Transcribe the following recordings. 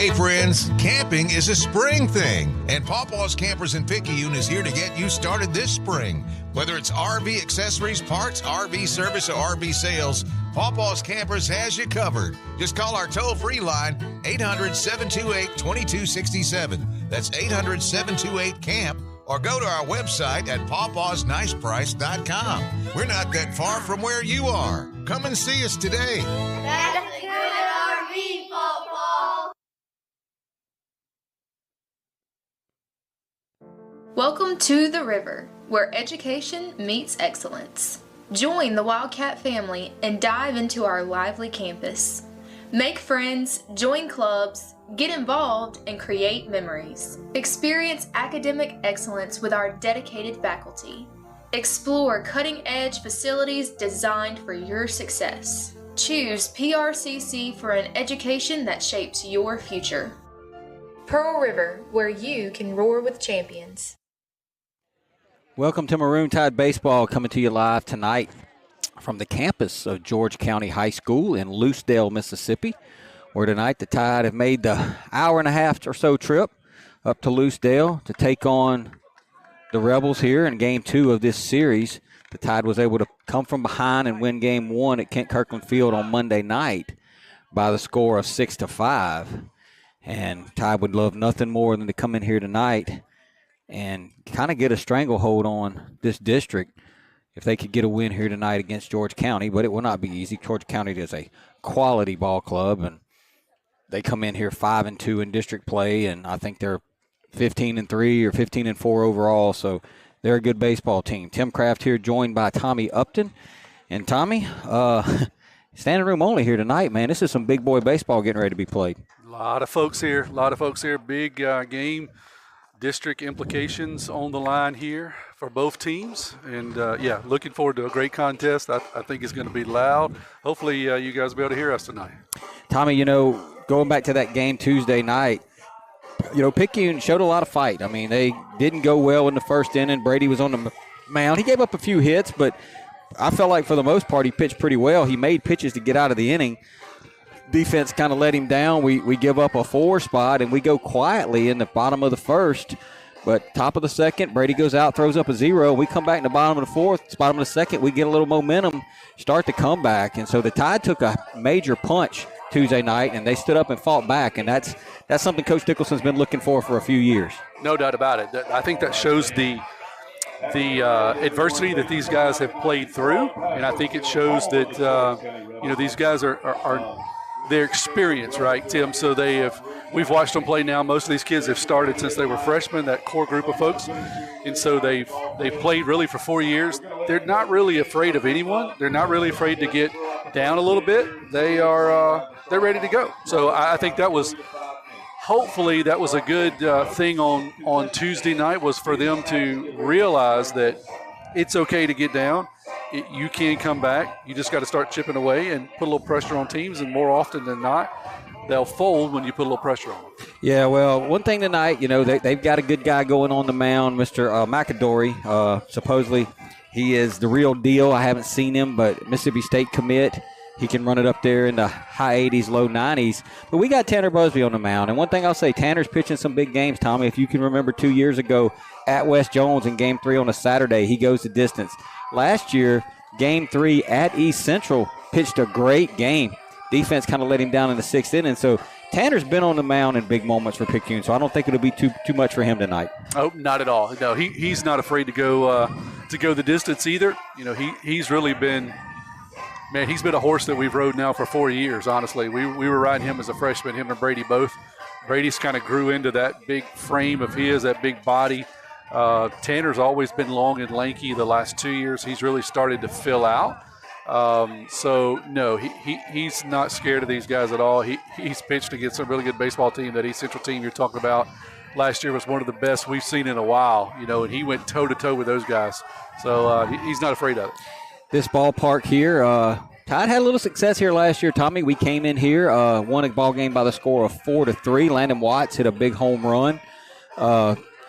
Hey friends, camping is a spring thing, and Pawpaw's Campers in Picayune is here to get you started this spring. Whether it's RV accessories, parts, RV service, or RV sales, Pawpaw's Campers has you covered. Just call our toll-free line, 800-728-2267. That's 800-728-CAMP, or go to our website at pawpawsniceprice.com. We're not that far from where you are. Come and see us today. That's a good RV, Pawpaw. Welcome to The River, where education meets excellence. Join the Wildcat family and dive into our lively campus. Make friends, join clubs, get involved, and create memories. Experience academic excellence with our dedicated faculty. Explore cutting-edge facilities designed for your success. Choose PRCC for an education that shapes your future. Pearl River, where you can roar with champions. Welcome to Maroon Tide Baseball, coming to you live tonight from the campus of George County High School in Lucedale, Mississippi, where tonight the Tide have made the hour-and-a-half or so trip up to Lucedale to take on the Rebels here in Game 2 of this series. The Tide was able to come from behind and win Game 1 at Kent Kirkland Field on Monday night by the score of 6-5. And Tide would love nothing more than to come in here tonight and kind of get a stranglehold on this district if they could get a win here tonight against George County. But it will not be easy. George County is a quality ball club, and they come in here 5-2 in district play, and I think they're 15-3 or 15-4 overall, so they're a good baseball team. Tim Kraft here, joined by Tommy Upton. And Tommy, standing room only here tonight, man. This is some big boy baseball getting ready to be played. A lot of folks here. Big game. District implications on the line here for both teams. And, looking forward to a great contest. I think it's going to be loud. Hopefully you guys will be able to hear us tonight. Tommy, going back to that game Tuesday night, Picayune showed a lot of fight. I mean, they didn't go well in the first inning. Brady was on the mound. He gave up a few hits, but I felt like for the most part he pitched pretty well. He made pitches to get out of the inning. Defense kind of let him down. We give up a 4 spot, and we go quietly in the bottom of the first. But top of the second, Brady goes out, throws up a 0. We come back in the bottom of the fourth, bottom of the second. We get a little momentum, start the comeback. And so the Tide took a major punch Tuesday night, and they stood up and fought back. And that's something Coach Dickerson's been looking for a few years. No doubt about it. I think that shows the adversity that these guys have played through, and I think it shows that these guys are their experience, right, Tim? So we've watched them play now. Most of these kids have started since they were freshmen, that core group of folks, and so they've played really for 4 years. They're not really afraid of anyone. They're not really afraid to get down a little bit. They're ready to go. So I think hopefully that was a good thing on Tuesday night, was for them to realize that it's okay to get down. You can come back. You just got to start chipping away and put a little pressure on teams, and more often than not, they'll fold when you put a little pressure on them. Yeah, well, one thing tonight, they've got a good guy going on the mound, Mr. McAdory. Supposedly he is the real deal. I haven't seen him, but Mississippi State commit. He can run it up there in the high 80s, low 90s. But we got Tanner Busby on the mound. And one thing I'll say, Tanner's pitching some big games, Tommy. If you can remember 2 years ago at West Jones in Game 3 on a Saturday, he goes the distance. Last year, Game 3 at East Central, pitched a great game. Defense kind of let him down in the 6th inning. So Tanner's been on the mound in big moments for Picayune, so I don't think it'll be too much for him tonight. Oh, not at all. No, he's not afraid to go the distance either. He's really been – man, he's been a horse that we've rode now for 4 years, honestly. We were riding him as a freshman, him and Brady both. Brady's kind of grew into that big frame of his, that big body. Tanner's always been long and lanky the last 2 years. He's really started to fill out. No, he's not scared of these guys at all. He's pitched against a really good baseball team. That East Central team you're talking about last year was one of the best we've seen in a while, and he went toe-to-toe with those guys. So he's not afraid of it. This ballpark here, Tide had a little success here last year, Tommy. We came in here, won a ball game by the score of 4-3. Landon Watts hit a big home run.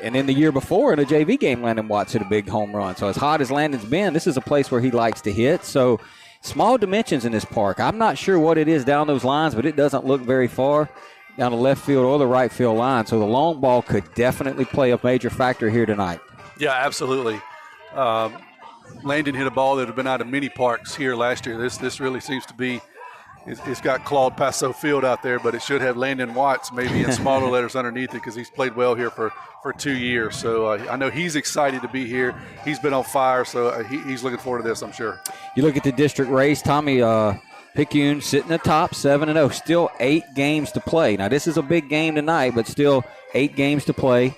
And then the year before in a JV game, Landon Watts hit a big home run. So as hot as Landon's been, this is a place where he likes to hit. So small dimensions in this park. I'm not sure what it is down those lines, but it doesn't look very far. down the left field or the right field line. So the long ball could definitely play a major factor here tonight. Yeah, absolutely. Landon hit a ball that had been out of many parks here last year. This really seems to be, it's got Claude Passo Field out there, but it should have Landon Watts maybe in smaller letters underneath it because he's played well here for 2 years. So I know he's excited to be here. He's been on fire, so he's looking forward to this, I'm sure. You look at the district race, Tommy, Picayune sitting atop 7-0, still 8 games to play. Now, this is a big game tonight, but still 8 games to play.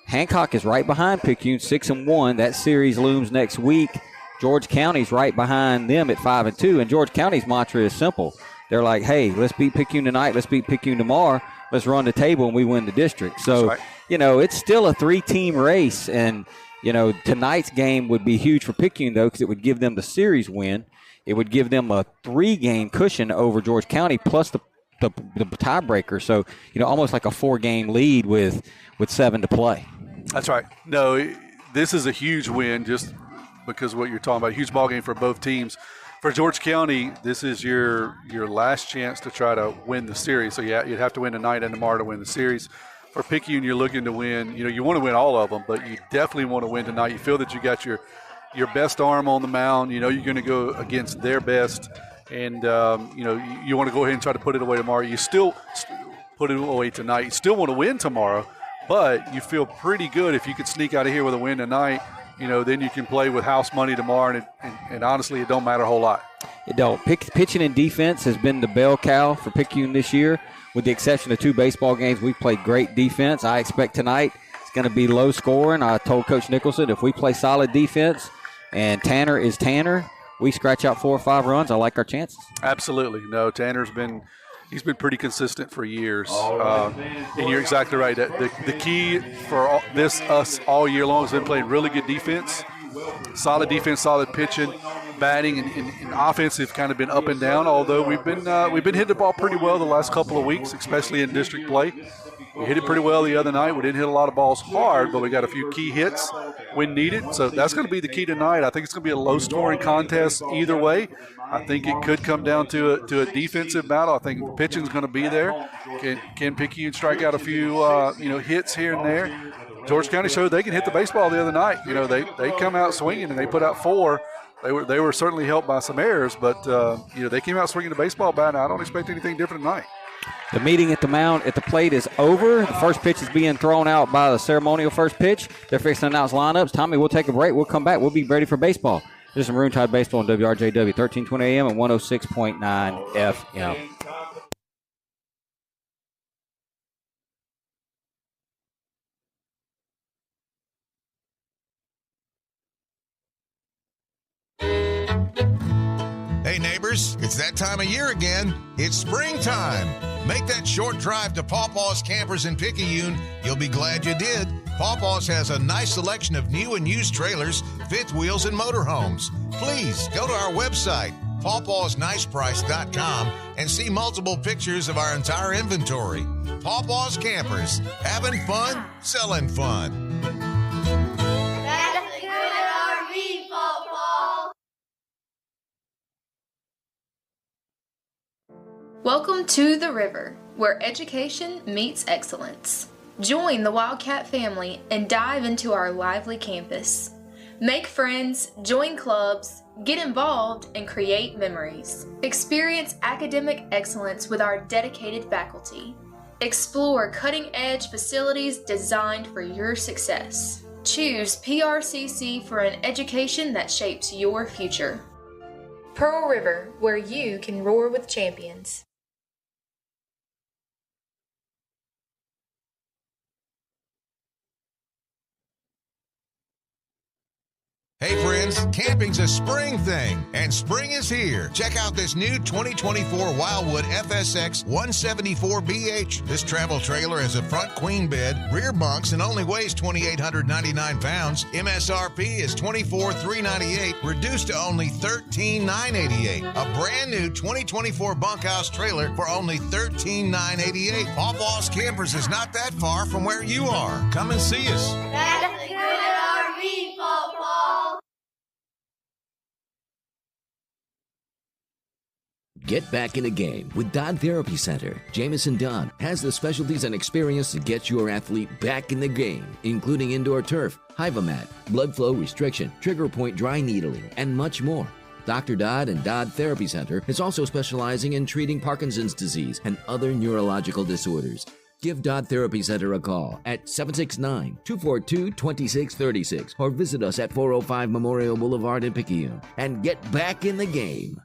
Hancock is right behind Picayune, 6-1. That series looms next week. George County's right behind them at 5-2, and George County's mantra is simple. They're like, hey, let's beat Picayune tonight, let's beat Picayune tomorrow, let's run the table, and we win the district. So, right. It's still a 3-team race, and, tonight's game would be huge for Picayune, though, because it would give them the series win. It would give them a 3-game cushion over George County plus the tiebreaker. So, almost like a 4-game lead with 7 to play. That's right. No, this is a huge win just because of what you're talking about. A huge ball game for both teams. For George County, this is your last chance to try to win the series. So, yeah, you'd have to win tonight and tomorrow to win the series. For Picayune, you're looking to win. You want to win all of them, but you definitely want to win tonight. You feel that you got your best arm on the mound. You're going to go against their best, and you want to go ahead and try to put it away tomorrow. You still put it away tonight. You still want to win tomorrow, but you feel pretty good if you could sneak out of here with a win tonight. Then you can play with house money tomorrow, and honestly, it don't matter a whole lot. It don't. Pitching and defense has been the bell cow for Picayune this year. With the exception of 2 baseball games, we've played great defense. I expect tonight it's going to be low scoring. I told Coach Nicholson if we play solid defense and Tanner is Tanner, we scratch out 4 or 5 runs, I like our chances. Absolutely. No, Tanner's been pretty consistent for years. And you're exactly right. The key for us all year long has been playing really good defense, solid defense, solid pitching, batting, and offense have kind of been up and down, although we've been hitting the ball pretty well the last couple of weeks, especially in district play. We hit it pretty well the other night. We didn't hit a lot of balls hard, but we got a few key hits when needed. So that's going to be the key tonight. I think it's going to be a low-scoring contest either way. I think it could come down to a defensive battle. I think pitching's going to be there. Can Picayune strike out a few hits here and there? George County showed they can hit the baseball the other night. They come out swinging and they put out 4. They were certainly helped by some errors, but they came out swinging the baseball bat. And I don't expect anything different tonight. The meeting at the mound at the plate is over. The first pitch is being thrown out by the ceremonial first pitch. They're fixing to announce lineups. Tommy, we'll take a break. We'll come back. We'll be ready for baseball. This is Maroon Tide Baseball on WRJW, 1320 AM and 106.9 FM. Hey neighbors, it's that time of year again. It's springtime. Make that short drive to Pawpaw's Campers in Picayune. You'll be glad you did. Pawpaw's has a nice selection of new and used trailers, fifth wheels, and motorhomes. Please go to our website, pawpawsniceprice.com, and see multiple pictures of our entire inventory. Pawpaw's Campers, having fun, selling fun. That's a good RV, Pawpaw. Welcome to the River, where education meets excellence. Join the Wildcat family and dive into our lively campus. Make friends, join clubs, get involved, and create memories. Experience academic excellence with our dedicated faculty. Explore cutting-edge facilities designed for your success. Choose PRCC for an education that shapes your future. Pearl River, where you can roar with champions. Hey friends, camping's a spring thing, and spring is here. Check out this new 2024 Wildwood FSX 174BH. This travel trailer has a front queen bed, rear bunks, and only weighs 2,899 pounds. MSRP is $24,398, reduced to only $13,988. A brand new 2024 bunkhouse trailer for only $13,988. Pawpaw's Campers is not that far from where you are. Come and see us. That's a good RV, Pawpaw. Get back in the game with Dodd Therapy Center. Jamison Dodd has the specialties and experience to get your athlete back in the game, including indoor turf, Hyvamat, blood flow restriction, trigger point dry needling, and much more. Dr. Dodd and Dodd Therapy Center is also specializing in treating Parkinson's disease and other neurological disorders. Give Dodd Therapy Center a call at 769-242-2636 or visit us at 405 Memorial Boulevard in Picayune and get back in the game.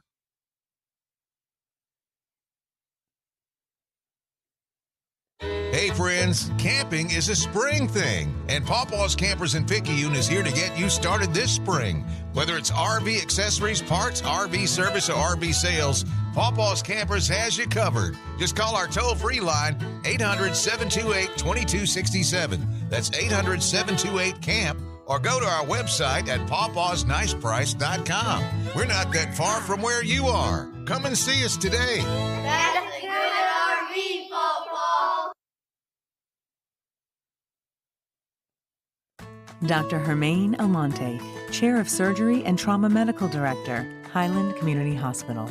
Hey friends, camping is a spring thing, and Pawpaw's Campers in Picayune is here to get you started this spring. Whether it's RV accessories, parts, RV service, or RV sales, Pawpaw's Campers has you covered. Just call our toll-free line, 800-728-2267. That's 800-728-CAMP, or go to our website at pawpawsniceprice.com. We're not that far from where you are. Come and see us today. That's a good RV, Pawpaw. Dr. Hermaine Almonte, Chair of Surgery and Trauma Medical Director, Highland Community Hospital.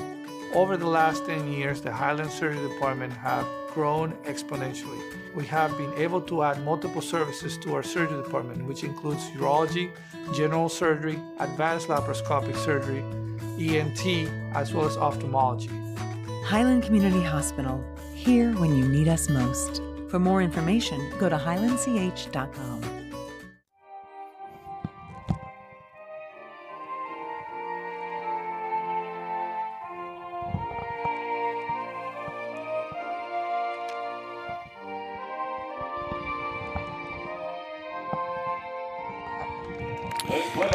Over the last 10 years, the Highland Surgery Department have grown exponentially. We have been able to add multiple services to our surgery department, which includes urology, general surgery, advanced laparoscopic surgery, ENT, as well as ophthalmology. Highland Community Hospital, here when you need us most. For more information, go to highlandch.com.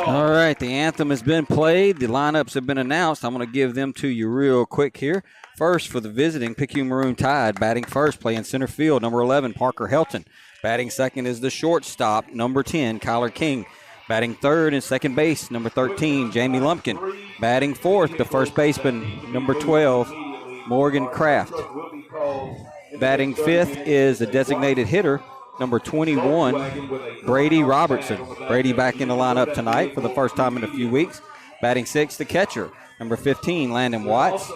All right, the anthem has been played. The lineups have been announced. I'm going to give them to you real quick here. First, for the visiting Picayune Maroon Tide, batting first, playing center field, number 11, Parker Helton. Batting second is the shortstop, number 10, Kyler King. Batting third and second base, number 13, Jamie Lumpkin. Batting fourth, the first baseman, number 12, Morgan Kraft. Batting fifth is the designated hitter, number 21, Brady Robertson. Brady back in the lineup tonight for the first time in a few weeks. Batting sixth, the catcher, number 15, Landon Watts.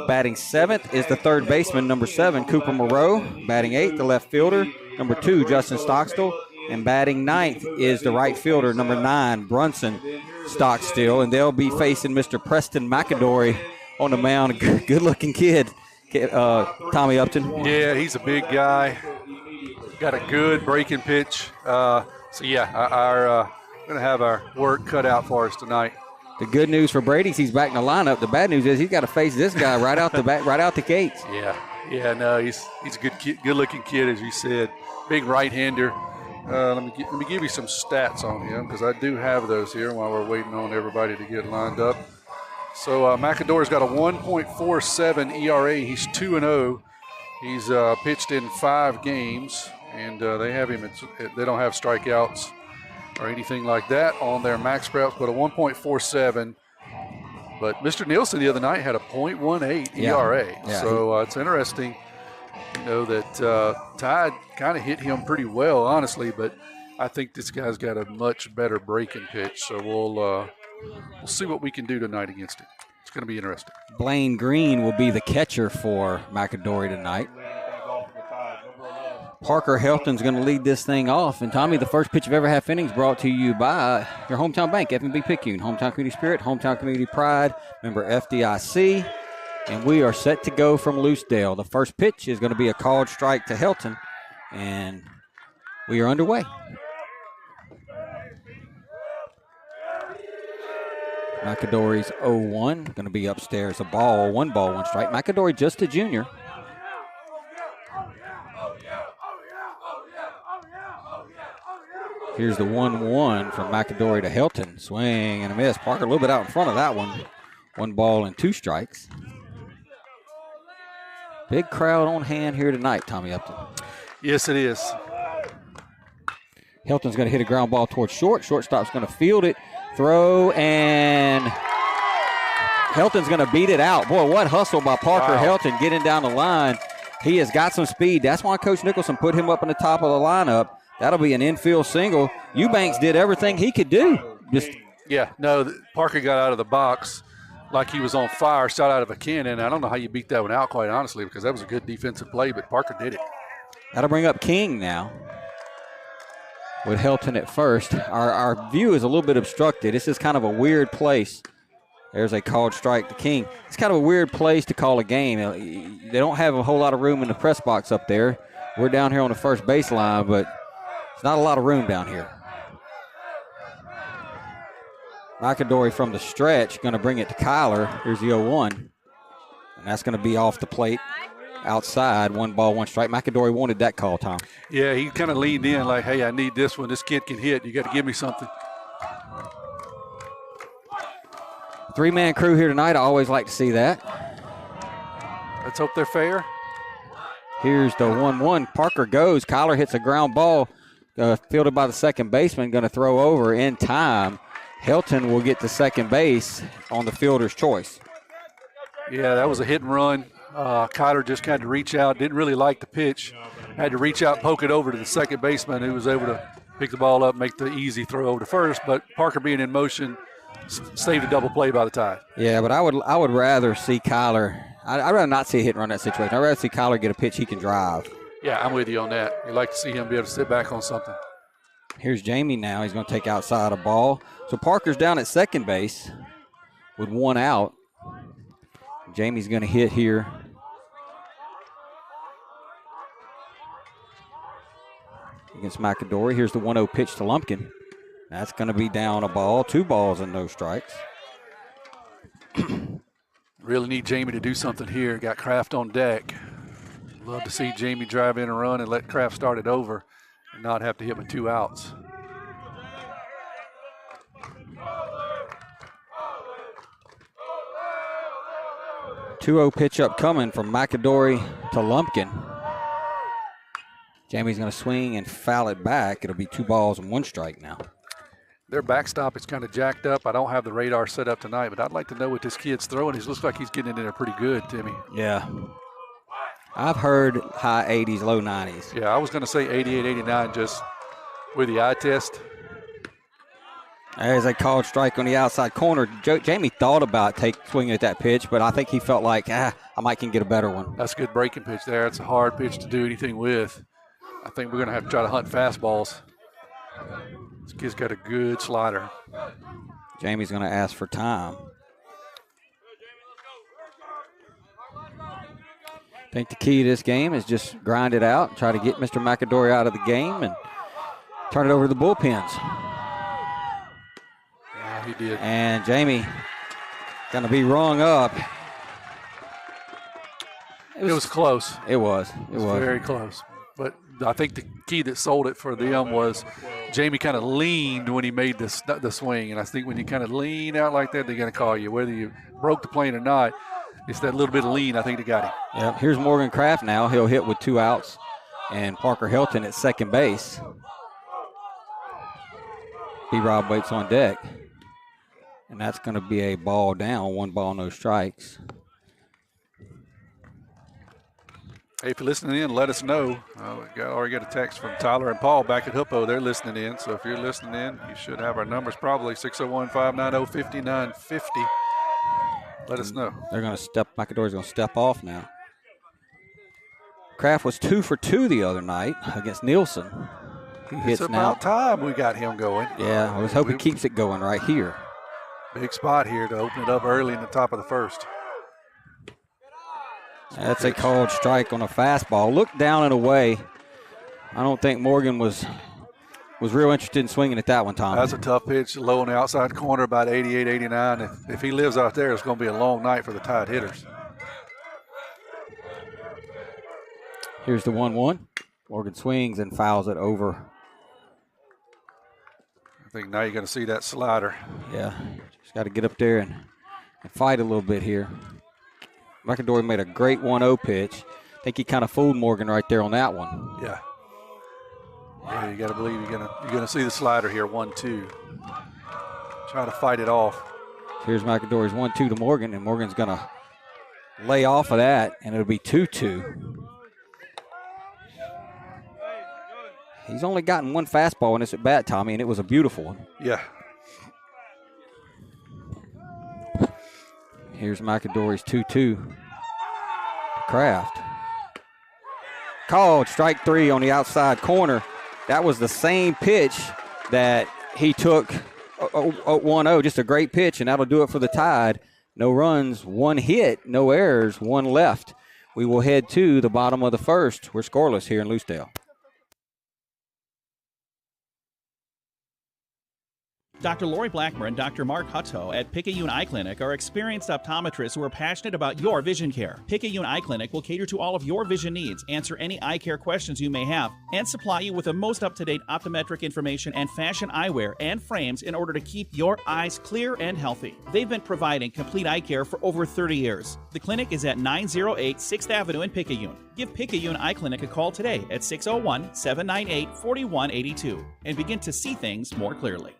Batting seventh is the third baseman, number 7, Cooper Moreau. Batting eighth, the left fielder, number 2, Justin Stockstill. And batting ninth is the right fielder, number 9, Brunson Stockstill. And they'll be facing Mr. Preston McAdory on the mound. Good-looking kid, Tommy Upton. Yeah, he's a big guy. Got a good breaking pitch. We're going to have our work cut out for us tonight. The good news for Brady is he's back in the lineup. The bad news is he's got to face this guy right out the back, right out the gates. Yeah. No, he's a good-looking kid, as you said. Big right-hander. Let me give you some stats on him because I do have those here while we're waiting on everybody to get lined up. So McAdory's got a 1.47 ERA. He's 2-0. He's pitched in 5 games. And they have him. They don't have strikeouts or anything like that on their max preps, but a 1.47. But Mr. Nielsen the other night had a 0.18 ERA. Yeah, so it's interesting, that Tide kind of hit him pretty well, honestly. But I think this guy's got a much better breaking pitch. So we'll see what we can do tonight against him. It's going to be interesting. Blaine Green will be the catcher for McAdory tonight. Parker Helton's going to lead this thing off. And, Tommy, the first pitch of every half innings brought to you by your hometown bank, F&B Picayune, Hometown Community Spirit, Hometown Community Pride, member FDIC. And we are set to go from Loosedale. The first pitch is going to be a called strike to Helton. And we are underway. McAdory's 0-1, going to be upstairs. A ball, 1 ball, 1 strike. McAdory just a junior. Here's the 1-1 from McAdory to Helton. Swing and a miss. Parker a little bit out in front of that one. 1 ball and 2 strikes. Big crowd on hand here tonight, Tommy Upton. Yes, it is. Helton's going to hit a ground ball towards short. Shortstop's going to field it. Throw, and Helton's going to beat it out. Boy, what hustle by Parker Helton getting down the line. He has got some speed. That's why Coach Nicholson put him up in the top of the lineup. That'll be an infield single. Eubanks did everything he could do. Parker got out of the box like he was on fire, shot out of a cannon. I don't know how you beat that one out, quite honestly, because that was a good defensive play, but Parker did it. That'll bring up King now with Helton at first. Our view is a little bit obstructed. This is kind of a weird place. There's a called strike to King. It's kind of a weird place to call a game. They don't have a whole lot of room in the press box up there. We're down here on the first baseline, but it's not a lot of room down here. McAdory from the stretch, going to bring it to Kyler. Here's the 0-1. And that's going to be off the plate outside. 1 ball, 1 strike. McAdory wanted that call, Tom. Yeah, he kind of leaned in like, hey, I need this one. This kid can hit. You got to give me something. 3-man crew here tonight. I always like to see that. Let's hope they're fair. Here's the 1-1. Parker goes. Kyler hits a ground ball fielded by the second baseman. Going to throw over in time. Helton will get to second base on the fielder's choice. Yeah, that was a hit and run. Kyler just kind of reach out, didn't really like the pitch. Had to reach out, poke it over to the second baseman, who was able to pick the ball up, make the easy throw over to first. But Parker being in motion saved a double play by the Tide. Yeah, but I would rather see Kyler. I'd rather not see a hit and run that situation. I'd rather see Kyler get a pitch he can drive. Yeah, I'm with you on that. You'd like to see him be able to sit back on something. Here's Jamie now. He's going to take outside a ball. So Parker's down at second base with 1 out. Jamie's going to hit here. Against McAdory. Here's the 1-0 pitch to Lumpkin. That's going to be down a ball. 2 balls and no strikes. Really need Jamie to do something here. Got Kraft on deck. Love to see Jamie drive in a run and let Kraft start it over and not have to hit with 2 outs. .20 pitch up coming from McAdory to Lumpkin. Jamie's going to swing and foul it back. It'll be 2 balls and 1 strike now. Their backstop is kind of jacked up. I don't have the radar set up tonight, but I'd like to know what this kid's throwing. He looks like he's getting it in there pretty good, Timmy. Yeah. I've heard high 80s, low 90s. Yeah, I was going to say 88, 89 just with the eye test. There's a called strike on the outside corner. Jamie thought about swinging at that pitch, but I think he felt like, I might can get a better one. That's a good breaking pitch there. It's a hard pitch to do anything with. I think we're going to have to try to hunt fastballs. This kid's got a good slider. Jamie's going to ask for time. I think the key to this game is just grind it out, try to get Mr. McAdory out of the game, and turn it over to the bullpens. Yeah, he did. And Jamie going to be rung up. It was close. It was very close. But I think the key that sold it for them was Jamie kind of leaned when he made the swing. And I think when you kind of lean out like that, they're going to call you. Whether you broke the plane or not, it's that little bit of lean I think that got him. Yep. Here's Morgan Kraft now. He'll hit with 2 outs. And Parker Helton at second base. B-Rob waits on deck. And that's going to be a ball down. 1 ball, no strikes. Hey, if you're listening in, let us know. We already got a text from Tyler and Paul back at Hippo. They're listening in. So if you're listening in, you should have our numbers probably 601-590-5950. Let us know. They're going to McAdory's going to step off now. Kraft was 2 for 2 the other night against Nielsen. He hits it's now. about time we got him going. Yeah, I was hoping he keeps it going right here. Big spot here to open it up early in the top of the first. That's a called strike on a fastball. Looked down and away. I don't think Morgan was real interested in swinging at that one, Tom. That's a tough pitch, low on the outside corner, about 88, 89. If he lives out there, it's going to be a long night for the Tide hitters. Here's the 1-1. Morgan swings and fouls it over. I think now you're going to see that slider. Yeah, just got to get up there and fight a little bit here. McAdory made a great 1-0 pitch. I think he kind of fooled Morgan right there on that one. Yeah. Yeah, you got to believe you're gonna see the slider here, 1-2. Try to fight it off. Here's McAdory's 1-2 to Morgan, and Morgan's going to lay off of that, and it'll be 2-2. He's only gotten 1 fastball in this at bat, Tommy, and it was a beautiful one. Yeah. Here's McAdory's 2-2. Kraft. Called strike 3 on the outside corner. That was the same pitch that he took 1-0. Just a great pitch, and that'll do it for the Tide. No runs, 1 hit, no errors, 1 left. We will head to the bottom of the first. We're scoreless here in Loosedale. Dr. Lori Blackmer and Dr. Mark Hutto at Picayune Eye Clinic are experienced optometrists who are passionate about your vision care. Picayune Eye Clinic will cater to all of your vision needs, answer any eye care questions you may have, and supply you with the most up-to-date optometric information and fashion eyewear and frames in order to keep your eyes clear and healthy. They've been providing complete eye care for over 30 years. The clinic is at 908 6th Avenue in Picayune. Give Picayune Eye Clinic a call today at 601-798-4182 and begin to see things more clearly.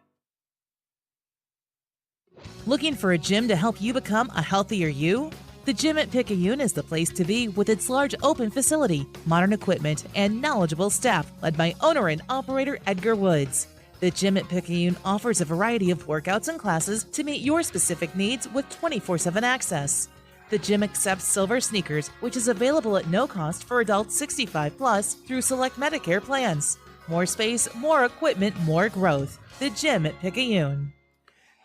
Looking for a gym to help you become a healthier you? The gym at Picayune is the place to be with its large open facility, modern equipment, and knowledgeable staff led by owner and operator Edgar Woods. The gym at Picayune offers a variety of workouts and classes to meet your specific needs with 24/7 access. The gym accepts silver sneakers, which is available at no cost for adults 65 plus through select Medicare plans. More space, more equipment, more growth. The gym at Picayune.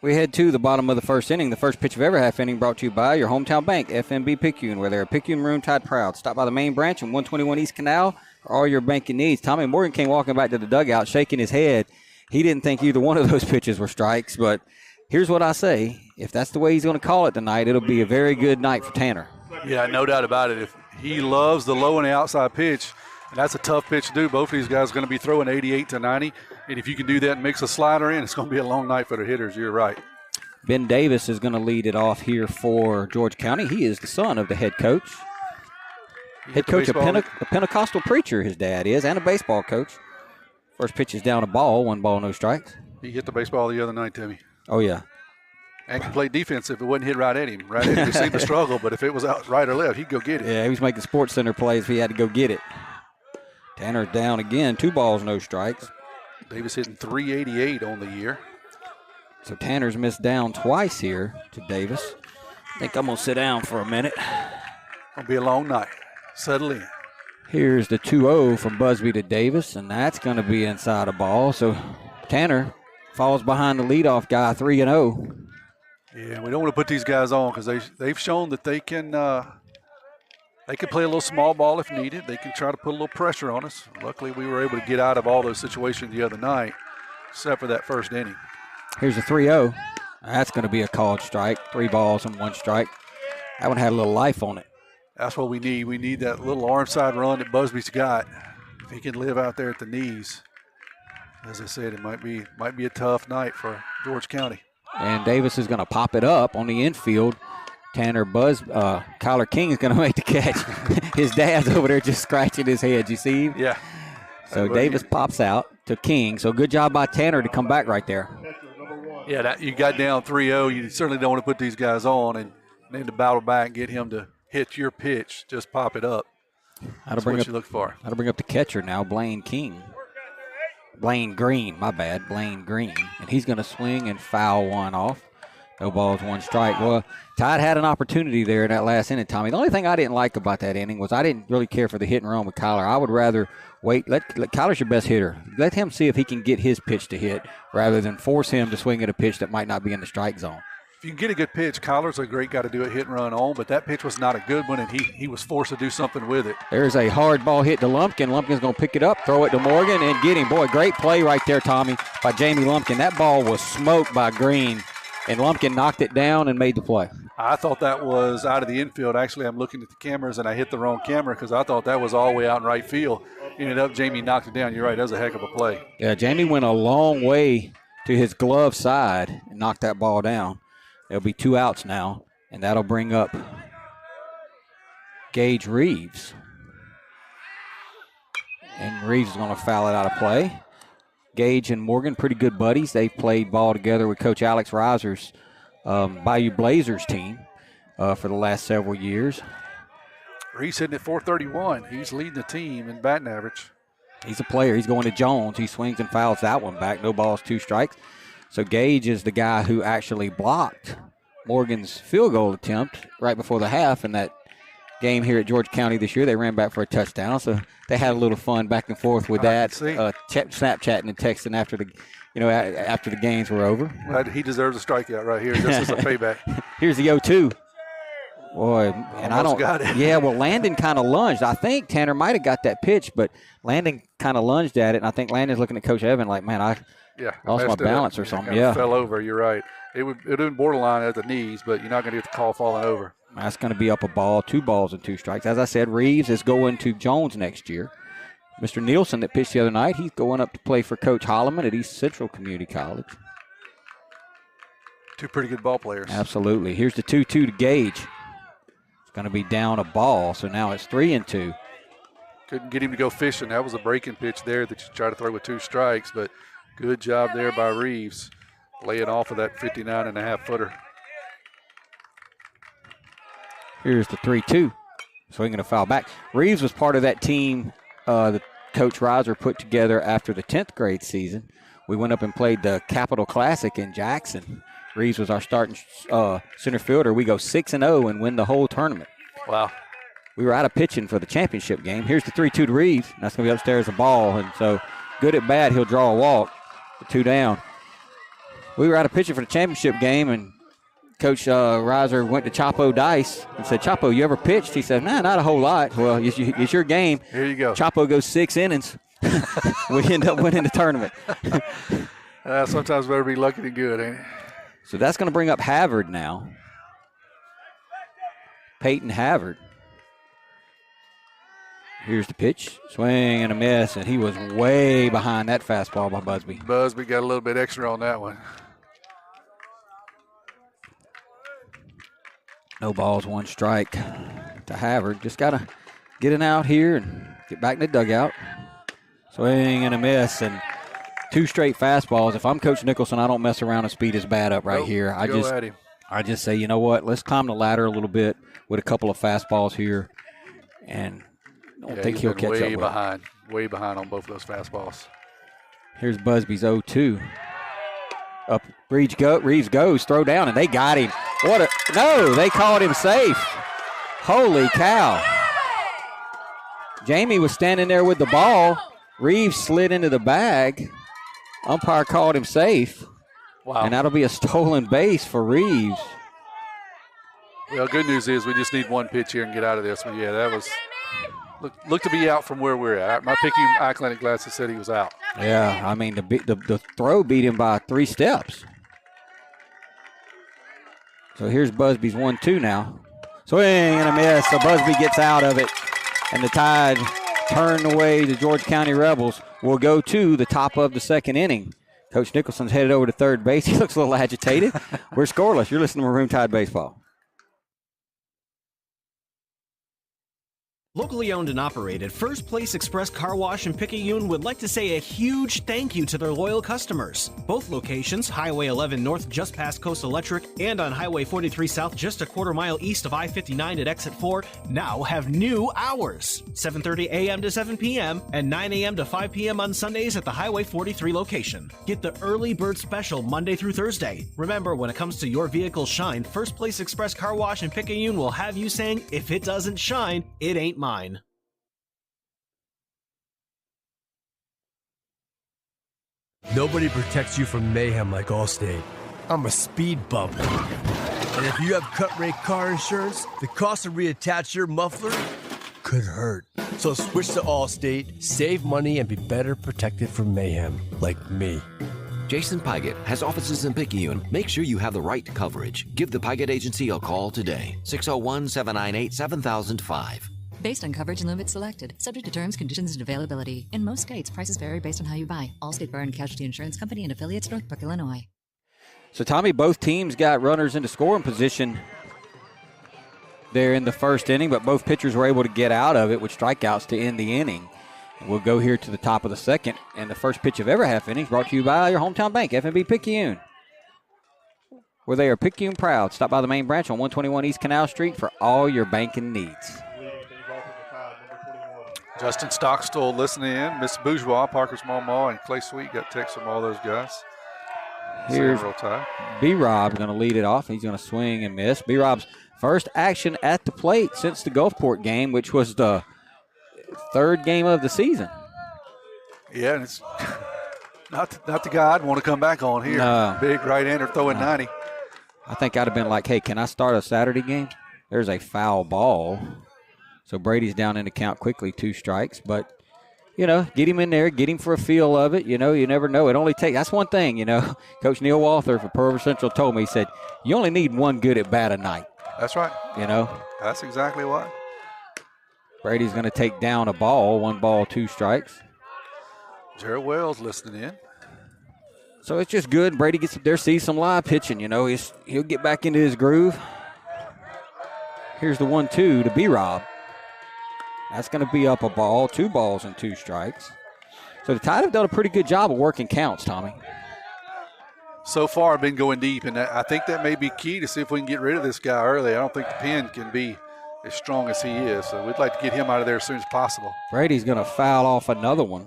We head to the bottom of the first inning. The first pitch of every half inning brought to you by your hometown bank, FNB Picayune, where they're Picayune Maroon Tide proud. Stop by the main branch in 121 East Canal for all your banking needs. Tommy Morgan came walking back to the dugout, shaking his head. He didn't think either one of those pitches were strikes, but here's what I say. If that's the way he's going to call it tonight, it'll be a very good night for Tanner. Yeah, no doubt about it. If he loves the low and the outside pitch, and that's a tough pitch to do. Both of these guys are going to be throwing 88 to 90, and if you can do that and mix a slider in, it's going to be a long night for the hitters. You're right. Ben Davis is going to lead it off here for George County. He is the son of the head coach. Head coach, a Pentecostal preacher, his dad is, and a baseball coach. First pitch is down a ball, 1 ball, no strikes. He hit the baseball the other night, Timmy. Oh, yeah. And can play defense if it wasn't hit right at him. Right at him, you see the struggle, but if it was out right or left, he'd go get it. Yeah, he was making Sports Center plays if he had to go get it. Tanner's down again, 2 balls, no strikes. Davis hitting 388 on the year. So Tanner's missed down twice here to Davis. I think I'm going to sit down for a minute. It'll be a long night. Settle in. Here's the 2-0 from Busby to Davis, and that's going to be inside a ball. So Tanner falls behind the leadoff guy, 3-0. Yeah, we don't want to put these guys on because they've shown that they can play a little small ball if needed. They can try to put a little pressure on us. Luckily, we were able to get out of all those situations the other night, except for that first inning. Here's a 3-0. That's going to be a called strike. 3 balls and 1 strike. That one had a little life on it. That's what we need. We need that little arm side run that Busby's got. If he can live out there at the knees, as I said, it might be a tough night for George County. And Davis is going to pop it up on the infield. Kyler King is going to make the catch. His dad's over there just scratching his head. You see him? Yeah. So Davis pops out to King. So good job by Tanner to come back right there. Yeah, you got down 3-0. You certainly don't want to put these guys on and then to battle back and get him to hit your pitch. Just pop it up. That's what you look for. That'll bring up the catcher now, Blaine Green, and he's going to swing and foul one off. No balls, 1 strike. Well, Tide had an opportunity there in that last inning, Tommy. The only thing I didn't like about that inning was I didn't really care for the hit and run with Kyler. I would rather wait. Let Kyler's your best hitter. Let him see if he can get his pitch to hit rather than force him to swing at a pitch that might not be in the strike zone. If you can get a good pitch, Kyler's a great guy to do a hit and run on, but that pitch was not a good one, and he was forced to do something with it. There's a hard ball hit to Lumpkin. Lumpkin's going to pick it up, throw it to Morgan, and get him. Boy, great play right there, Tommy, by Jamie Lumpkin. That ball was smoked by Green, and Lumpkin knocked it down and made the play. I thought that was out of the infield. Actually, I'm looking at the cameras, and I hit the wrong camera because I thought that was all the way out in right field. Ended up, Jamie knocked it down. You're right, that was a heck of a play. Yeah, Jamie went a long way to his glove side and knocked that ball down. There'll be 2 outs now, and that'll bring up Gage Reeves. And Reeves is going to foul it out of play. Gage and Morgan, pretty good buddies. They've played ball together with Coach Alex Reiser's Bayou Blazers team for the last several years. Reeves hitting at .431. He's leading the team in batting average. He's a player. He's going to Jones. He swings and fouls that one back. No balls, 2 strikes. So Gage is the guy who actually blocked Morgan's field goal attempt right before the half in that game here at George County this year. They ran back for a touchdown, so they had a little fun back and forth with that, Snapchatting and texting after the games were over. Well, he deserves a strikeout right here. This is a payback. Here's the 0-2. Boy, and I don't. Got it. Yeah, well, Landon kind of lunged. I think Tanner might have got that pitch, but Landon kind of lunged at it, and I think Landon's looking at Coach Evan like, man, I lost my balance or something. Yeah, fell over. You're right. It would have been borderline at the knees, but you're not going to get the call falling over. That's going to be up a ball, 2 balls and 2 strikes. As I said, Reeves is going to Jones next year. Mr. Nielsen that pitched the other night, he's going up to play for Coach Holloman at East Central Community College. 2 pretty good ball players. Absolutely. Here's the 2-2 to Gage. It's going to be down a ball, so now it's 3-2. Couldn't get him to go fishing. That was a breaking pitch there that you try to throw with 2 strikes, but good job there by Reeves, laying off of that 59.5-footer. Here's the 3-2. Swinging a foul back. Reeves was part of that team that Coach Reiser put together after the 10th grade season. We went up and played the Capital Classic in Jackson. Reeves was our starting center fielder. We go 6-0 and win the whole tournament. Wow. We were out of pitching for the championship game. Here's the 3-2 to Reeves. That's going to be upstairs a ball. And so good at bat, he'll draw a walk. 2 down. We were out of pitching for the championship game, and Coach Reiser went to Chapo Dice and said, Chapo, you ever pitched? He said, nah, not a whole lot. Well, it's your game. Here you go. Chapo goes 6 innings. We end up winning the tournament. Sometimes better be lucky than good, ain't it? So that's going to bring up Havard now. Peyton Havard. Here's the pitch. Swing and a miss, and he was way behind that fastball by Busby. Busby got a little bit extra on that one. No balls, 1 strike to Havard. Just got to get it out here and get back in the dugout. Swing and a miss, and 2 straight fastballs. If I'm Coach Nicholson, I don't mess around and speed his bat up right here. I just say, you know what, let's climb the ladder a little bit with a couple of fastballs here, and I don't think he'll catch up. Way behind on both of those fastballs. Here's Busby's 0-2. Up, Reeves goes, throw down, and they got him. No, they called him safe. Holy cow. Jamie was standing there with the ball. Reeves slid into the bag. Umpire called him safe. Wow. And that'll be a stolen base for Reeves. Well, good news is we just need 1 pitch here and get out of this. But, yeah, that was looked to be out from where we're at. My Picayune Eye Clinic glasses said he was out. Yeah, I mean, the throw beat him by 3 steps. So here's Busby's 1-2 now. Swing and a miss. So Busby gets out of it. And the Tide turn away the George County Rebels. Will go to the top of the 2nd inning. Coach Nicholson's headed over to third base. He looks a little agitated. We're scoreless. You're listening to Maroon Tide Baseball. Locally owned and operated, First Place Express Car Wash in Picayune would like to say a huge thank you to their loyal customers. Both locations, Highway 11 North just past Coast Electric and on Highway 43 South just a quarter mile east of I-59 at Exit 4, now have new hours. 7:30 a.m. to 7 p.m. and 9 a.m. to 5 p.m. on Sundays at the Highway 43 location. Get the early bird special Monday through Thursday. Remember, when it comes to your vehicle's shine, First Place Express Car Wash in Picayune will have you saying, if it doesn't shine, it ain't mine. Nobody protects you from mayhem like Allstate. I'm a speed bump. And if you have cut rate car insurance, the cost to reattach your muffler could hurt. So switch to Allstate, save money, and be better protected from mayhem like me. Jason Pygott has offices in Picayune. Make sure you have the right coverage. Give the Pygott Agency a call today. 601-798-7005. Based on coverage and limits selected. Subject to terms, conditions, and availability. In most states, prices vary based on how you buy. Allstate Bar and Casualty Insurance Company and affiliates, Northbrook, Illinois. So, Tommy, both teams got runners into scoring position there in the 1st inning, but both pitchers were able to get out of it with strikeouts to end the inning. We'll go here to the top of the 2nd, and the first pitch of every half inning is brought to you by your hometown bank, F&B Picayune, where they are Picayune proud. Stop by the main branch on 121 East Canal Street for all your banking needs. Justin Stockstill listening in. Miss Bourgeois, Parker's Mama, and Clay Sweet got texts from all those guys. Here's Roll Tide. B-Rob going to lead it off. He's going to swing and miss. B-Rob's first action at the plate since the Gulfport game, which was the third game of the season. Yeah, and it's not the guy I'd want to come back on here. No. Big right-hander throwing 90. I think I'd have been like, hey, can I start a Saturday game? There's a foul ball. So Brady's down in the count quickly, 2 strikes. But, get him in there, get him for a feel of it. You never know. It only takes – that's one thing, Coach Neil Walther for Pearl River Central told me, he said, you only need one good at bat a night. That's right. That's exactly what. Brady's going to take down a ball, 1 ball, 2 strikes. Jared Wells listening in. So it's just good. Brady gets up there, sees some live pitching. He'll get back into his groove. Here's the 1-2 to B-Rob. That's going to be up a ball, 2 balls and 2 strikes. So the Tide have done a pretty good job of working counts, Tommy. So far, I've been going deep, and I think that may be key to see if we can get rid of this guy early. I don't think the pen can be as strong as he is, so we'd like to get him out of there as soon as possible. Brady's going to foul off another one.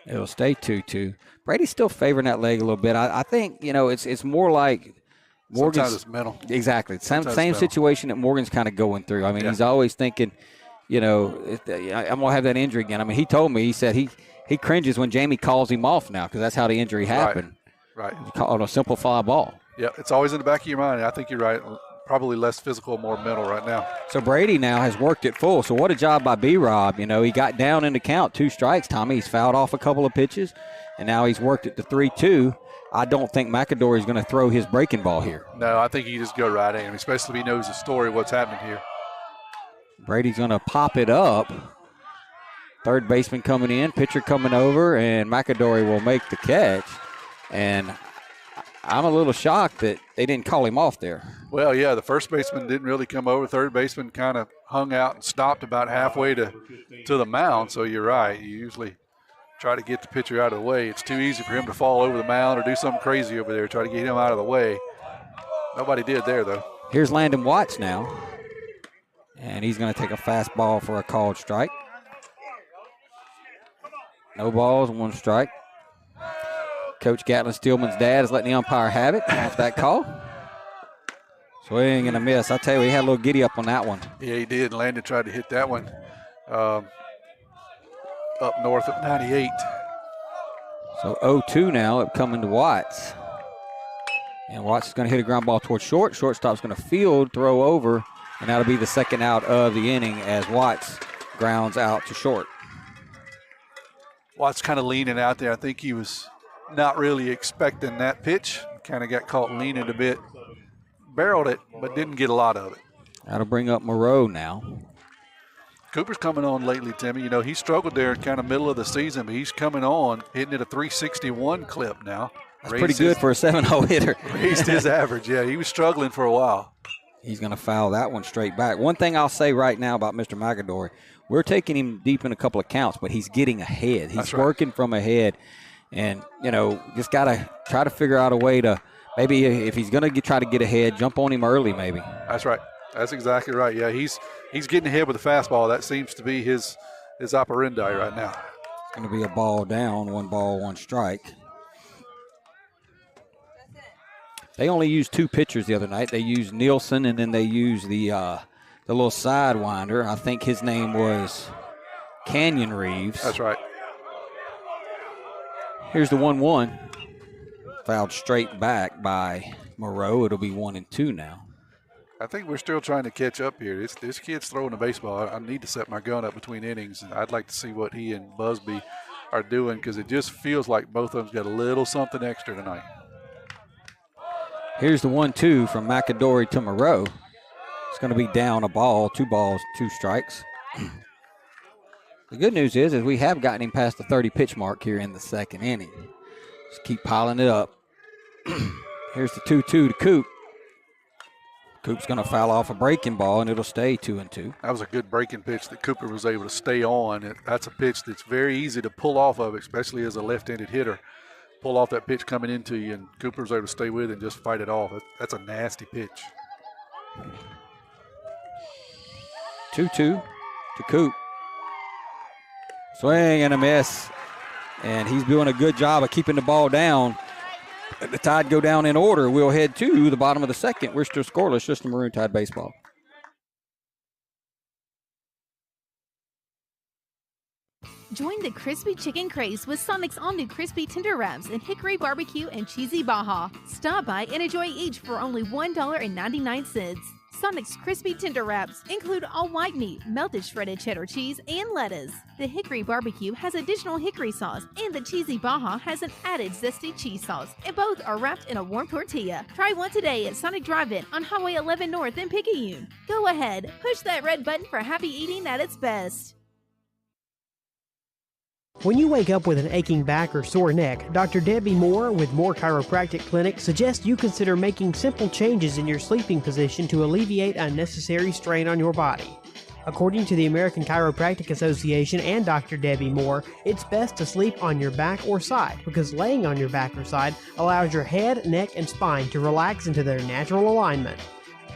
It'll stay 2-2. Brady's still favoring that leg a little bit. I think, it's more like Morgan's. Sometimes it's mental. Exactly. Same situation that Morgan's kind of going through. I mean, he's always thinking, I'm going to have that injury again. I mean, he told me, he said he cringes when Jamie calls him off now because that's how the injury happened. Right. On a simple fly ball. Yeah, it's always in the back of your mind. I think you're right. Probably less physical, more mental right now. So Brady now has worked it full. So what a job by B-Rob. He got down in the count, 2 strikes, Tommy. He's fouled off a couple of pitches, and now he's worked it to 3-2. I don't think McAdory's going to throw his breaking ball here. No, I think he just go right in him, especially if he knows the story of what's happening here. Brady's going to pop it up. Third baseman coming in, pitcher coming over, and McAdory will make the catch. And I'm a little shocked that they didn't call him off there. Well, yeah, the first baseman didn't really come over. Third baseman kind of hung out and stopped about halfway to the mound. So you're right. You usually try to get the pitcher out of the way. It's too easy for him to fall over the mound or do something crazy over there, try to get him out of the way. Nobody did there, though. Here's Landon Watts now. And he's going to take a fastball for a called strike. No balls, 1 strike. Coach Gatlin Steelman's dad is letting the umpire have it off that call. Swing and a miss. I tell you, he had a little giddy up on that one. Yeah, he did. Landon tried to hit that one up north of 98. So 0-2 now coming to Watts. And Watts is going to hit a ground ball towards short. Shortstop's going to field, throw over, and that'll be the second out of the inning as Watts grounds out to short. Watts kind of leaning out there. I think he was not really expecting that pitch. Kind of got caught leaning a bit. Barreled it, but didn't get a lot of it. That'll bring up Moreau now. Cooper's coming on lately, Timmy. He struggled there kind of middle of the season, but he's coming on, hitting at a 361 clip now. That's pretty good for a 7-0 hitter. Raised his average. Yeah, he was struggling for a while. He's going to foul that one straight back. One thing I'll say right now about Mr. McAdory, we're taking him deep in a couple of counts, but he's getting ahead. He's working from ahead. And, just got to try to figure out a way to maybe if he's going to try to get ahead, jump on him early maybe. That's right. That's exactly right. Yeah, he's getting ahead with the fastball. That seems to be his operandi right now. It's going to be a ball down, 1 ball, 1 strike. They only used 2 pitchers the other night. They used Nielsen, and then they used the little sidewinder. I think his name was Canyon Reeves. That's right. Here's the 1-1. Fouled straight back by Moreau. It'll be 1-2 now. I think we're still trying to catch up here. This kid's throwing a baseball. I need to set my gun up between innings. I'd like to see what he and Busby are doing because it just feels like both of them's got a little something extra tonight. Here's the 1-2 from McAdory to Moreau. It's going to be down a ball, 2 balls, 2 strikes. The good news is we have gotten him past the 30-pitch mark here in the second inning. Just keep piling it up. Here's the 2-2 to Coop. Coop's going to foul off a breaking ball, and it'll stay 2-2. That was a good breaking pitch that Cooper was able to stay on. That's a pitch that's very easy to pull off of, especially as a left-handed hitter. Pull off that pitch coming into you, and Cooper was able to stay with it and just fight it off. That's a nasty pitch. 2-2 to Coop. Swing and a miss. And he's doing a good job of keeping the ball down. The Tide go down in order. We'll head to the bottom of the second. We're still scoreless, just the Maroon Tide baseball. Join the crispy chicken craze with Sonic's all-new crispy tender wraps and hickory barbecue and cheesy baja. Stop by and enjoy each for only $1.99. Sonic's crispy tender wraps include all white meat, melted shredded cheddar cheese, and lettuce. The hickory barbecue has additional hickory sauce, and the cheesy baja has an added zesty cheese sauce, and both are wrapped in a warm tortilla. Try one today at Sonic Drive-In on Highway 11 North in Picayune. Go ahead, push that red button for happy eating at its best. When you wake up with an aching back or sore neck, Dr. Debbie Moore with Moore Chiropractic Clinic suggests you consider making simple changes in your sleeping position to alleviate unnecessary strain on your body. According to the American Chiropractic Association and Dr. Debbie Moore, it's best to sleep on your back or side because laying on your back or side allows your head, neck, and spine to relax into their natural alignment.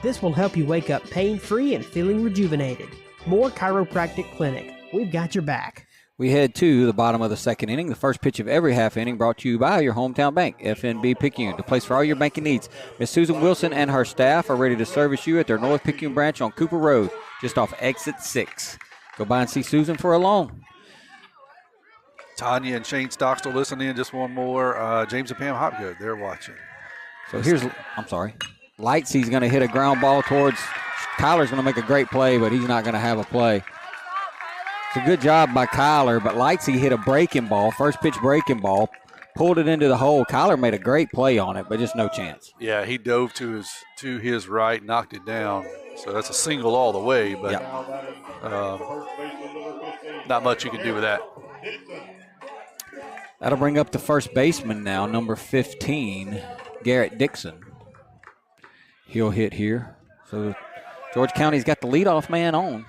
This will help you wake up pain-free and feeling rejuvenated. Moore Chiropractic Clinic. We've got your back. We head to the bottom of the second inning. The first pitch of every half inning brought to you by your hometown bank, FNB Picayune, the place for all your banking needs. Miss Susan Wilson and her staff are ready to service you at their North Picayune branch on Cooper Road, just off exit 6. Go by and see Susan for a loan. Tanya and Shane Stockstill listening in. Just one more. James and Pam Hopgood, they're watching. So Lightsy's going to hit a ground ball towards, Kyler's going to make a great play, but he's not going to have a play. It's a good job by Kyler, but Lightsy hit a breaking ball, first pitch breaking ball, pulled it into the hole. Kyler made a great play on it, but just no chance. Yeah, he dove to his right, knocked it down. So that's a single all the way, but not much you can do with that. That'll bring up the first baseman now, number 15, Garrett Dixon. He'll hit here. So George County's got the leadoff man on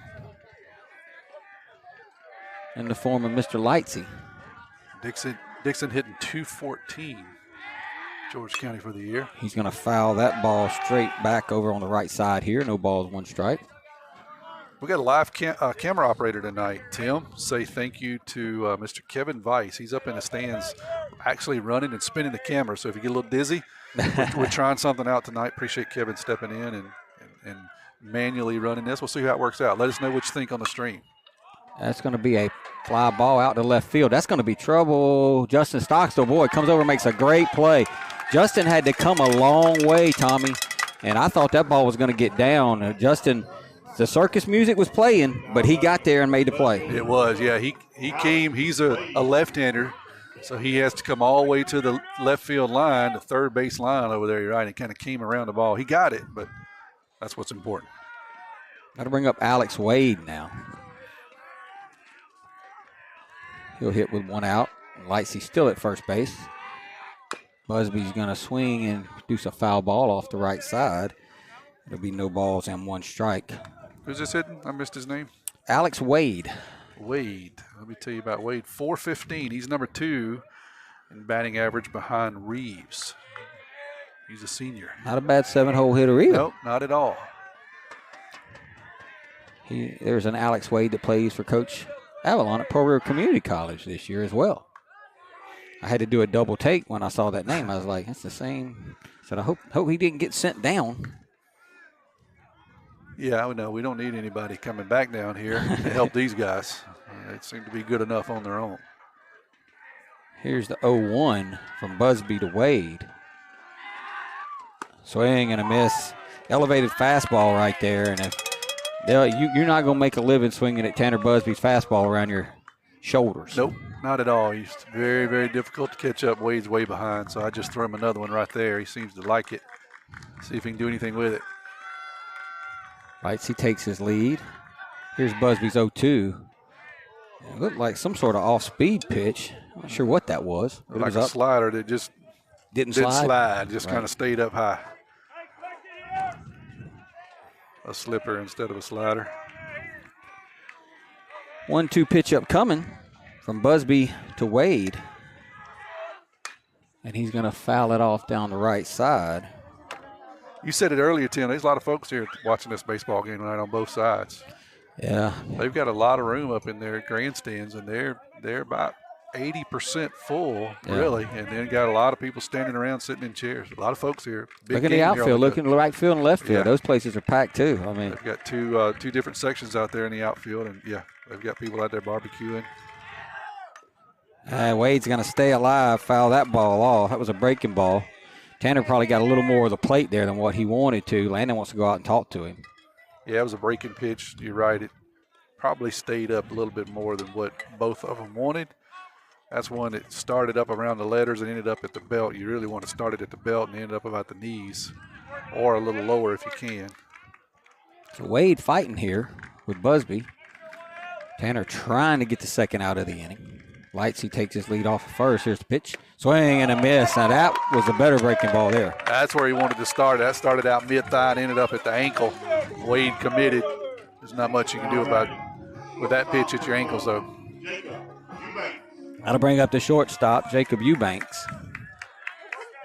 in the form of Mr. Lightsy. Dixon hitting .214, George County for the year. He's going to foul that ball straight back over on the right side here. No balls, one strike. We got a live camera operator tonight, Tim. Say thank you to Mr. Kevin Weiss. He's up in the stands actually running and spinning the camera. So if you get a little dizzy, we're trying something out tonight. Appreciate Kevin stepping in and manually running this. We'll see how it works out. Let us know what you think on the stream. That's going to be a fly ball out to left field. That's going to be trouble. Justin Stockstill, boy, comes over and makes a great play. Justin had to come a long way, Tommy, and I thought that ball was going to get down. Justin, the circus music was playing, but he got there and made the play. It was, yeah. He came. He's a left-hander, so he has to come all the way to the left field line, the third base line over there, right? He kind of came around the ball. He got it, but that's what's important. Got to bring up Alex Wade now. He'll hit with one out. Lightsy's still at first base. Busby's going to swing and produce a foul ball off the right side. It'll be no balls and one strike. Who's this hitting? I missed his name. Alex Wade. Wade. Let me tell you about Wade. .415. He's number 2 in batting average behind Reeves. He's a senior. Not a bad 7-hole hitter either. Nope, not at all. There's an Alex Wade that plays for Coach Avalon at Pearl River Community College this year as well. I had to do a double take when I saw that name. I was like, that's the same. I said, I hope he didn't get sent down. Yeah, no, we don't need anybody coming back down here to help these guys. They seem to be good enough on their own. Here's the 0-1 from Busby to Wade. Swing and a miss. Elevated fastball right there. And if you're not going to make a living swinging at Tanner Busby's fastball around your shoulders. Nope, not at all. He's very, very difficult to catch up. Wade's way behind, so I just threw him another one right there. He seems to like it. See if he can do anything with it. Lightsy takes his lead. Here's Busby's 0-2. It looked like some sort of off-speed pitch. I'm not sure what that was. It like a slider that just didn't slide. Just kind of stayed up high. A slipper instead of a slider. 1-2 pitch up coming from Busby to Wade. And he's going to foul it off down the right side. You said it earlier, Tim. There's a lot of folks here watching this baseball game tonight on both sides. Yeah. They've got a lot of room up in their grandstands, and they're about 80% full, really, and then got a lot of people standing around sitting in chairs. A lot of folks here. Look at the outfield, looking right field and left field. Yeah. Those places are packed too. I mean, they've got two different sections out there in the outfield, and they've got people out there barbecuing. Wade's going to stay alive, foul that ball off. That was a breaking ball. Tanner probably got a little more of the plate there than what he wanted to. Landon wants to go out and talk to him. Yeah, it was a breaking pitch. You're right. It probably stayed up a little bit more than what both of them wanted. That's one that started up around the letters and ended up at the belt. You really want to start it at the belt and end up about the knees, or a little lower if you can. So Wade fighting here with Busby. Tanner trying to get the second out of the inning. Lightsey takes his lead off at first. Here's the pitch. Swing and a miss. Now that was a better breaking ball there. That's where he wanted to start. That started out mid-thigh and ended up at the ankle. Wade committed. There's not much you can do about with that pitch at your ankles, though. That'll bring up the shortstop, Jacob Eubanks.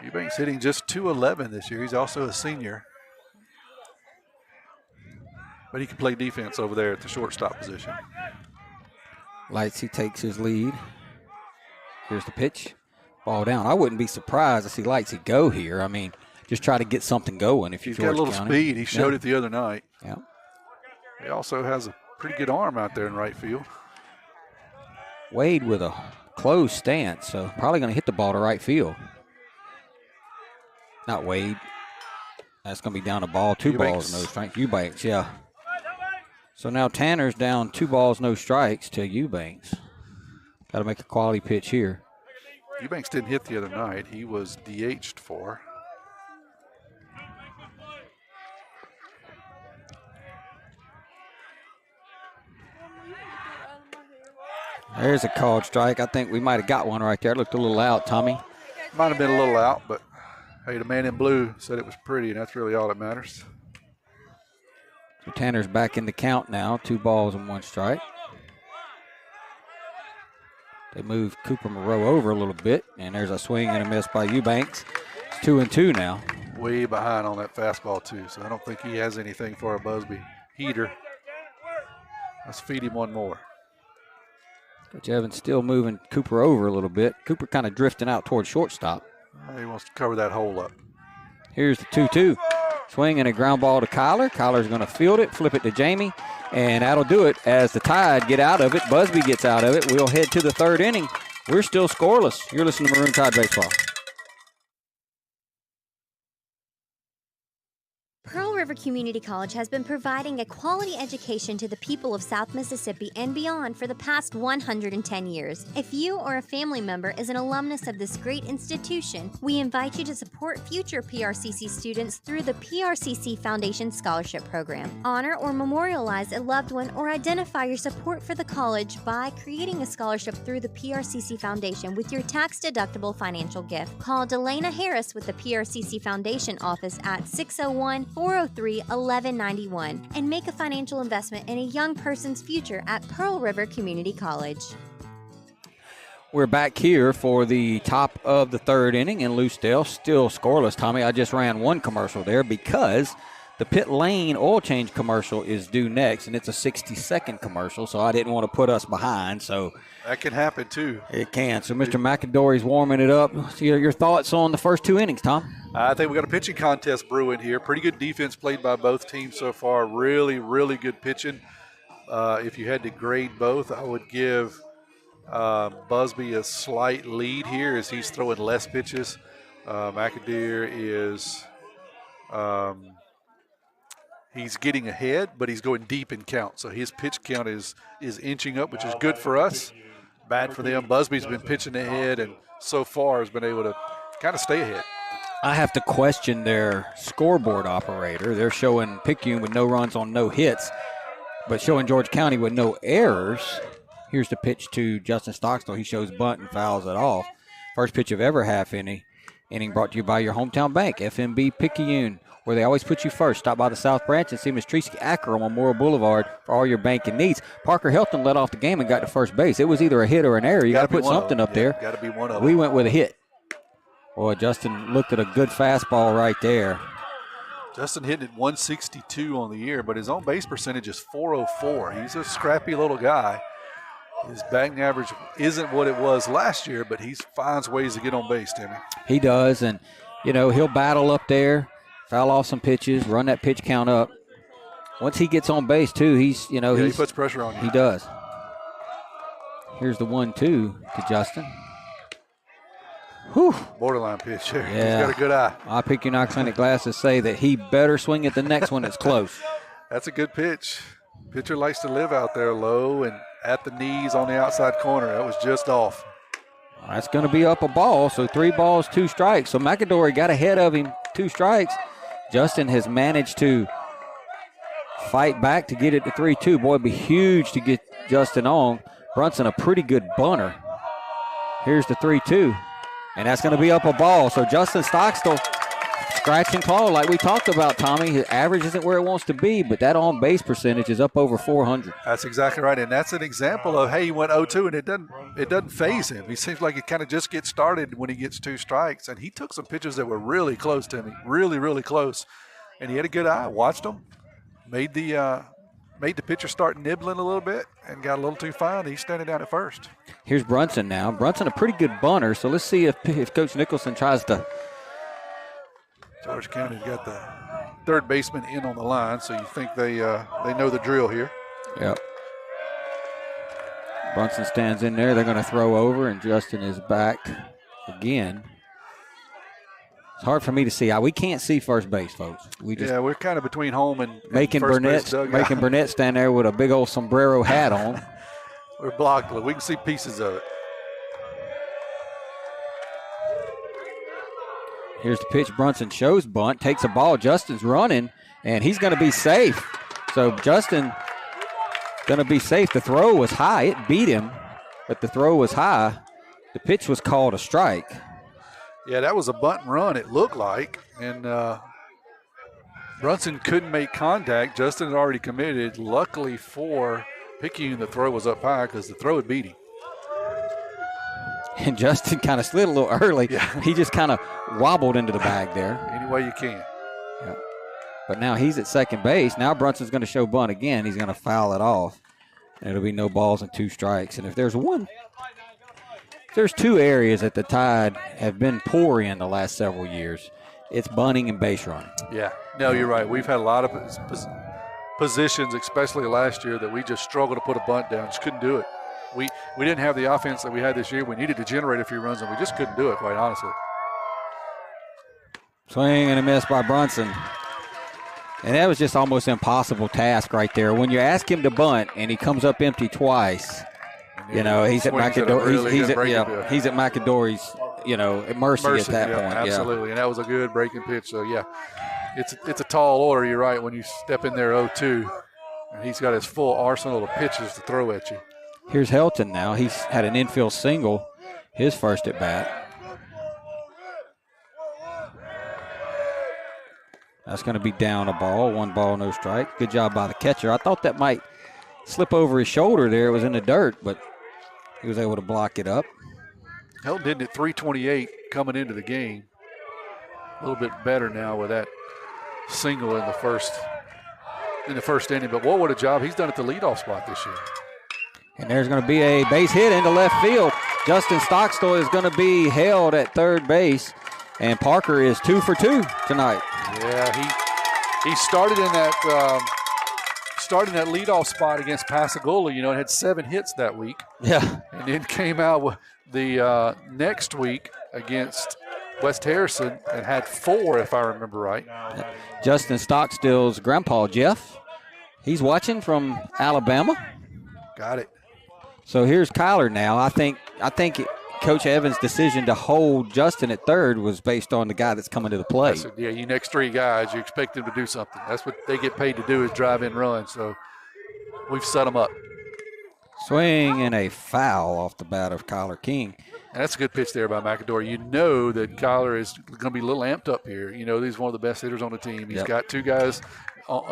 Eubanks hitting just .211 this year. He's also a senior. But he can play defense over there at the shortstop position. Lightsey takes his lead. Here's the pitch. Ball down. I wouldn't be surprised to see Lightsey go here. I mean, just try to get something going. If He's got a little speed. He showed it the other night. Yeah. He also has a pretty good arm out there in right field. Wade with a closed stance, so probably going to hit the ball to right field. Not Wade. That's going to be down a ball, two balls, no strikes. Eubanks, yeah. So now Tanner's down 2 balls, no strikes to Eubanks. Got to make a quality pitch here. Eubanks didn't hit the other night. He was DH'd for. There's a called strike. I think we might have got one right there. It looked a little out, Tommy. Might have been a little out, but hey, the man in blue said it was pretty, and that's really all that matters. So Tanner's back in the count now, 2 balls and 1 strike. They move Cooper Moreau over a little bit, and there's a swing and a miss by Eubanks. It's 2-2 now. Way behind on that fastball, too, so I don't think he has anything for a Busby heater. Let's feed him one more. Coach Evans still moving Cooper over a little bit. Cooper kind of drifting out towards shortstop. He wants to cover that hole up. Here's the 2-2. Swing and a ground ball to Kyler. Kyler's going to field it, flip it to Jamie, and that'll do it as the Tide get out of it. Busby gets out of it. We'll head to the 3rd inning. We're still scoreless. You're listening to Maroon Tide Baseball. Pearl River Community College has been providing a quality education to the people of South Mississippi and beyond for the past 110 years. If you or a family member is an alumnus of this great institution, we invite you to support future PRCC students through the PRCC Foundation Scholarship Program. Honor or memorialize a loved one or identify your support for the college by creating a scholarship through the PRCC Foundation with your tax-deductible financial gift. Call Delana Harris with the PRCC Foundation office at 601-403-1191 and make a financial investment in a young person's future at Pearl River Community College. We're back here for the top of the 3rd inning in Loosedale. Still scoreless, Tommy. I just ran one commercial there because the pit lane oil change commercial is due next, and it's a 60-second commercial, so I didn't want to put us behind. So that can happen, too. It can. So Mr. McAdory's warming it up. So your thoughts on the first 2 innings, Tom? I think we got a pitching contest brewing here. Pretty good defense played by both teams so far. Really, really good pitching. If you had to grade both, I would give Busby a slight lead here as he's throwing less pitches. McAdory is he's getting ahead, but he's going deep in count. So his pitch count is inching up, which is good for us. Bad for them. Busby's been pitching ahead and so far has been able to kind of stay ahead. I have to question their scoreboard operator. They're showing Picayune with no runs on no hits, but showing George County with no errors. Here's the pitch to Justin Stockstill. He shows bunt and fouls it off. First pitch of ever half inning brought to you by your hometown bank, FMB Picayune, where they always put you first. Stop by the South Branch and see Ms. Treesky Acker on Memorial Boulevard for all your banking needs. Parker Helton led off the game and got to first base. It was either a hit or an error. You got to put something up there. Got to be one of them. We went with a hit. Boy, Justin looked at a good fastball right there. Justin hitting at 162 on the year, but his on-base percentage is .404. He's a scrappy little guy. His batting average isn't what it was last year, but he finds ways to get on base, Timmy. He does, and, he'll battle up there, foul off some pitches, run that pitch count up. Once he gets on base, too, he puts pressure on you. He does. Here's the 1-2 to Justin. Whew. Borderline pitch here. Yeah. He's got a good eye. I pick your Clinic glasses say that he better swing at the next one that's close. That's a good pitch. Pitcher likes to live out there low and at the knees on the outside corner. That was just off. That's going to be up a ball, so 3 balls, 2 strikes. So McAdory got ahead of him, 2 strikes. Justin has managed to fight back to get it to 3-2. Boy, it'd be huge to get Justin on. Brunson, a pretty good bunter. Here's the 3-2, and that's going to be up a ball. So Justin Stockstill scratch and claw like we talked about, Tommy. His average isn't where it wants to be, but that on-base percentage is up over 400. That's exactly right, and that's an example of, hey, he went 0-2, and it doesn't faze him. He seems like it kind of just gets started when he gets 2 strikes, and he took some pitches that were really close to me, really, really close, and he had a good eye, watched them, made the pitcher start nibbling a little bit and got a little too fine. He's standing down at first. Here's Brunson now. Brunson, a pretty good bunter, so let's see if Coach Nicholson tries to. George County's got the third baseman in on the line, so you think they know the drill here. Yep. Brunson stands in there. They're going to throw over, and Justin is back again. It's hard for me to see. We can't see first base, folks. We're kind of between home and making first Burnett stand there with a big old sombrero hat on. We're blocked. We can see pieces of it. Here's the pitch. Brunson shows bunt, takes a ball. Justin's running, and he's going to be safe. So Justin going to be safe. The throw was high. It beat him, but the throw was high. The pitch was called a strike. Yeah, that was a bunt and run, it looked like. And Brunson couldn't make contact. Justin had already committed. Luckily for Picayune, the throw was up high because the throw had beat him. And Justin kind of slid a little early. Yeah. He just kind of wobbled into the bag there. Any way you can. Yeah. But now he's at second base. Now Brunson's going to show bunt again. He's going to foul it off. And it'll be no balls and 2 strikes. And if there's 2 areas that the Tide have been poor in the last several years, it's bunting and base running. Yeah. No, you're right. We've had a lot of positions, especially last year, that we just struggled to put a bunt down. Just couldn't do it. We didn't have the offense that we had this year. We needed to generate a few runs, and we just couldn't do it, quite honestly. Swing and a miss by Brunson. And that was just almost an impossible task right there. When you ask him to bunt and he comes up empty twice, he's at McAdory. He's at McAdory's, at mercy at that point. Absolutely, and that was a good breaking pitch. So, yeah, it's a tall order, you're right, when you step in there 0-2. And he's got his full arsenal of pitches to throw at you. Here's Helton now. He's had an infield single, his first at bat. That's going to be down a ball. 1 ball, no strike. Good job by the catcher. I thought that might slip over his shoulder there. It was in the dirt, but he was able to block it up. Helton did at 328 coming into the game. A little bit better now with that single in the first inning. But what a job he's done at the leadoff spot this year. And there's going to be a base hit into left field. Justin Stockstill is going to be held at third base, and Parker is 2 for 2 tonight. Yeah, he started in that leadoff spot against Pascagoula. It had 7 hits that week. Yeah, and then came out with the next week against West Harrison and had 4, if I remember right. Justin Stockstill's grandpa Jeff, he's watching from Alabama. Got it. So here's Kyler now. I think Coach Evans' decision to hold Justin at third was based on the guy that's coming to the plate. You next 3 guys, you expect them to do something. That's what they get paid to do, is drive in runs. So we've set them up. Swing and a foul off the bat of Kyler King. And that's a good pitch there by McAdory. You know that Kyler is going to be a little amped up here. He's one of the best hitters on the team. He's got 2 guys,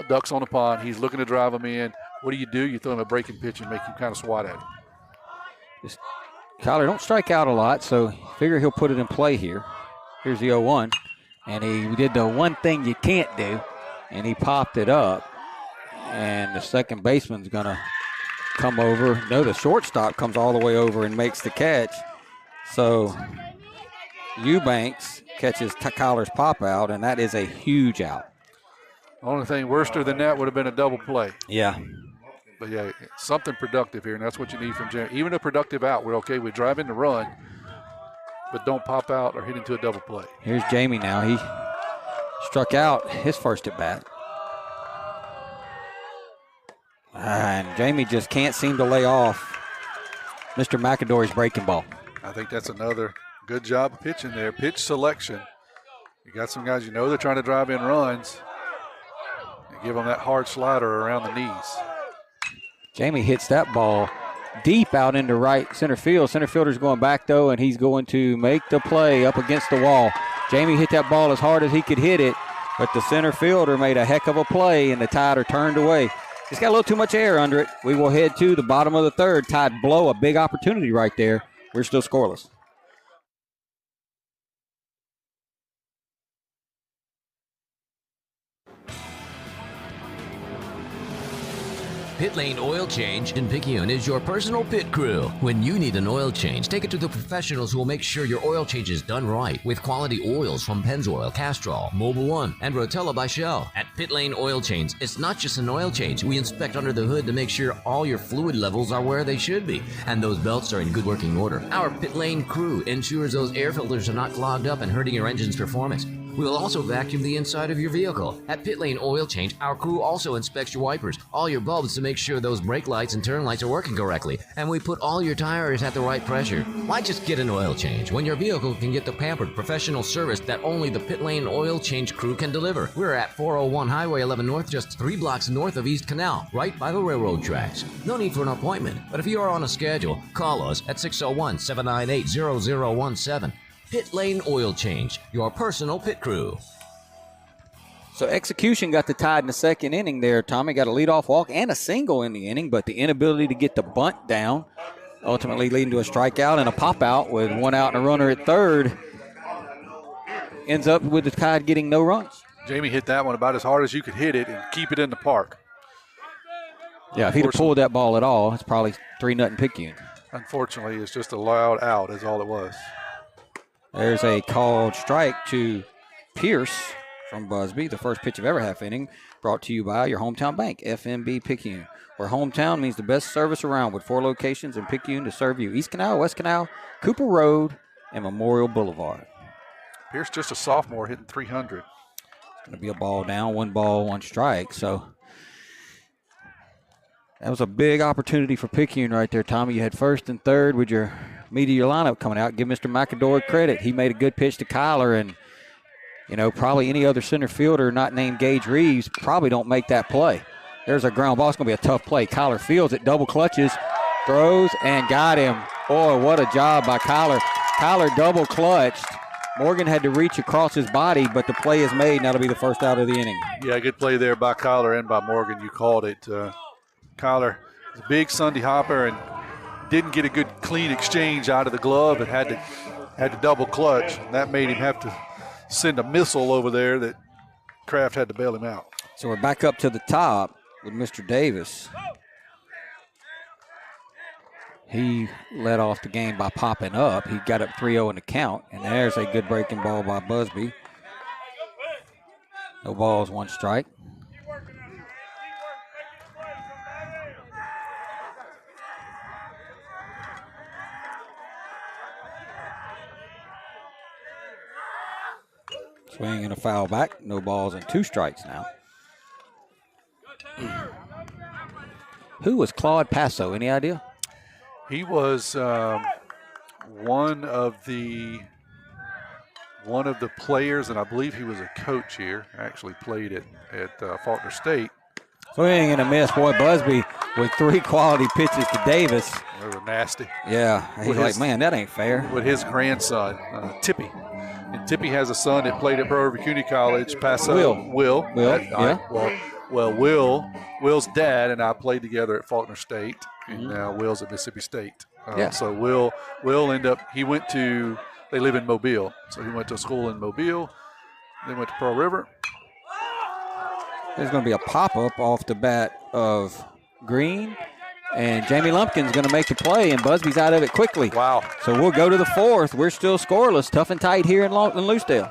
ducks on the pond. He's looking to drive them in. What do? You throw him a breaking pitch and make him kind of swat at him. Kyler don't strike out a lot, so figure he'll put it in play here. Here's the 0-1, and he did the one thing you can't do, and he popped it up. And the second baseman's going to come over. No, the shortstop comes all the way over and makes the catch. So Eubanks catches Kyler's pop out, and that is a huge out. Only thing worse than that would have been a double play. Yeah. But, yeah, something productive here, and that's what you need from Jamie. Even a productive out, we're okay with driving the run, but don't pop out or hit into a double play. Here's Jamie now. He struck out his first at bat. And Jamie just can't seem to lay off Mr. McAdory's breaking ball. I think that's another good job of pitching there. Pitch selection. You got some guys, they're trying to drive in runs. You give them that hard slider around the knees. Jamie hits that ball deep out into right center field. Center fielder's going back, though, and he's going to make the play up against the wall. Jamie hit that ball as hard as he could hit it, but the center fielder made a heck of a play, and the Tide are turned away. It's got a little too much air under it. We will head to the bottom of the third. Tide blow a big opportunity right there. We're still scoreless. Pit Lane Oil Change in Picayune is your personal pit crew. When you need an oil change, take it to the professionals who will make sure your oil change is done right with quality oils from Pennzoil, Castrol, Mobil 1, and Rotella by Shell. At Pit Lane Oil Change, it's not just an oil change. We inspect under the hood to make sure all your fluid levels are where they should be, and those belts are in good working order. Our Pit Lane crew ensures those air filters are not clogged up and hurting your engine's performance. We will also vacuum the inside of your vehicle. At Pit Lane Oil Change, our crew also inspects your wipers, all your bulbs to make sure those brake lights and turn lights are working correctly, and we put all your tires at the right pressure. Why just get an oil change when your vehicle can get the pampered professional service that only the Pit Lane Oil Change crew can deliver? We're at 401 Highway 11 North, just 3 blocks north of East Canal, right by the railroad tracks. No need for an appointment, but if you are on a schedule, call us at 601-798-0017. Pit Lane Oil Change, your personal pit crew. So execution got the Tide in the second inning there. Tommy got a leadoff walk and a single in the inning, but the inability to get the bunt down, ultimately leading to a strikeout and a pop out with 1 out and a runner at third, ends up with the Tide getting no runs. Jamie hit that one about as hard as you could hit it and keep it in the park. Yeah, if he'd have pulled that ball at all, it's probably 3-0 Picayune. Unfortunately, it's just a loud out is all it was. There's a called strike to Pierce from Busby, the first pitch of every half inning, brought to you by your hometown bank, FMB Picayune, where hometown means the best service around, with 4 locations in Picayune to serve you: East Canal, West Canal, Cooper Road, and Memorial Boulevard. Pierce just a sophomore hitting 300. It's going to be a ball down, 1 ball, 1 strike. So that was a big opportunity for Picayune right there, Tommy. You had first and third with your meat of your lineup coming out. Give Mr. McAdory credit. He made a good pitch to Kyler, and, probably any other center fielder not named Gage Reeves probably don't make that play. There's a ground ball. It's going to be a tough play. Kyler fields it, double clutches, throws, and got him. Boy, what a job by Kyler. Kyler double clutched. Morgan had to reach across his body, but the play is made, and that'll be the first out of the inning. Yeah, good play there by Kyler and by Morgan. You called it. Kyler is a big Sunday hopper and didn't get a good clean exchange out of the glove and had to double clutch. And that made him have to send a missile over there that Kraft had to bail him out. So we're back up to the top with Mr. Davis. He led off the game by popping up. He got up 3-0 in the count, and there's a good breaking ball by Busby. No balls, 1 strike. Swing and a foul back. No balls and 2 strikes now. Who was Claude Passo? Any idea? He was one of the players, and I believe he was a coach here. Actually played at Faulkner State. Swing and a miss. Boy, Busby with 3 quality pitches to Davis. They were nasty. Yeah, he's like, man, that ain't fair. With his grandson, Tippy. And Tippy has a son that played at Pearl River Community College. Paso. Will. Yeah. Well, Will's dad and I played together at Faulkner State, and now Will's at Mississippi State. So Will they live in Mobile, so he went to school in Mobile, then went to Pearl River. There's going to be a pop-up off the bat of Green, And Jamie Lumpkin's going to make the play, and Busby's out of it quickly. Wow. So we'll go to the fourth. We're still scoreless, tough and tight here in Loosedale.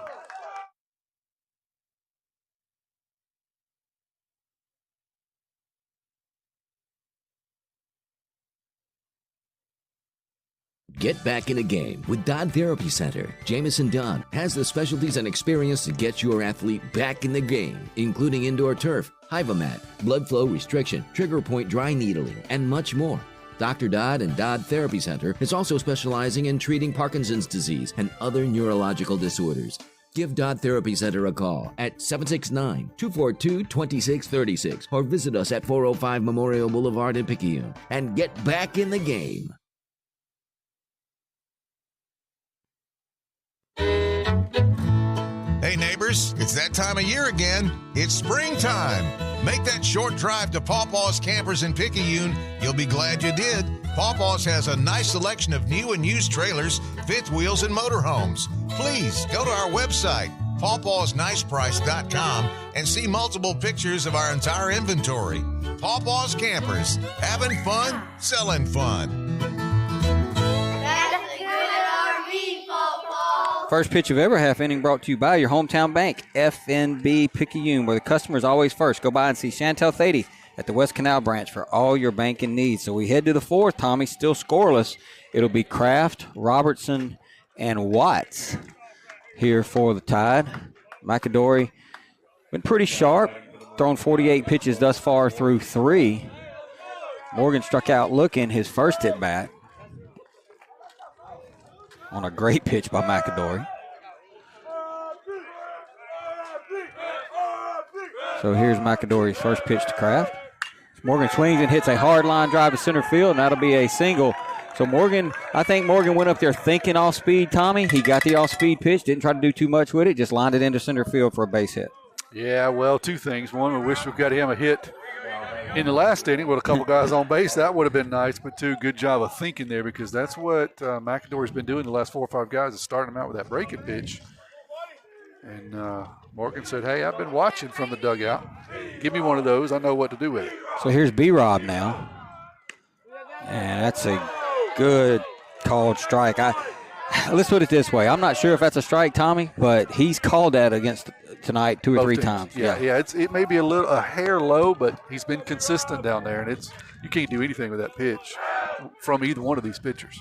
Get back in the game with Dodd Therapy Center. Jamison Dodd has the specialties and experience to get your athlete back in the game, including indoor turf, Hyvamat, blood flow restriction, trigger point dry needling, and much more. Dr. Dodd and Dodd Therapy Center is also specializing in treating Parkinson's disease and other neurological disorders. Give Dodd Therapy Center a call at 769-242-2636 or visit us at 405 Memorial Boulevard in Picayune and get back in the game. Hey neighbors, it's that time of year again. It's springtime. Make that short drive to Pawpaw's Campers in Picayune. You'll be glad you did. Pawpaw's has a nice selection of new and used trailers, fifth wheels, and motorhomes. Please go to our website, pawpawsniceprice.com, and see multiple pictures of our entire inventory. Pawpaw's Campers, having fun, selling fun. First pitch of every half inning brought to you by your hometown bank, FNB Picayune, where the customer is always first. Go by and see Chantel Thady at the West Canal branch for all your banking needs. So we head to the fourth, Tommy, still scoreless. It'll be Kraft, Robertson, and Watts here for the Tide. McAdory been pretty sharp, thrown 48 pitches thus far through 3. Morgan struck out looking his first at bat on a great pitch by McAdory. So here's McAdory's first pitch to Kraft. Morgan swings and hits a hard line drive to center field, and that'll be a single. So Morgan, I think Morgan went up there thinking off speed, Tommy. He got the off speed pitch, didn't try to do too much with it, just lined it into center field for a base hit. Yeah, well, two things. One, we wish we got him a hit in the last inning with a couple guys on base. That would have been nice, but two, good job of thinking there, because that's what McAdory's been doing the last 4 or 5 guys, is starting them out with that breaking pitch. And Morgan said, hey, I've been watching from the dugout. Give me one of those. I know what to do with it. So here's B-Rob now. And that's a good called strike. Let's put it this way. I'm not sure if that's a strike, Tommy, but he's called that against tonight 2 or 3 times. Yeah. It may be a hair low, but he's been consistent down there, and you can't do anything with that pitch from either one of these pitchers.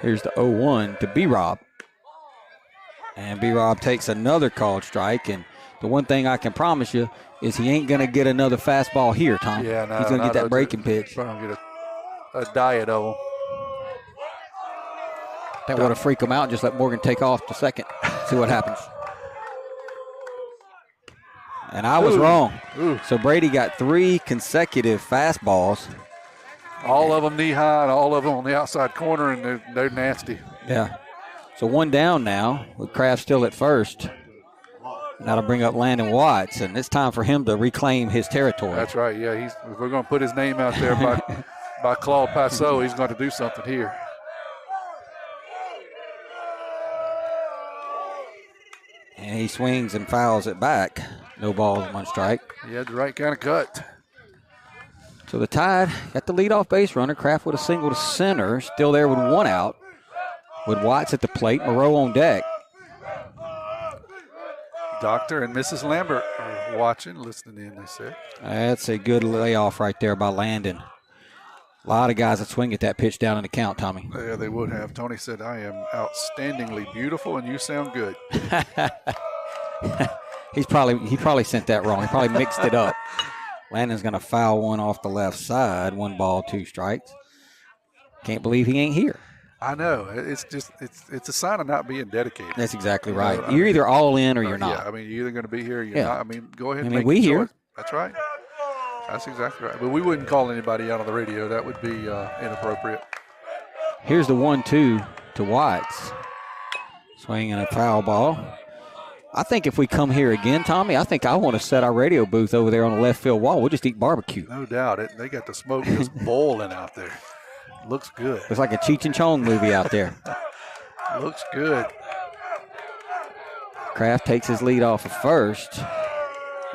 Here's the 0-1 to B-Rob. And B-Rob takes another called strike, and the one thing I can promise you is he ain't going to get another fastball here, Tom. Yeah, no, he's going to get that breaking pitch. Probably get a diet of them. That would have freaked him out and just let Morgan take off to second. See what happens. And I was wrong. So Brady got 3 consecutive fastballs. All of them knee high and all of them on the outside corner, and they're nasty. Yeah. So 1 down now with Kraft still at first. And that'll bring up Landon Watts, and it's time for him to reclaim his territory. That's right. Yeah, if we're going to put his name out there by Claude Passot, he's going to do something here. And he swings and fouls it back. No balls, 1 strike. He had the right kind of cut. So the Tide got the leadoff base runner. Kraft with a single to center. Still there with 1 out. With Watts at the plate, Moreau on deck. Doctor and Mrs. Lambert are watching, listening in, they said. That's a good layoff right there by Landon. A lot of guys that swing at that pitch down in the count, Tommy. Yeah, they would have. Tony said, I am outstandingly beautiful, and you sound good. He probably sent that wrong. He probably mixed it up. Landon's going to foul one off the left side. 1 ball, 2 strikes. Can't believe he ain't here. I know. It's just it's a sign of not being dedicated. That's exactly right. You're either all in or you're not. Yeah, I mean, you're either going to be here or you're not. I mean, go ahead and make we here. That's right. That's exactly right. But we wouldn't call anybody out on the radio. That would be inappropriate. Here's the 1-2 to Watts. Swinging a foul ball. I think if we come here again, Tommy, I think I want to set our radio booth over there on the left field wall. We'll just eat barbecue. No doubt. They got the smoke just boiling out there. Looks good. It's like a Cheech and Chong movie out there. Looks good. Kraft takes his lead off of first.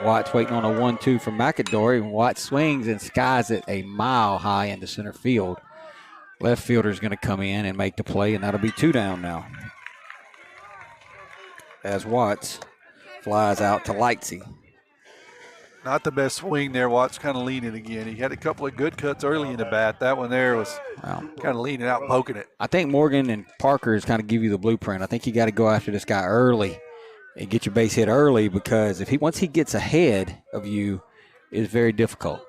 Watts waiting on a 1-2 from McAdory. Watts swings and skies it a mile high into center field. Left fielder's going to come in and make the play, and that'll be 2 down now. As Watts flies out to Lightsey. Not the best swing there. Watts kind of leaning again. He had a couple of good cuts early in the bat. That one there was kind of leaning out and poking it. I think Morgan and Parker's kind of give you the blueprint. I think you got to go after this guy early and get your base hit early, because once he gets ahead of you, it's very difficult.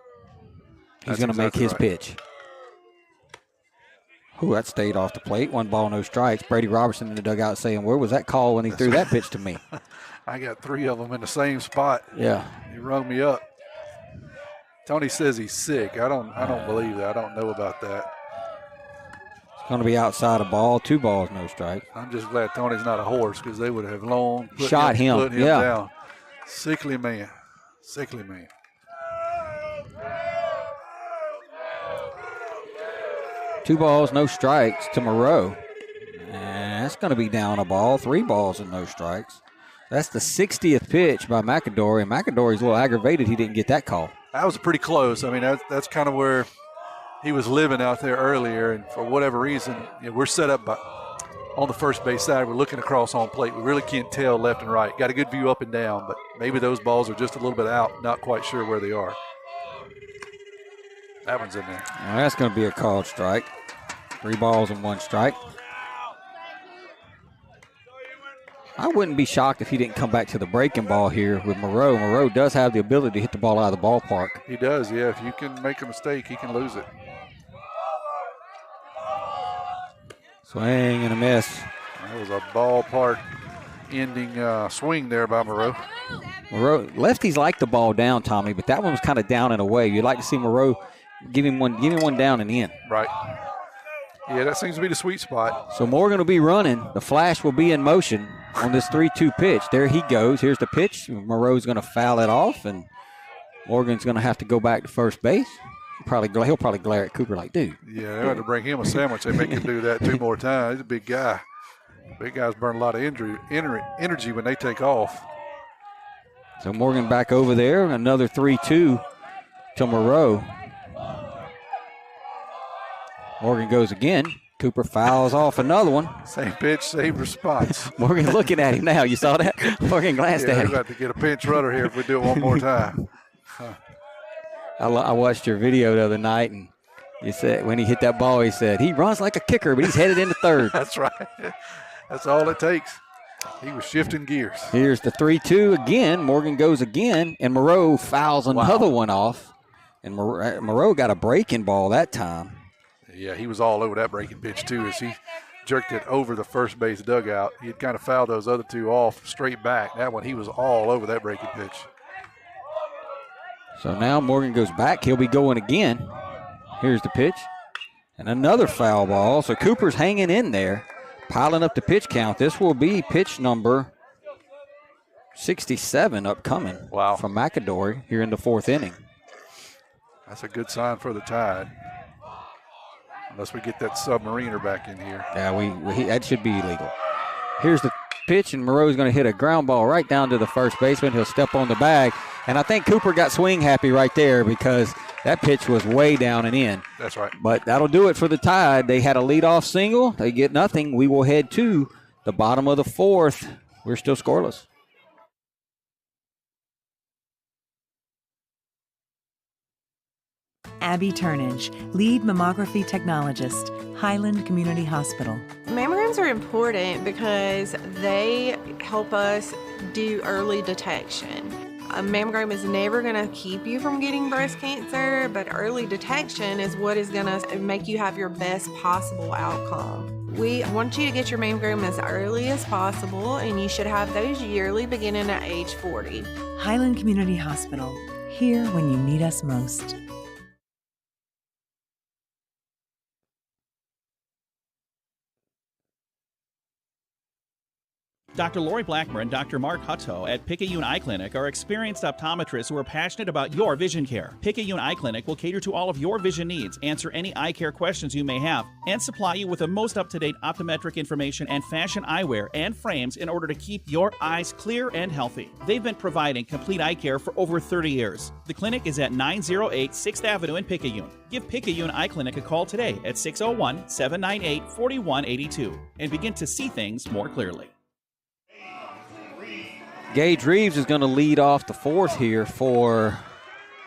He's going to make his pitch. Ooh, that stayed off the plate. 1 ball, no strikes. Brady Robertson in the dugout saying, where was that call when he threw that pitch to me? I got 3 of them in the same spot. Yeah. He rung me up. Tony says he's sick. I don't believe that. I don't know about that. It's going to be outside a ball. 2 balls, no strikes. I'm just glad Tony's not a horse, because they would have long shot him. Put him down. Sickly man. Sickly man. Two balls, no strikes to Moreau. And that's going to be down a ball. 3 balls and no strikes. That's the 60th pitch by McAdory. And McAdory's a little aggravated he didn't get that call. That was pretty close. I mean, that's kind of where he was living out there earlier. And for whatever reason, we're set up on the first base side. We're looking across home plate. We really can't tell left and right. Got a good view up and down, but maybe those balls are just a little bit out. Not quite sure where they are. That one's in there. Well, that's going to be a called strike. 3 balls and 1 strike. I wouldn't be shocked if he didn't come back to the breaking ball here with Moreau. Moreau does have the ability to hit the ball out of the ballpark. He does, yeah. If you can make a mistake, he can lose it. Swing and a miss. That was a ballpark ending swing there by Moreau. Moreau, lefties like the ball down, Tommy, but that one was kind of down and away. You'd like to see Moreau give him one down and in. Right. Yeah, that seems to be the sweet spot. So Morgan will be running. The flash will be in motion on this 3-2 pitch. There he goes. Here's the pitch. Moreau's going to foul it off, and Morgan's going to have to go back to first base. He'll probably glare at Cooper like, dude. Yeah, they had to bring him a sandwich. They make him do that 2 more times. He's a big guy. Big guys burn a lot of energy when they take off. So Morgan back over there. Another 3-2 to Moreau. Morgan goes again. Cooper fouls off another one. Same pitch, same response. Morgan looking at him now. You saw that? Morgan glanced at him. We're about to get a pinch runner here if we do it one more time. I watched your video the other night, and you said when he hit that ball, he said, he runs like a kicker, but he's headed into third. That's right. That's all it takes. He was shifting gears. Here's the 3-2 again. Morgan goes again, and Moreau fouls another one off. And Moreau got a breaking ball that time. Yeah, he was all over that breaking pitch, too, as he jerked it over the first base dugout. He had kind of fouled those other 2 off straight back. That one, he was all over that breaking pitch. So now Morgan goes back. He'll be going again. Here's the pitch. And another foul ball. So Cooper's hanging in there, piling up the pitch count. This will be pitch number 67 upcoming from McAdory here in the 4th inning. That's a good sign for the Tide. Unless we get that submariner back in here. Yeah, that should be illegal. Here's the pitch, and Moreau's going to hit a ground ball right down to the first baseman. He'll step on the bag. And I think Cooper got swing happy right there because that pitch was way down and in. That's right. But that'll do it for the Tide. They had a leadoff single. They get nothing. We will head to the bottom of the 4th. We're still scoreless. Abby Turnage, lead mammography technologist, Highland Community Hospital. Mammograms are important because they help us do early detection. A mammogram is never going to keep you from getting breast cancer, but early detection is what is going to make you have your best possible outcome. We want you to get your mammogram as early as possible, and you should have those yearly beginning at age 40. Highland Community Hospital, here when you need us most. Dr. Lori Blackmer and Dr. Mark Hutto at Picayune Eye Clinic are experienced optometrists who are passionate about your vision care. Picayune Eye Clinic will cater to all of your vision needs, answer any eye care questions you may have, and supply you with the most up-to-date optometric information and fashion eyewear and frames in order to keep your eyes clear and healthy. They've been providing complete eye care for over 30 years. The clinic is at 908 6th Avenue in Picayune. Give Picayune Eye Clinic a call today at 601-798-4182 and begin to see things more clearly. Gage Reeves is going to lead off the fourth here for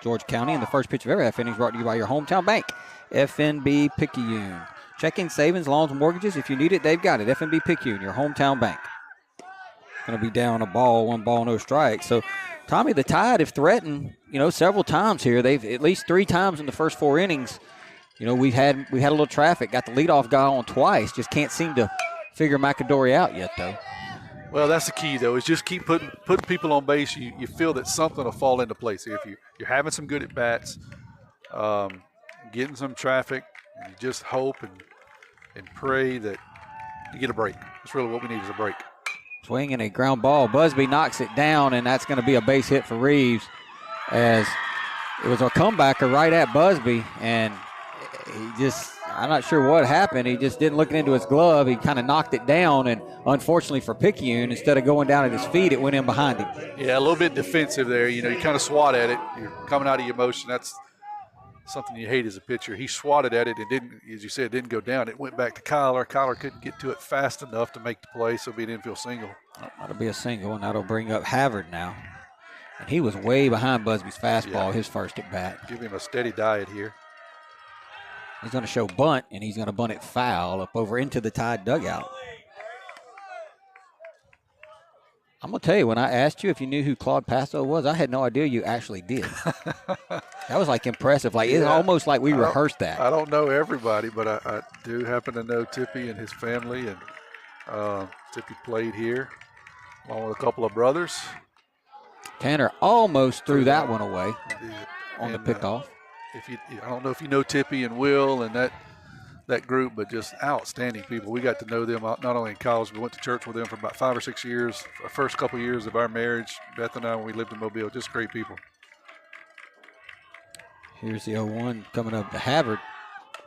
George County, and the first pitch of every half inning is brought to you by your hometown bank, FNB Picayune. Checking, savings, loans, and mortgages. If you need it, they've got it. FNB Picayune, your hometown bank. Going to be down a ball, 1 ball, no strike. So, Tommy, the Tide have threatened, several times here. They've at least 3 times in the first 4 innings. We had a little traffic. Got the leadoff guy on twice. Just can't seem to figure McAdory out yet, though. Well, that's the key, though, is just keep putting people on base. You feel that something will fall into place. If you're having some good at-bats, getting some traffic, and you just hope and pray that you get a break. That's really what we need is a break. Swinging a ground ball. Busby knocks it down, and that's going to be a base hit for Reeves, as it was a comebacker right at Busby, and I'm not sure what happened. He just didn't look into his glove. He kind of knocked it down, and unfortunately for Picayune, instead of going down at his feet, it went in behind him. Yeah, a little bit defensive there. You kind of swat at it. You're coming out of your motion. That's something you hate as a pitcher. He swatted at it. It didn't, as you said, it didn't go down. It went back to Kyler. Kyler couldn't get to it fast enough to make the play, so it'll be an infield single. That'll be a single, and that'll bring up Havard now. And he was way behind Busby's fastball, his first at bat. Give him a steady diet here. He's going to show bunt, and he's going to bunt it foul up over into the Tide dugout. I'm going to tell you, when I asked you if you knew who Claude Passo was, I had no idea you actually did. That was, impressive. It's almost like we rehearsed that. I don't know everybody, but I do happen to know Tippy and his family, and Tippy played here along with a couple of brothers. Tanner almost threw that one away on the pickoff. I don't know if you know Tippy and Will and that group, but just outstanding people. We got to know them not only in college, but went to church with them for about 5 or 6 years. Our first couple of years of our marriage, Beth and I, when we lived in Mobile, just great people. Here's the 0-1 coming up to Havard.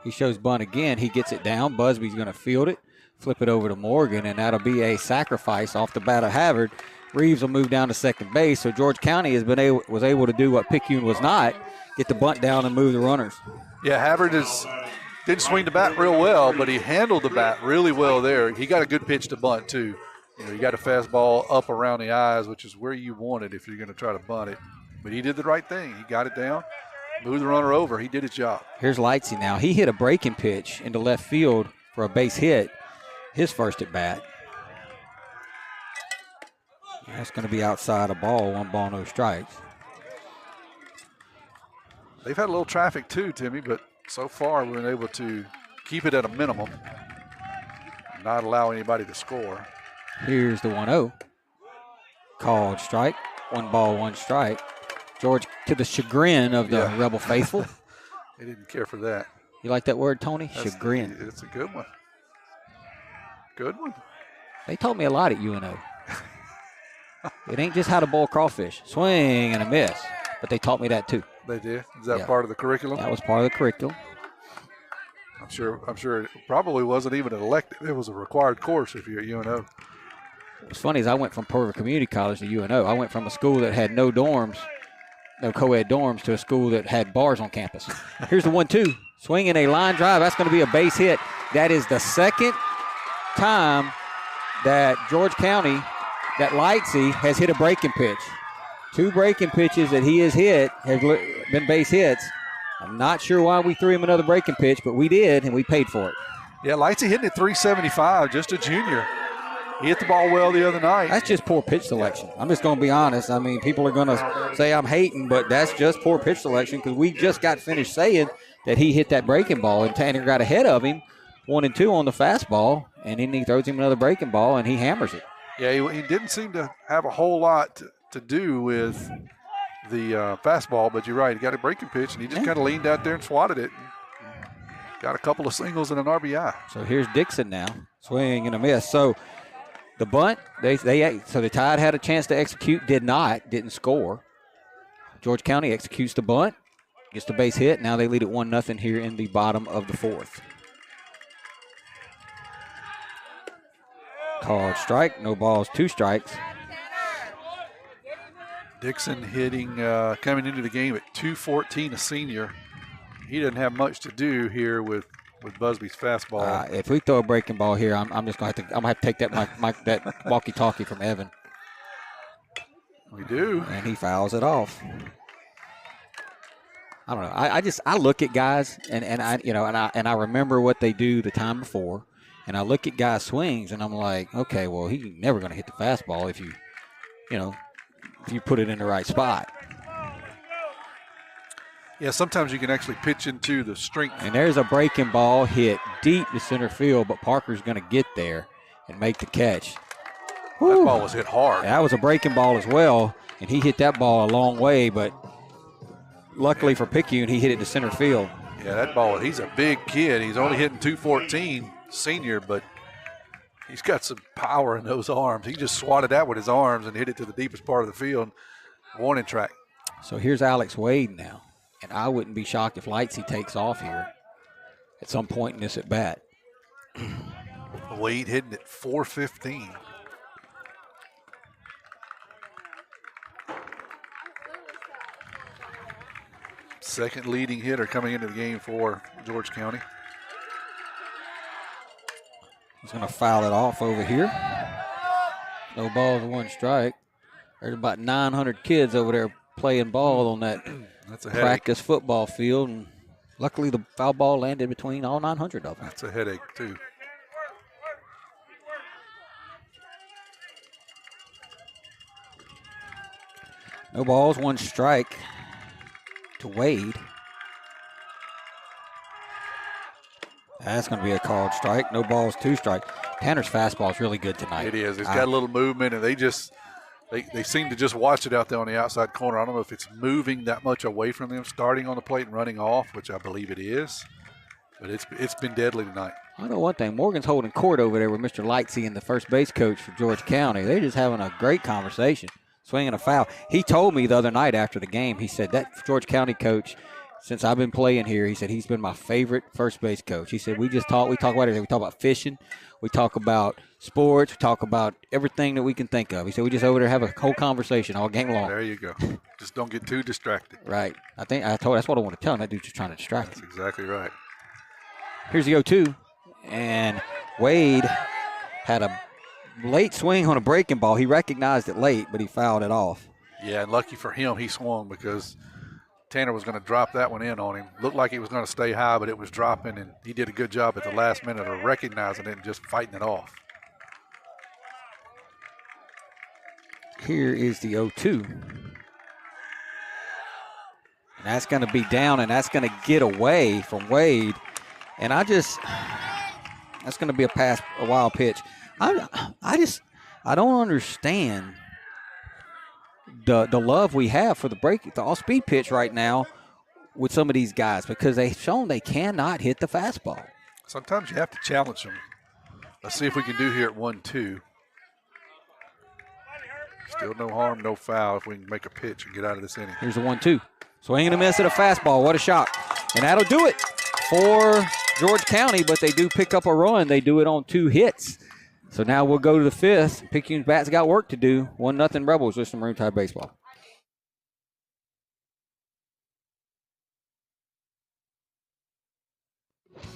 He shows bunt again. He gets it down. Busby's going to field it, flip it over to Morgan, and that'll be a sacrifice off the bat of Havard. Reeves will move down to second base, so George County was able to do what Picayune was not, get the bunt down and move the runners. Yeah, Havard didn't swing the bat real well, but he handled the bat really well there. He got a good pitch to bunt, too. You got a fastball up around the eyes, which is where you want it if you're going to try to bunt it. But he did the right thing. He got it down, moved the runner over. He did his job. Here's Lightsey now. He hit a breaking pitch into left field for a base hit, his first at bat. That's going to be outside a ball, 1 ball, no strikes. They've had a little traffic too, Timmy, but so far we've been able to keep it at a minimum, not allow anybody to score. Here's the 1-0. Called strike. 1 ball, 1 strike. George, to the chagrin of the Rebel faithful. They didn't care for that. You like that word, Tony? Chagrin. It's a good one. Good one. They taught me a lot at UNO. It ain't just how to boil crawfish. Swing and a miss. But they taught me that too. They did? Is that part of the curriculum? That was part of the curriculum. I'm sure it probably wasn't even an elective. It was a required course if you're at UNO. What's funny is I went from Porter Community College to UNO. I went from a school that had no dorms, no co-ed dorms, to a school that had bars on campus. Here's the 1-2. Swinging a line drive. That's going to be a base hit. That is the second time that George County, that Lightsey, has hit a breaking pitch. 2 breaking pitches that he has hit have been base hits. I'm not sure why we threw him another breaking pitch, but we did, and we paid for it. Yeah, Lightsey hitting at 375, just a junior. He hit the ball well the other night. That's just poor pitch selection. I'm just going to be honest. I mean, people are going to say I'm hating, but that's just poor pitch selection because we just got finished saying that he hit that breaking ball, and Tanner got ahead of him 1-2 on the fastball, and then he throws him another breaking ball, and he hammers it. Yeah, he didn't seem to have a whole lot to do with the fastball, but you're right. He got a breaking pitch, and he just kind of leaned out there and swatted it. Got a couple of singles and an RBI. So here's Dixon now. Swing and a miss. So The bunt, so the Tide had a chance to execute, didn't score. George County executes the bunt, gets the base hit. Now they lead at 1-0 here in the bottom of the fourth. Called strike, no balls, 2 strikes. Dixon hitting, coming into the game at 214, a senior. He doesn't have much to do here with Busby's fastball. If we throw a breaking ball here, I'm just going to have to take that that walkie-talkie from Evan. We do. And he fouls it off. I don't know. I look at guys and I remember what they do the time before, and I look at guys' swings and I'm like, okay, well, he's never going to hit the fastball if you put it in the right spot. Yeah, sometimes you can actually pitch into the strength. And there's a breaking ball hit deep to center field, but Parker's going to get there and make the catch. Woo. That ball was hit hard. That was a breaking ball as well, and he hit that ball a long way, but luckily for Picayune, he hit it to center field. Yeah, that ball, he's a big kid. He's only hitting 214, senior, but he's got some power in those arms. He just swatted that with his arms and hit it to the deepest part of the field. Warning track. So here's Alex Wade now. And I wouldn't be shocked if Lightsey takes off here at some point in this at bat. Wade hitting at 415. Second leading hitter coming into the game for George County. He's going to foul it off over here. No balls, 1 strike. There's about 900 kids over there playing ball on that That's a practice football field, and luckily the foul ball landed between all 900 of them. That's a headache, too. No balls, 1 strike to Wade. That's going to be a called strike. No balls, 2 strikes. Tanner's fastball is really good tonight. It is. It's got a little movement, and they seem to just watch it out there on the outside corner. I don't know if it's moving that much away from them, starting on the plate and running off, which I believe it is. But it's been deadly tonight. I know one thing. Morgan's holding court over there with Mr. Lightsey and the first base coach for George County. They're just having a great conversation, swinging a foul. He told me the other night after the game, he said that George County coach, since I've been playing here, he said he's been my favorite first base coach. He said we talk about everything. We talk about fishing. We talk about sports. We talk about everything that we can think of. He said we just over there have a whole conversation all game long. There you go. Just don't get too distracted. Right. That's what I want to tell him. That dude's just trying to distract him. That's exactly right. Here's the 0-2. And Wade had a late swing on a breaking ball. He recognized it late, but he fouled it off. Yeah, and lucky for him, he swung because Tanner was going to drop that one in on him. Looked like it was going to stay high, but it was dropping, and he did a good job at the last minute of recognizing it and just fighting it off. Here is the 0-2. And that's going to be down, and that's going to get away from Wade. And that's going to be a wild pitch. I don't understand the love we have for the all-speed pitch right now with some of these guys because they've shown they cannot hit the fastball. Sometimes you have to challenge them. Let's see if we can do here at 1-2. Still no harm, no foul if we can make a pitch and get out of this inning. Here's the 1-2. Swing and a miss at a fastball. What a shock. And that'll do it for George County, but they do pick up a run. They do it on 2 hits. So now we'll go to the 5th. Picayune's bats got work to do. 1-0 Rebels with some Maroon Tide baseball.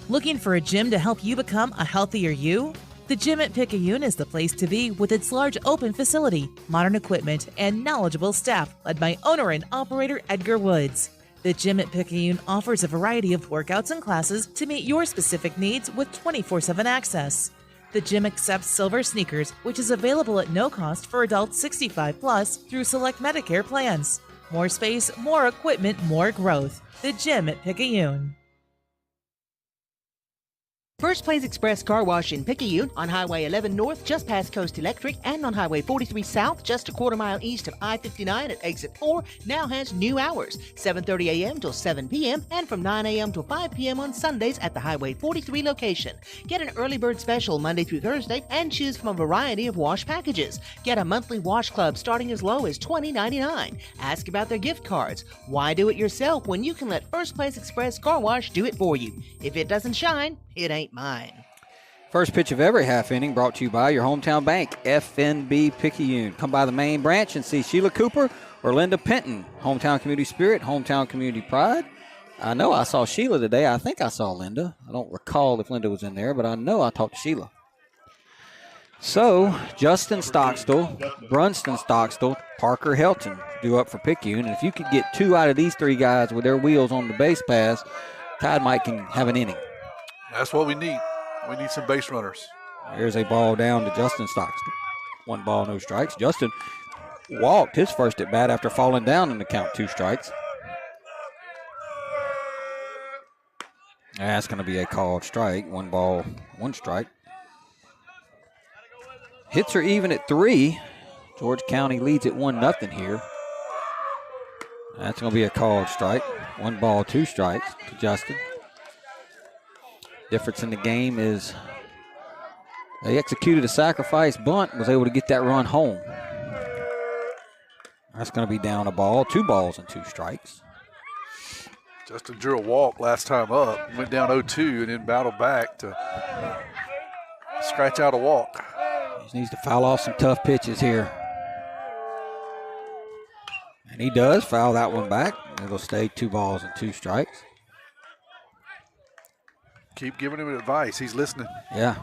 Looking for a gym to help you become a healthier you? The gym at Picayune is the place to be with its large open facility, modern equipment, and knowledgeable staff led by owner and operator Edgar Woods. The gym at Picayune offers a variety of workouts and classes to meet your specific needs with 24/7 access. The gym accepts silver sneakers, which is available at no cost for adults 65 plus through select Medicare plans. More space, more equipment, more growth. The gym at Picayune. First Place Express Car Wash in Picayune on Highway 11 North just past Coast Electric and on Highway 43 South just a quarter mile east of I-59 at Exit 4 now has new hours, 7:30 a.m. till 7 p.m. and from 9 a.m. till 5 p.m. on Sundays at the Highway 43 location. Get an early bird special Monday through Thursday and choose from a variety of wash packages. Get a monthly wash club starting as low as $20.99. Ask about their gift cards. Why do it yourself when you can let First Place Express Car Wash do it for you? If it doesn't shine, it ain't mine. First pitch of every half inning brought to you by your hometown bank, FNB Picayune. Come by the main branch and see Sheila Cooper or Linda Penton. Hometown community spirit, hometown community pride. I know I saw Sheila today. I think I saw Linda. I don't recall if Linda was in there, but I know I talked to Sheila. So, Justin Stockstill, Brunston Stockstill, Parker Helton due up for Picayune. And if you could get 2 out of these 3 guys with their wheels on the base pass, Tide might can have an inning. That's what we need. We need some base runners. Here's a ball down to Justin Stockstill. 1 ball, no strikes. Justin walked his first at bat after falling down in the count, 2 strikes. That's going to be a called strike. 1 ball, 1 strike. Hits are even at 3. George County leads at 1-0 here. That's going to be a called strike. 1 ball, 2 strikes to Justin. Difference in the game is they executed a sacrifice bunt, was able to get that run home. That's going to be down a ball, 2 balls and 2 strikes. Justin drew a walk last time up, went down 0-2 and then battled back to scratch out a walk. He needs to foul off some tough pitches here. And he does foul that one back. It'll stay 2 balls and 2 strikes. Keep giving him advice. He's listening. Yeah.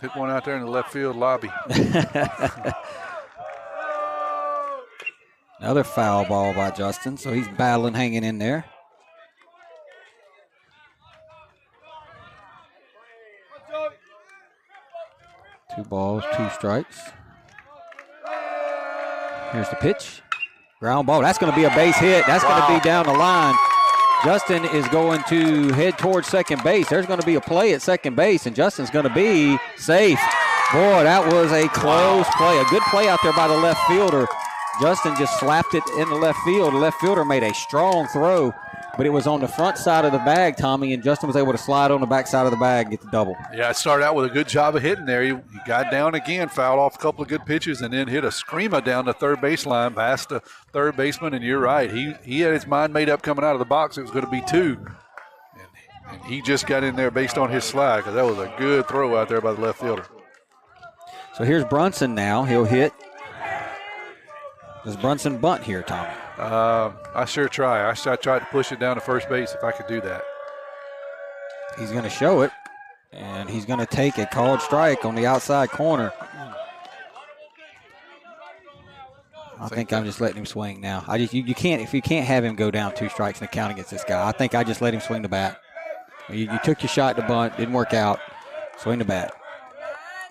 Hit one out there in the left field lobby. Another foul ball by Justin, so he's battling, hanging in there. Two balls, 2 strikes. Here's the pitch. Ground ball. That's going to be a base hit. That's going to be down the line. Justin is going to head towards second base. There's going to be a play at second base, and Justin's going to be safe. Boy, that was a close play. A good play out there by the left fielder. Justin just slapped it in the left field. The left fielder made a strong throw, but it was on the front side of the bag, Tommy, and Justin was able to slide on the back side of the bag and get the double. Yeah, it started out with a good job of hitting there. He got down again, fouled off a couple of good pitches, and then hit a screamer down the third baseline past the third baseman, and you're right. He had his mind made up coming out of the box. It was going to be 2. And he just got in there based on his slide because that was a good throw out there by the left fielder. So here's Brunson now. He'll hit. Does Brunson bunt here, Tommy? I sure try. I tried to push it down to first base if I could do that. He's going to show it, and he's going to take a called strike on the outside corner. I think I'm just letting him swing now. You can't, if you can't have him go down 2 strikes in the count against this guy. I think I just let him swing the bat. You took your shot to bunt, didn't work out. Swing the bat.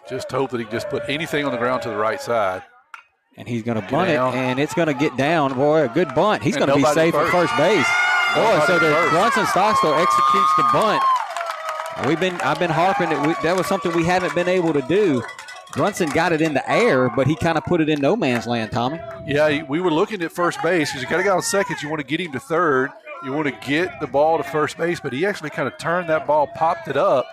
Just hope that he just put anything on the ground to the right side. And he's going to bunt it, and it's going to get down. Boy, a good bunt. He's going to be safe at first base. Boy, so the Brunson Stockstill executes the bunt. I've been harping that was something we haven't been able to do. Brunson got it in the air, but he kind of put it in no man's land, Tommy. Yeah, we were looking at first base because you got to get on second. You want to get him to third. You want to get the ball to first base, but he actually kind of turned that ball, popped it up.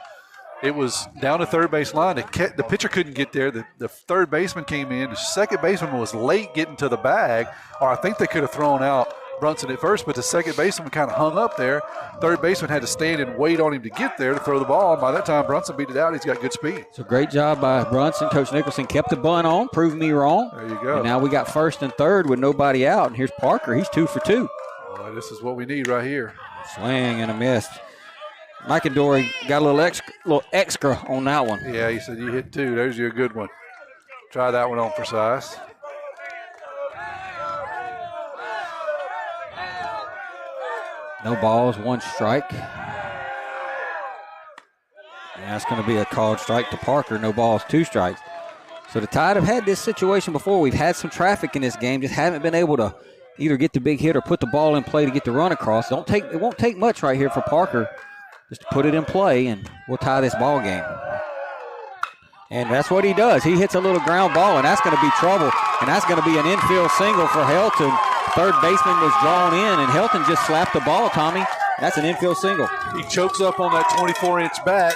It was down the third base line. The pitcher couldn't get there. The third baseman came in. The second baseman was late getting to the bag, or I think they could have thrown out Brunson at first, but the second baseman kind of hung up there. Third baseman had to stand and wait on him to get there to throw the ball. And by that time, Brunson beat it out. He's got good speed. So great job by Brunson. Coach Nicholson kept the bunt on, proved me wrong. There you go. And now we got first and third with nobody out. And here's Parker. He's 2 for 2. Well, this is what we need right here. Swing and a miss. McAdory got a little extra on that one. Yeah, he said you hit 2. There's your good one. Try that one on for size. No balls, 1 strike. And that's going to be a called strike to Parker. No balls, 2 strikes. So the Tide have had this situation before. We've had some traffic in this game, just haven't been able to either get the big hit or put the ball in play to get the run across. It won't take much right here for Parker just to put it in play, and we'll tie this ball game. And that's what he does. He hits a little ground ball, and that's going to be trouble. And that's going to be an infield single for Helton. Third baseman was drawn in, and Helton just slapped the ball, Tommy. That's an infield single. He chokes up on that 24-inch bat,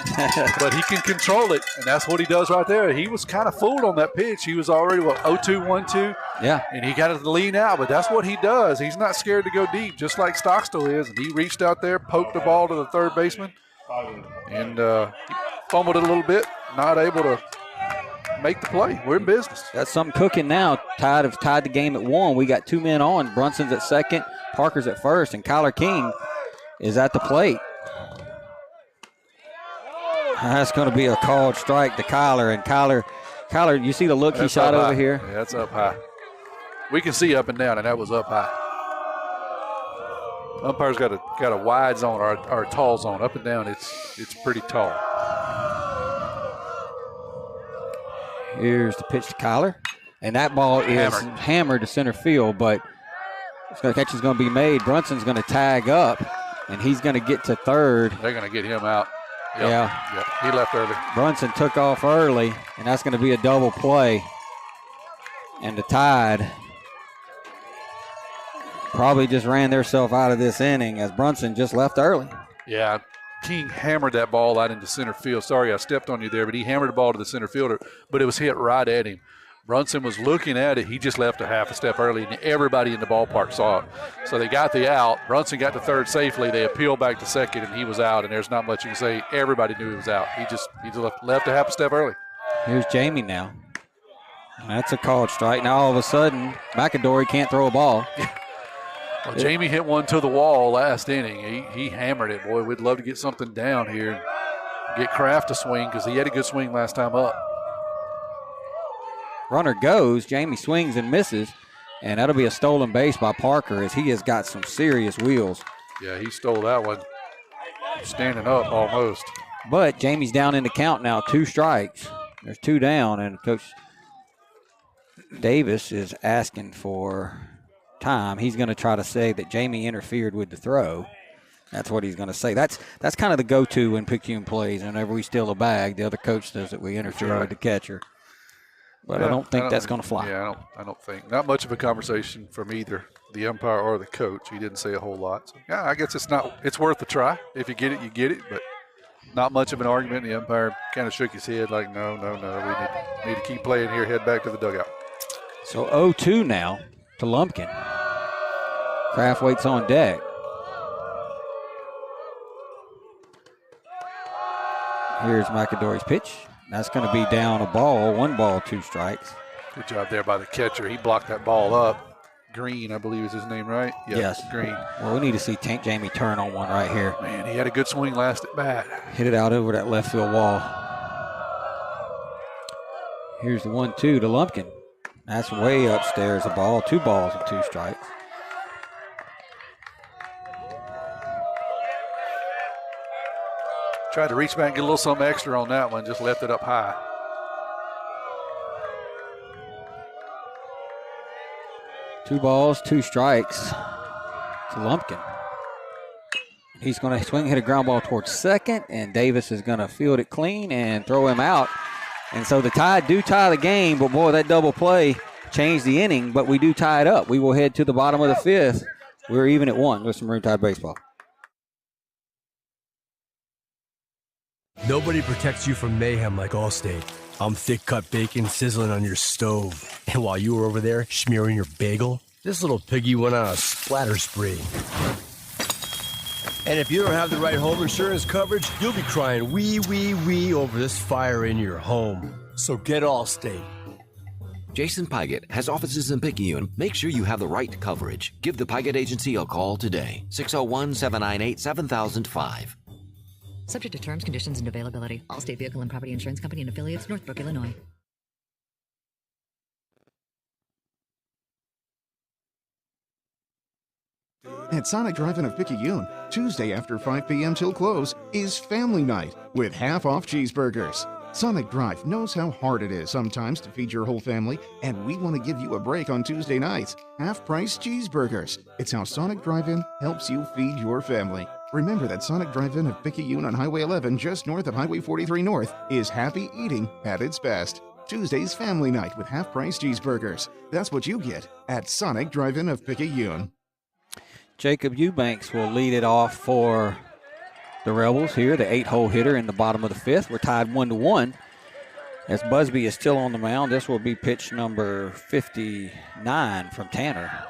but he can control it, and that's what he does right there. He was kind of fooled on that pitch. He was already, 0-2, 1-2? Yeah. And he got to lean out, but that's what he does. He's not scared to go deep, just like Stockstill is. And he reached out there, poked the ball to the third baseman, and he fumbled it a little bit, not able to make the play. We're in business. Got something cooking now. Tied the game at 1. We got 2 men on. Brunson's at second, Parker's at first, and Kyler King is at the plate. That's going to be a called strike to Kyler. And Kyler, you see the look he shot over here? Yeah, that's up high. We can see up and down, and that was up high. Umpire's got a wide zone or a tall zone. Up and down, it's pretty tall. Here's the pitch to Kyler. And that ball is hammered to center field, but the catch is going to be made. Brunson's going to tag up, and he's going to get to third. They're going to get him out. Yep. Yeah. Yep. He left early. Brunson took off early, and that's going to be a double play. And the Tide probably just ran themselves out of this inning as Brunson just left early. Yeah. King hammered that ball out into center field. Sorry, I stepped on you there, but he hammered the ball to the center fielder, but it was hit right at him. Brunson was looking at it. He just left a half a step early, and everybody in the ballpark saw it. So they got the out. Brunson got to third safely. They appealed back to second, and he was out, and there's not much you can say. Everybody knew he was out. He just left a half a step early. Here's Jamie now. That's a called strike. Now all of a sudden, McAdory can't throw a ball. Well, Jamie hit one to the wall last inning. He hammered it. Boy, we'd love to get something down here and get Kraft to swing because he had a good swing last time up. Runner goes. Jamie swings and misses, and that'll be a stolen base by Parker as he has got some serious wheels. Yeah, he stole that one. Standing up almost. But Jamie's down in the count now, 2 strikes. There's 2 down, and Coach Davis is asking for time. He's going to try to say that Jamie interfered with the throw. That's what he's going to say. That's kind of the go-to when Picayune plays. Whenever we steal a bag, the other coach says that we interfere with the catcher. But yeah, I don't think that's going to fly. Yeah, I don't think. Not much of a conversation from either the umpire or the coach. He didn't say a whole lot. So, yeah, I guess it's worth a try. If you get it, you get it. But not much of an argument. The umpire kind of shook his head like, no. We need to keep playing here, head back to the dugout. So 0-2 now to Lumpkin. Kraft waits on deck. Here's McAdory's pitch. That's going to be down a ball, 1 ball, 2 strikes. Good job there by the catcher. He blocked that ball up. Green, I believe is his name, right? Yeah, yes. Green. Well, we need to see Jamie turn on one right here. Man, he had a good swing last at bat. Hit it out over that left field wall. Here's the 1-2 to Lumpkin. That's way upstairs, a ball, 2 balls and 2 strikes. Tried to reach back and get a little something extra on that one, just left it up high. Two balls, 2 strikes to Lumpkin. He's going to swing, hit a ground ball towards second, and Davis is going to field it clean and throw him out. And so the Tide do tie the game, but boy, that double play changed the inning, but we do tie it up. We will head to the bottom of the 5th. We're even at 1 with some Maroon Tide baseball. Nobody protects you from mayhem like Allstate. I'm thick-cut bacon sizzling on your stove. And while you were over there smearing your bagel, this little piggy went on a splatter spree. And if you don't have the right home insurance coverage, you'll be crying wee, wee, wee over this fire in your home. So get Allstate. Jason Pygott has offices in Picayune. Make sure you have the right coverage. Give the Pygott Agency a call today. 601-798-7005. Subject to terms, conditions, and availability. Allstate Vehicle and Property Insurance Company and affiliates, Northbrook, Illinois. At Sonic Drive-In of Picayune, Tuesday after 5 p.m. till close is Family Night with half-off cheeseburgers. Sonic Drive knows how hard it is sometimes to feed your whole family, and we want to give you a break on Tuesday nights. Half-price cheeseburgers. It's how Sonic Drive-In helps you feed your family. Remember that Sonic Drive-In of Picayune on Highway 11 just north of Highway 43 North is happy eating at its best. Tuesday's family night with half-price cheeseburgers. That's what you get at Sonic Drive-In of Picayune. Jacob Eubanks will lead it off for the Rebels here, the 8-hole hitter in the bottom of the 5th. We're tied 1-1 as Busby is still on the mound. This will be pitch number 59 from Tanner.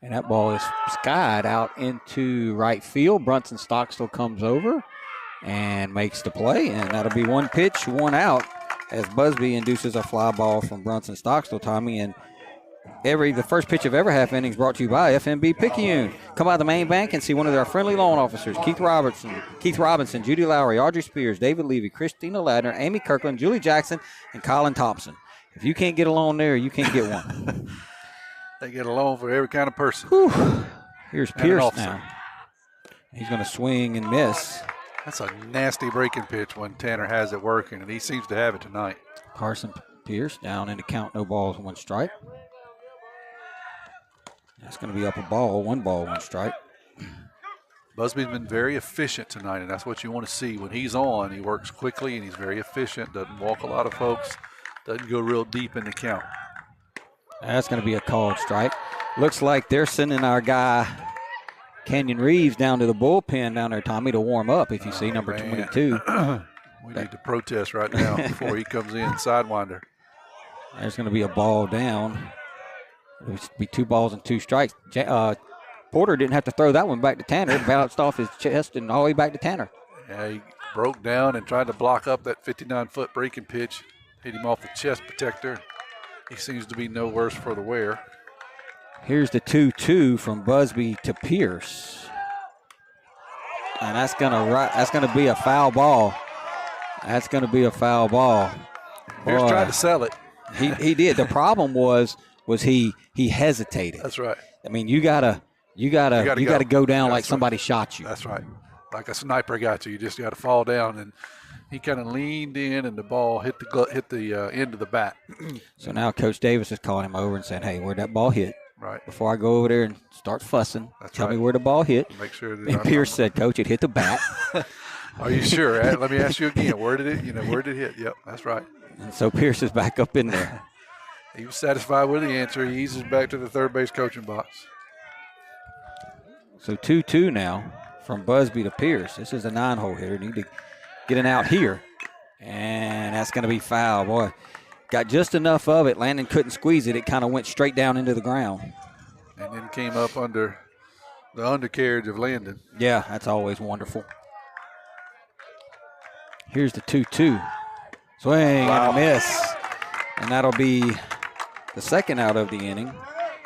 And that ball is skied out into right field. Brunson Stockstill comes over and makes the play, and that'll be one pitch, one out, as Busby induces a fly ball from Brunson Stockstill, Tommy. And the first pitch of every half inning is brought to you by FMB Picayune. Come by the main bank and see one of their friendly loan officers, Keith Robinson, Judy Lowry, Audrey Spears, David Levy, Christina Ladner, Amy Kirkland, Julie Jackson, and Colin Thompson. If you can't get a loan there, you can't get one. They get a loan for every kind of person. Whew. Here's Pierce now. He's going to swing and miss. That's a nasty breaking pitch when Tanner has it working, and he seems to have it tonight. Carson Pierce down in the count, no balls, one strike. That's going to be up a ball, one ball, one strike. Busby's been very efficient tonight, and that's what you want to see. When he's on, he works quickly, and he's very efficient, doesn't walk a lot of folks, doesn't go real deep in the count. That's going to be a called strike. Looks like they're sending our guy, Kenyon Reeves, down to the bullpen down there, Tommy, to warm up, if you see number 22. We need to protest right now before he comes in, sidewinder. There's going to be a ball down. It would be 2 balls and 2 strikes. Porter didn't have to throw that one back to Tanner. It bounced off his chest and all the way back to Tanner. Yeah, he broke down and tried to block up that 59-foot breaking pitch. Hit him off the chest protector. He seems to be no worse for the wear. Here's the 2-2 from Busby to Pierce. And that's gonna be a foul ball. That's gonna be a foul ball. Pierce tried to sell it. He did. The problem was he hesitated. That's right. I mean, you gotta go down like somebody shot you. That's right. Like a sniper got you. You just got to fall down, and he kind of leaned in, and the ball hit the end of the bat. So now Coach Davis is calling him over and saying, "Hey, where'd that ball hit?" Right. Before I go over there and start fussing, tell me right. where the ball hit. Make sure. And Pierce said, "Coach, it hit the bat." Are you sure? Let me ask you again. Where did it hit? Yep, that's right. And so Pierce is back up in there. He was satisfied with the answer. He eases back to the third base coaching box. So 2-2 now from Busby to Pierce. This is a 9-hole hitter. Need to get an out here. And that's going to be foul. Boy, got just enough of it. Landon couldn't squeeze it. It kind of went straight down into the ground. And then came up under the undercarriage of Landon. Yeah, that's always wonderful. Here's the 2-2. Swing and a miss. And that'll be the second out of the inning.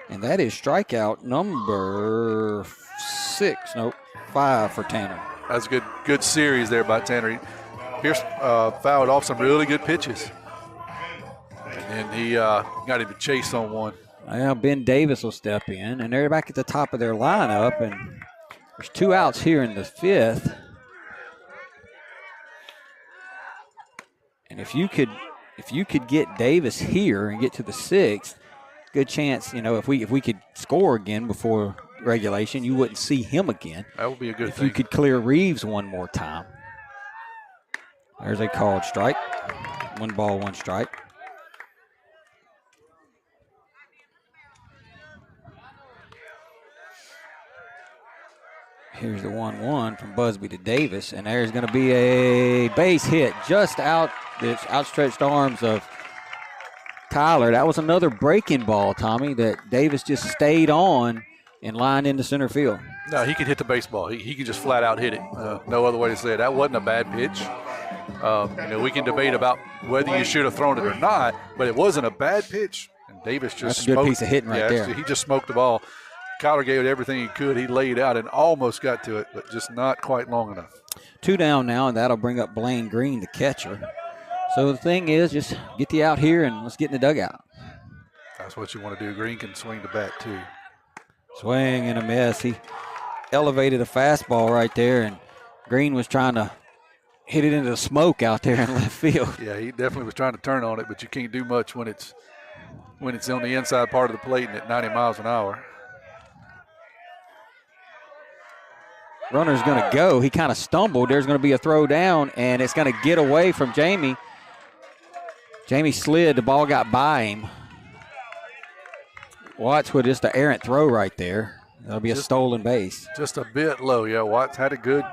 And that is strikeout number 5 for Tanner. That's a good series there by Tanner. Pierce fouled off some really good pitches. And then he got him to chase on one. Well, Ben Davis will step in, and they're back at the top of their lineup, and there's 2 outs here in the 5th. And if you could get Davis here and get to the 6th, good chance, if we could score again before regulation, you wouldn't see him again. That would be a good thing. If you could clear Reeves one more time. There's a called strike. 1 ball, 1 strike. Here's the 1-1 from Busby to Davis, and there's going to be a base hit just out the outstretched arms of Tyler. That was another breaking ball, Tommy, that Davis just stayed on and lined into center field. No, he could hit the baseball. He could just flat out hit it. No other way to say it. That wasn't a bad pitch. We can debate about whether you should have thrown it or not, but it wasn't a bad pitch. And Davis just That's a good piece of hitting right there. He just smoked the ball. Kyler gave it everything he could. He laid out and almost got to it, but just not quite long enough. 2 down now, and that'll bring up Blaine Green, the catcher. So the thing is, just get the out here and let's get in the dugout. That's what you want to do. Green can swing the bat, too. Swing and a miss. He elevated a fastball right there, and Green was trying to hit it into the smoke out there in left field. Yeah, he definitely was trying to turn on it, but you can't do much when it's on the inside part of the plate and at 90 miles an hour. runner's going to go. He kind of stumbled. There's going to be a throw down, and it's going to get away from Jamie. Jamie slid. The ball got by him. Watts with just an errant throw right there. That'll be a stolen base. Just a bit low. Yeah, Watts had a good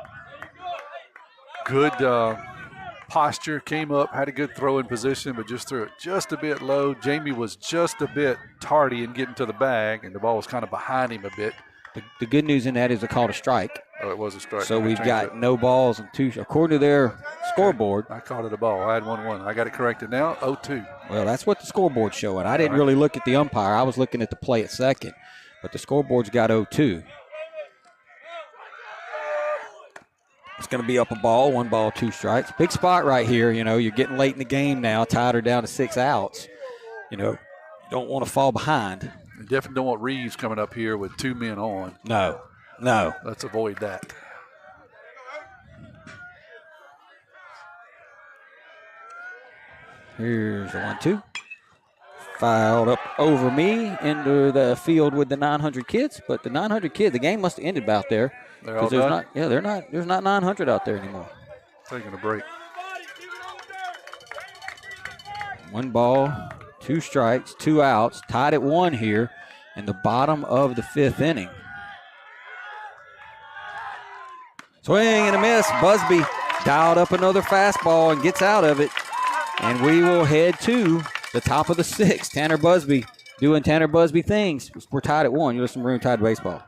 posture, came up, had a good throwing position, but just threw it just a bit low. Jamie was just a bit tardy in getting to the bag, and the ball was kind of behind him a bit. The good news in that is they called a strike. Oh, it was a strike. So we've got no balls and 2, according to their scoreboard. I called it a ball. I had 1-1. I got it corrected now, 0-2. Well, that's what the scoreboard's showing. I didn't really look at the umpire. I was looking at the play at second, but the scoreboard's got 0-2. It's going to be up a ball, 1 ball, 2 strikes. Big spot right here. You know, you're getting late in the game now. Tied her down to 6 outs. You know, you don't want to fall behind. You definitely don't want Reeves coming up here with 2 men on. No. Let's avoid that. Here's the 1-2. Fouled up over me into the field with the 900 kids, but the 900 kids, the game must have ended out there. They're all done? There's not 900 out there anymore. Taking a break. 1 ball, 2 strikes, 2 outs, tied at 1 here in the bottom of the 5th inning. Swing and a miss. Busby dialed up another fastball and gets out of it. And we will head to the top of the 6th. Tanner Busby doing Tanner Busby things. We're tied at 1. You're listening to Maroon Tide Baseball.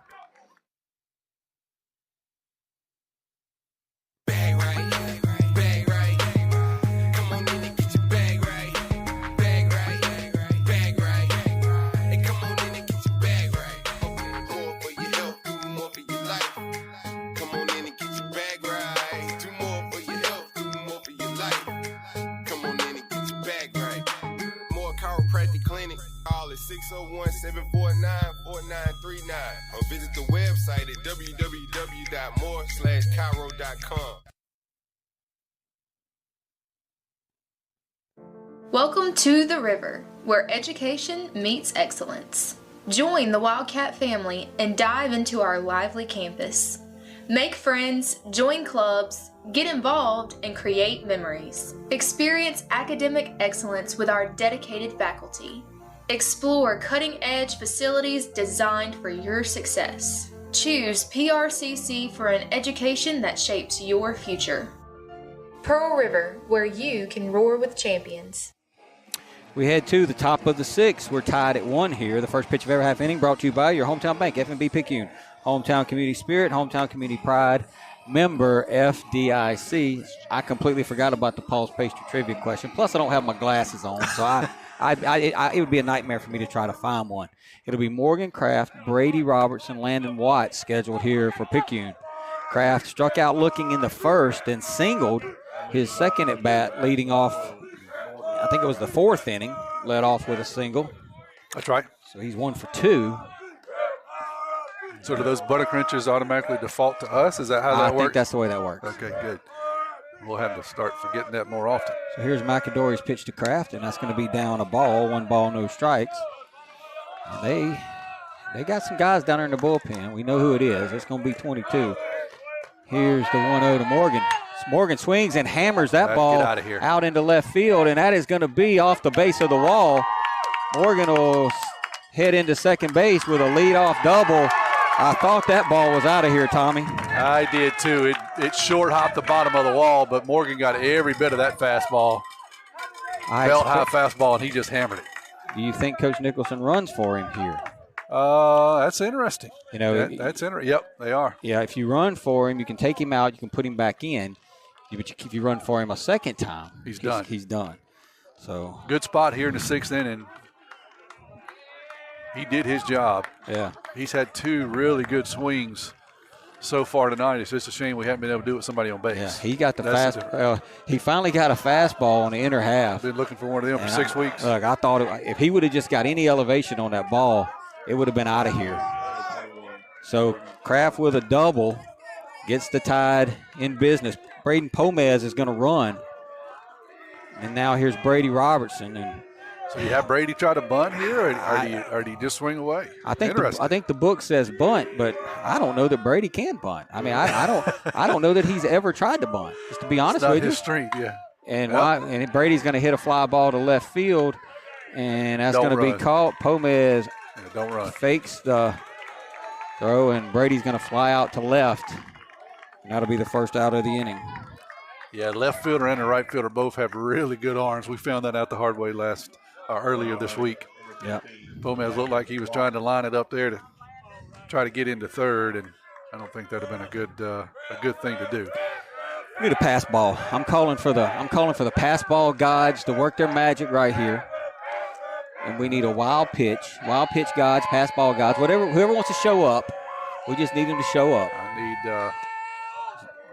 Clinic. Call at 601-749-4939 or visit the website at www.more/Cairo.com. Welcome to the River, where education meets excellence. Join the Wildcat family and dive into our lively campus. Make friends, join clubs, get involved, and create memories. Experience academic excellence with our dedicated faculty. Explore cutting-edge facilities designed for your success. Choose PRCC for an education that shapes your future. Pearl River, where you can roar with champions. We head to the top of the 6th. We're tied at 1 here. The first pitch of every half inning brought to you by your hometown bank, F&B Picayune. Hometown community spirit, hometown community pride, member FDIC. I completely forgot about the Paul's Pastry trivia question. Plus, I don't have my glasses on, so it would be a nightmare for me to try to find one. It'll be Morgan Kraft, Brady Robertson, Landon Watts scheduled here for Picayune. Kraft struck out looking in the first and singled his second at bat, leading off, I think it was the 4th inning, led off with a single. That's right. So he's 1 for 2. So do those butter crunches automatically default to us? Is that how that works? I think that's the way that works. Okay, good. We'll have to start forgetting that more often. So here's McAdory's pitch to Kraft, and that's going to be down a ball, 1 ball, no strikes. And they got some guys down there in the bullpen. We know who it is. It's going to be 22. Here's the 1-0 to Morgan. Morgan swings and hammers that ball out into left field, and that is going to be off the base of the wall. Morgan will head into second base with a leadoff double. I thought that ball was out of here, Tommy. I did too. It short hopped the bottom of the wall, but Morgan got every bit of that fastball. Belt high fastball, and he just hammered it. Do you think Coach Nicholson runs for him here? That's interesting. You know, that's interesting. Yep, they are. Yeah, if you run for him, you can take him out, you can put him back in. But if you run for him a second time, he's done. He's done. So good spot here in the 6th inning. He did his job. Yeah. He's had 2 really good swings so far tonight. It's just a shame we haven't been able to do it with somebody on base. Yeah, he got the fastball. He finally got a fastball in the inner half. Been looking for one of them for 6 weeks. Look, I thought if he would have just got any elevation on that ball, it would have been out of here. So Kraft with a double gets the Tide in business. Braden Pomez is going to run. And now here's Brady Robertson. And So you have Brady try to bunt here, or do you just swing away? I think the book says bunt, but I don't know that Brady can bunt. I mean, I don't know that he's ever tried to bunt. Just to be honest with you, his strength, yeah. And and Brady's going to hit a fly ball to left field, and that's going to be caught. Pomez don't run. Fakes the throw, and Brady's going to fly out to left. And that'll be the first out of the inning. Yeah, left fielder and the right fielder both have really good arms. We found that out the hard way earlier this week. Yeah, Pomez looked like he was trying to line it up there to try to get into third, and I don't think that'd have been a good thing to do. We need a pass ball. I'm calling for the pass ball gods to work their magic right here. And we need a wild pitch gods, pass ball gods, whoever wants to show up. We just need them to show up. I need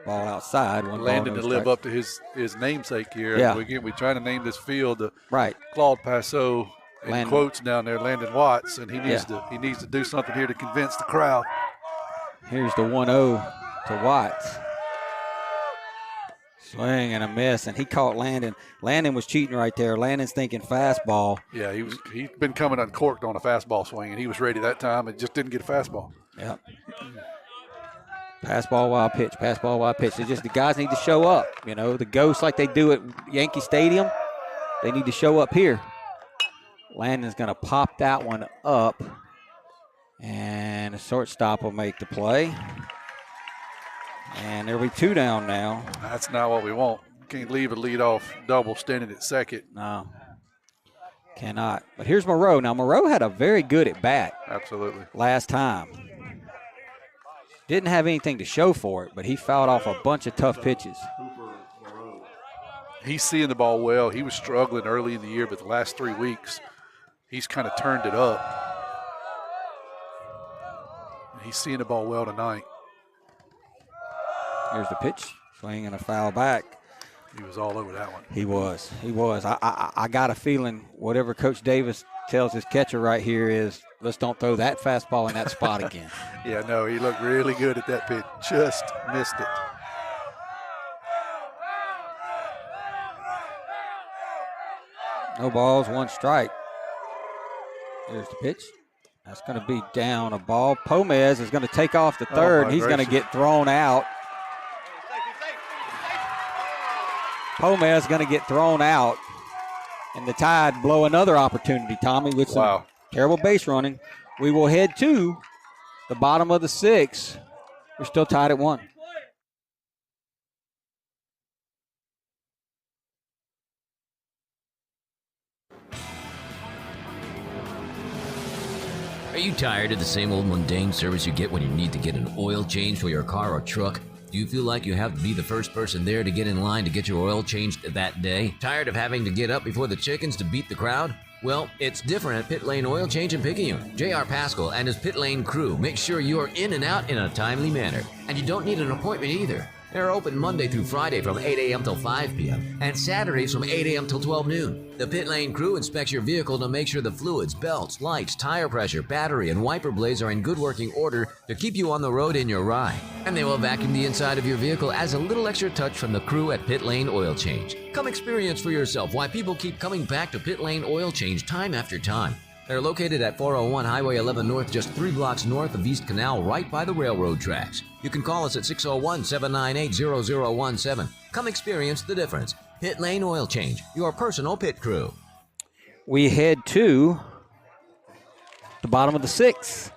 ball outside. Landon to live up to his namesake here. Yeah. We're trying to name this field right. Claude Passot in quotes down there, Landon Watts, and he needs to do something here to convince the crowd. Here's the 1-0 to Watts. Swing and a miss, and he caught Landon. Landon was cheating right there. Landon's thinking fastball. Yeah, he's been coming uncorked on a fastball swing, and he was ready that time and just didn't get a fastball. Yep. Pass ball, wild pitch. Pass ball, wild pitch. It's just the guys need to show up. You know, the ghosts like they do at Yankee Stadium, they need to show up here. Landon's going to pop that one up, and a shortstop will make the play. And there'll be 2 down now. That's not what we want. Can't leave a leadoff double standing at second. No, cannot. But here's Moreau. Now, Moreau had a very good at bat. Absolutely. Last time. Didn't have anything to show for it, but he fouled off a bunch of tough pitches. He's seeing the ball well. He was struggling early in the year, but the last 3 weeks, he's kind of turned it up. He's seeing the ball well tonight. Here's the pitch. Swing and a foul back. He was all over that one. He was. I got a feeling whatever Coach Davis tells his catcher right here is, let's don't throw that fastball in that spot again. Yeah, no, he looked really good at that pitch. Just missed it. No balls, 1 strike. Here's the pitch. That's going to be down a ball. Pomez is going to take off the third. He's going to get thrown out. Pomez is going to get thrown out. And the Tide blow another opportunity, Tommy, with some terrible base running. We will head to the bottom of the 6th. We're still tied at 1. Are you tired of the same old mundane service you get when you need to get an oil change for your car or truck? Do you feel like you have to be the first person there to get in line to get your oil changed that day? Tired of having to get up before the chickens to beat the crowd? Well, it's different at Pit Lane Oil Change in Picayune. J.R. Pascal and his Pit Lane crew make sure you are in and out in a timely manner. And you don't need an appointment either. They're open Monday through Friday from 8 a.m. till 5 p.m. and Saturdays from 8 a.m. till 12 noon. The Pit Lane crew inspects your vehicle to make sure the fluids, belts, lights, tire pressure, battery, and wiper blades are in good working order to keep you on the road in your ride. And they will vacuum the inside of your vehicle as a little extra touch from the crew at Pit Lane Oil Change. Come experience for yourself why people keep coming back to Pit Lane Oil Change time after time. They're located at 401 Highway 11 North, just 3 blocks north of East Canal, right by the railroad tracks. You can call us at 601-798-0017. Come experience the difference. Pit Lane Oil Change, your personal pit crew. We head to the bottom of the 6th.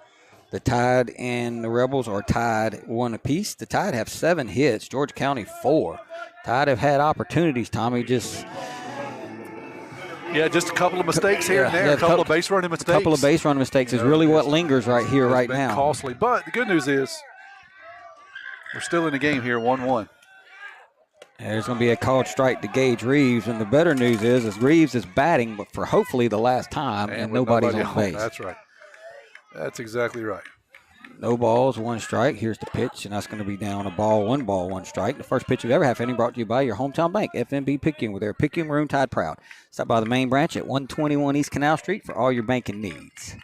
The Tide and the Rebels are tied 1 apiece. The Tide have 7 hits, George County 4. Tide have had opportunities, Tommy, just a couple of mistakes here and there, a couple of base running mistakes. A couple of base running mistakes is really what lingers right here, right now. Costly, but the good news is we're still in the game here, 1-1. There's going to be a called strike to Gage Reeves, and the better news is Reeves is batting, but for hopefully the last time, and nobody's on base. That's right. That's exactly right. No balls, 1 strike. Here's the pitch, and that's going to be down a ball, 1 strike. The first pitch you've ever had inning brought to you by your hometown bank, FNB Picayune, with their Picayune Maroon Tide proud. Stop by the main branch at 121 East Canal Street for all your banking needs.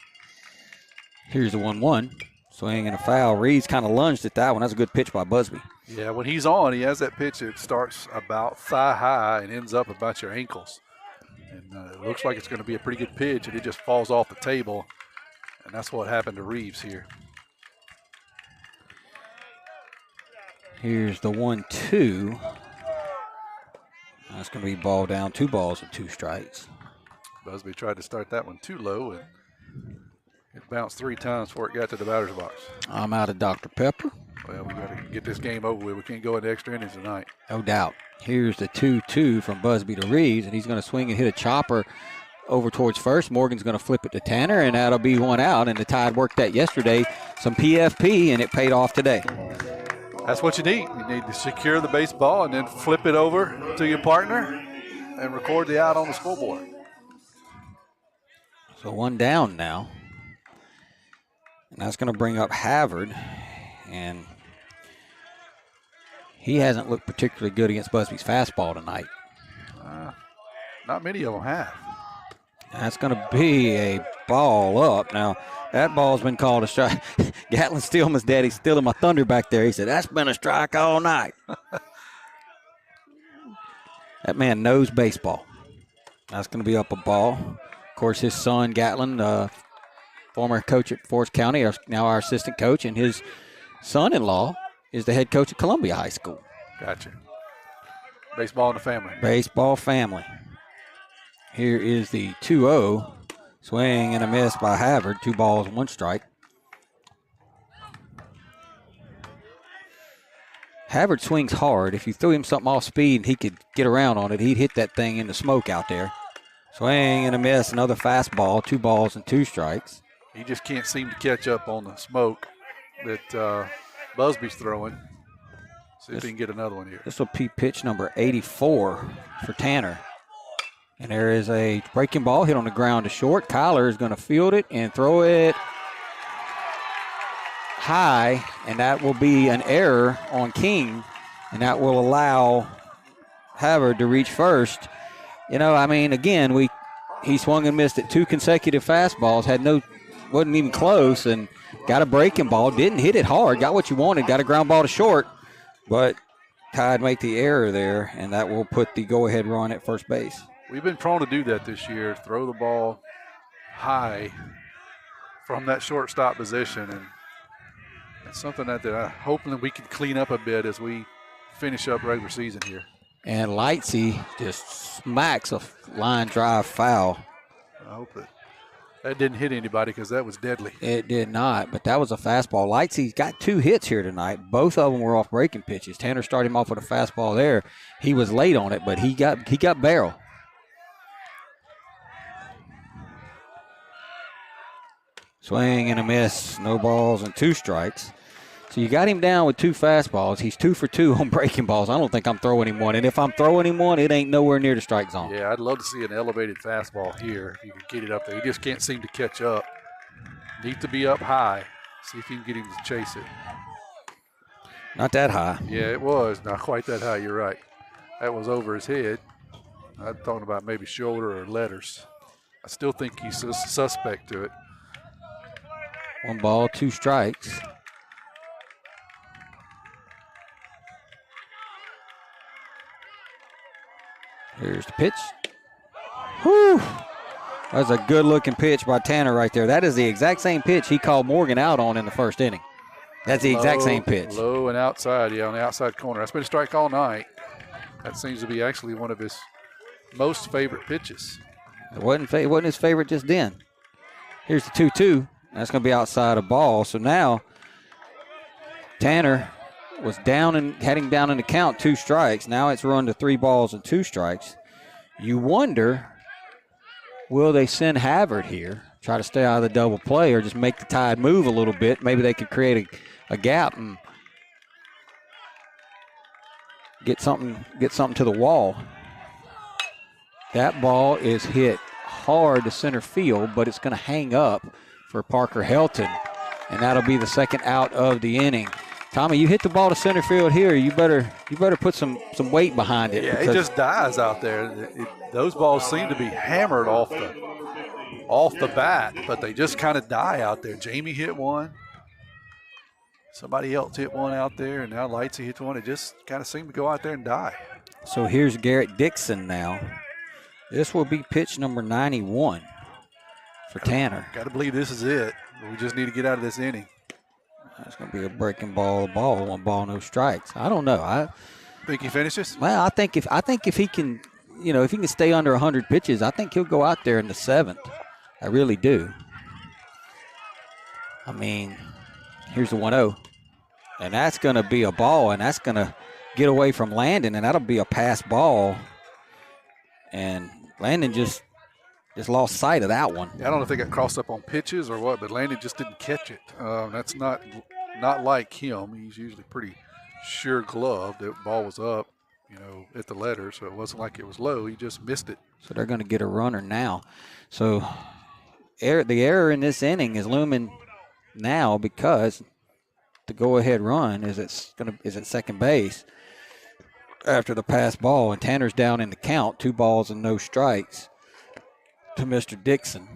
Here's the 1-1. Swing and a foul. Reeves kind of lunged at that one. That's a good pitch by Busby. Yeah, when he's on, he has that pitch that starts about thigh high and ends up about your ankles. And it looks like it's going to be a pretty good pitch, and it just falls off the table. And that's what happened to Reeves here. Here's the 1-2. That's going to be ball down, 2 balls and 2 strikes. Busby tried to start that one too low, and it bounced 3 times before it got to the batter's box. I'm out of Dr. Pepper. Well, we got to get this game over with. We can't go into extra innings tonight. No doubt. Here's the 2-2 from Busby to Reeves, and he's going to swing and hit a chopper over towards first. Morgan's going to flip it to Tanner, and that'll be 1 out. And the Tide worked that yesterday. Some PFP, and it paid off today. That's what you need. You need to secure the baseball and then flip it over to your partner and record the out on the scoreboard. So 1 down now. And that's going to bring up Havard. And he hasn't looked particularly good against Busby's fastball tonight. Not many of them have. That's going to be a ball up. Now, that ball's been called a strike. Gatlin Stillman's daddy's stealing my thunder back there. He said, that's been a strike all night. That man knows baseball. That's going to be up a ball. Of course, his son, Gatlin, former coach at Forest County, now our assistant coach, and his son-in-law is the head coach at Columbia High School. Gotcha. Baseball in the family. Baseball family. Here is the 2-0. Swing and a miss by Havard. 2 balls, 1 strike. Havard swings hard. If you threw him something off speed and he could get around on it, he'd hit that thing in the smoke out there. Swing and a miss. Another fastball. 2 balls and 2 strikes. He just can't seem to catch up on the smoke that Busby's throwing. See if he can get another one here. This will be pitch number 84 for Tanner. And there is a breaking ball hit on the ground to short. Kyler is going to field it and throw it high, and that will be an error on King, and that will allow Havard to reach first. You know, I mean, again, he swung and missed at 2 consecutive fastballs, wasn't even close, and got a breaking ball, didn't hit it hard, got what you wanted, got a ground ball to short, but Tide make the error there, and that will put the go-ahead run at first base. We've been prone to do that this year, throw the ball high from that shortstop position, and it's something that I'm hoping that we can clean up a bit as we finish up regular season here. And Lightsey just smacks a line drive foul. I hope that didn't hit anybody because that was deadly. It did not, but that was a fastball. Lightsey's got 2 hits here tonight. Both of them were off breaking pitches. Tanner started him off with a fastball there. He was late on it, but he got barrel. Swing and a miss, no balls and 2 strikes. So you got him down with 2 fastballs. He's 2 for 2 on breaking balls. I don't think I'm throwing him one. And if I'm throwing him one, it ain't nowhere near the strike zone. Yeah, I'd love to see an elevated fastball here if you can get it up there. He just can't seem to catch up. Need to be up high. See if you can get him to chase it. Not that high. Yeah, it was. Not quite that high. You're right. That was over his head. I'm talking about maybe shoulder or letters. I still think he's suspect to it. 1 ball, 2 strikes. Here's the pitch. Whew. That's a good-looking pitch by Tanner right there. That is the exact same pitch he called Morgan out on in the first inning. That's the exact same pitch. Low and outside, yeah, on the outside corner. That's been a strike all night. That seems to be actually one of his most favorite pitches. It wasn't his favorite just then. Here's the 2-2. That's going to be outside a ball. So now Tanner was down and heading down in the count, 2 strikes. Now it's run to 3 balls and 2 strikes. You wonder, will they send Havard here, try to stay out of the double play, or just make the Tide move a little bit? Maybe they could create a gap and get something to the wall. That ball is hit hard to center field, but it's going to hang up for Parker Helton, and that'll be the second out of the inning. Tommy, you hit the ball to center field here. You better put some weight behind it. Yeah, it just dies out there. Those balls seem to be hammered off the bat, but they just kind of die out there. Jamie hit one. Somebody else hit one out there, and now Lightsey hit one. It just kind of seemed to go out there and die. So here's Garrett Dixon now. This will be pitch number 91 for Tanner. Got to believe this is it. We just need to get out of this inning. That's going to be a breaking ball, one ball, no strikes. I don't know. I think he finishes. Well, I think if he can, if he can stay under 100 pitches, I think he'll go out there in the 7th. I really do. I mean, here's the 1-0, and that's going to be a ball, and that's going to get away from Landon, and that'll be a pass ball. And Landon just lost sight of that one. I don't know if they got crossed up on pitches or what, but Landon just didn't catch it. That's not like him. He's usually pretty sure gloved. The ball was up, at the letter, so it wasn't like it was low. He just missed it. So they're going to get a runner now. So the error in this inning is looming now because the go-ahead run is at second base after the pass ball, and Tanner's down in the count, 2 balls and no strikes to Mr. Dixon.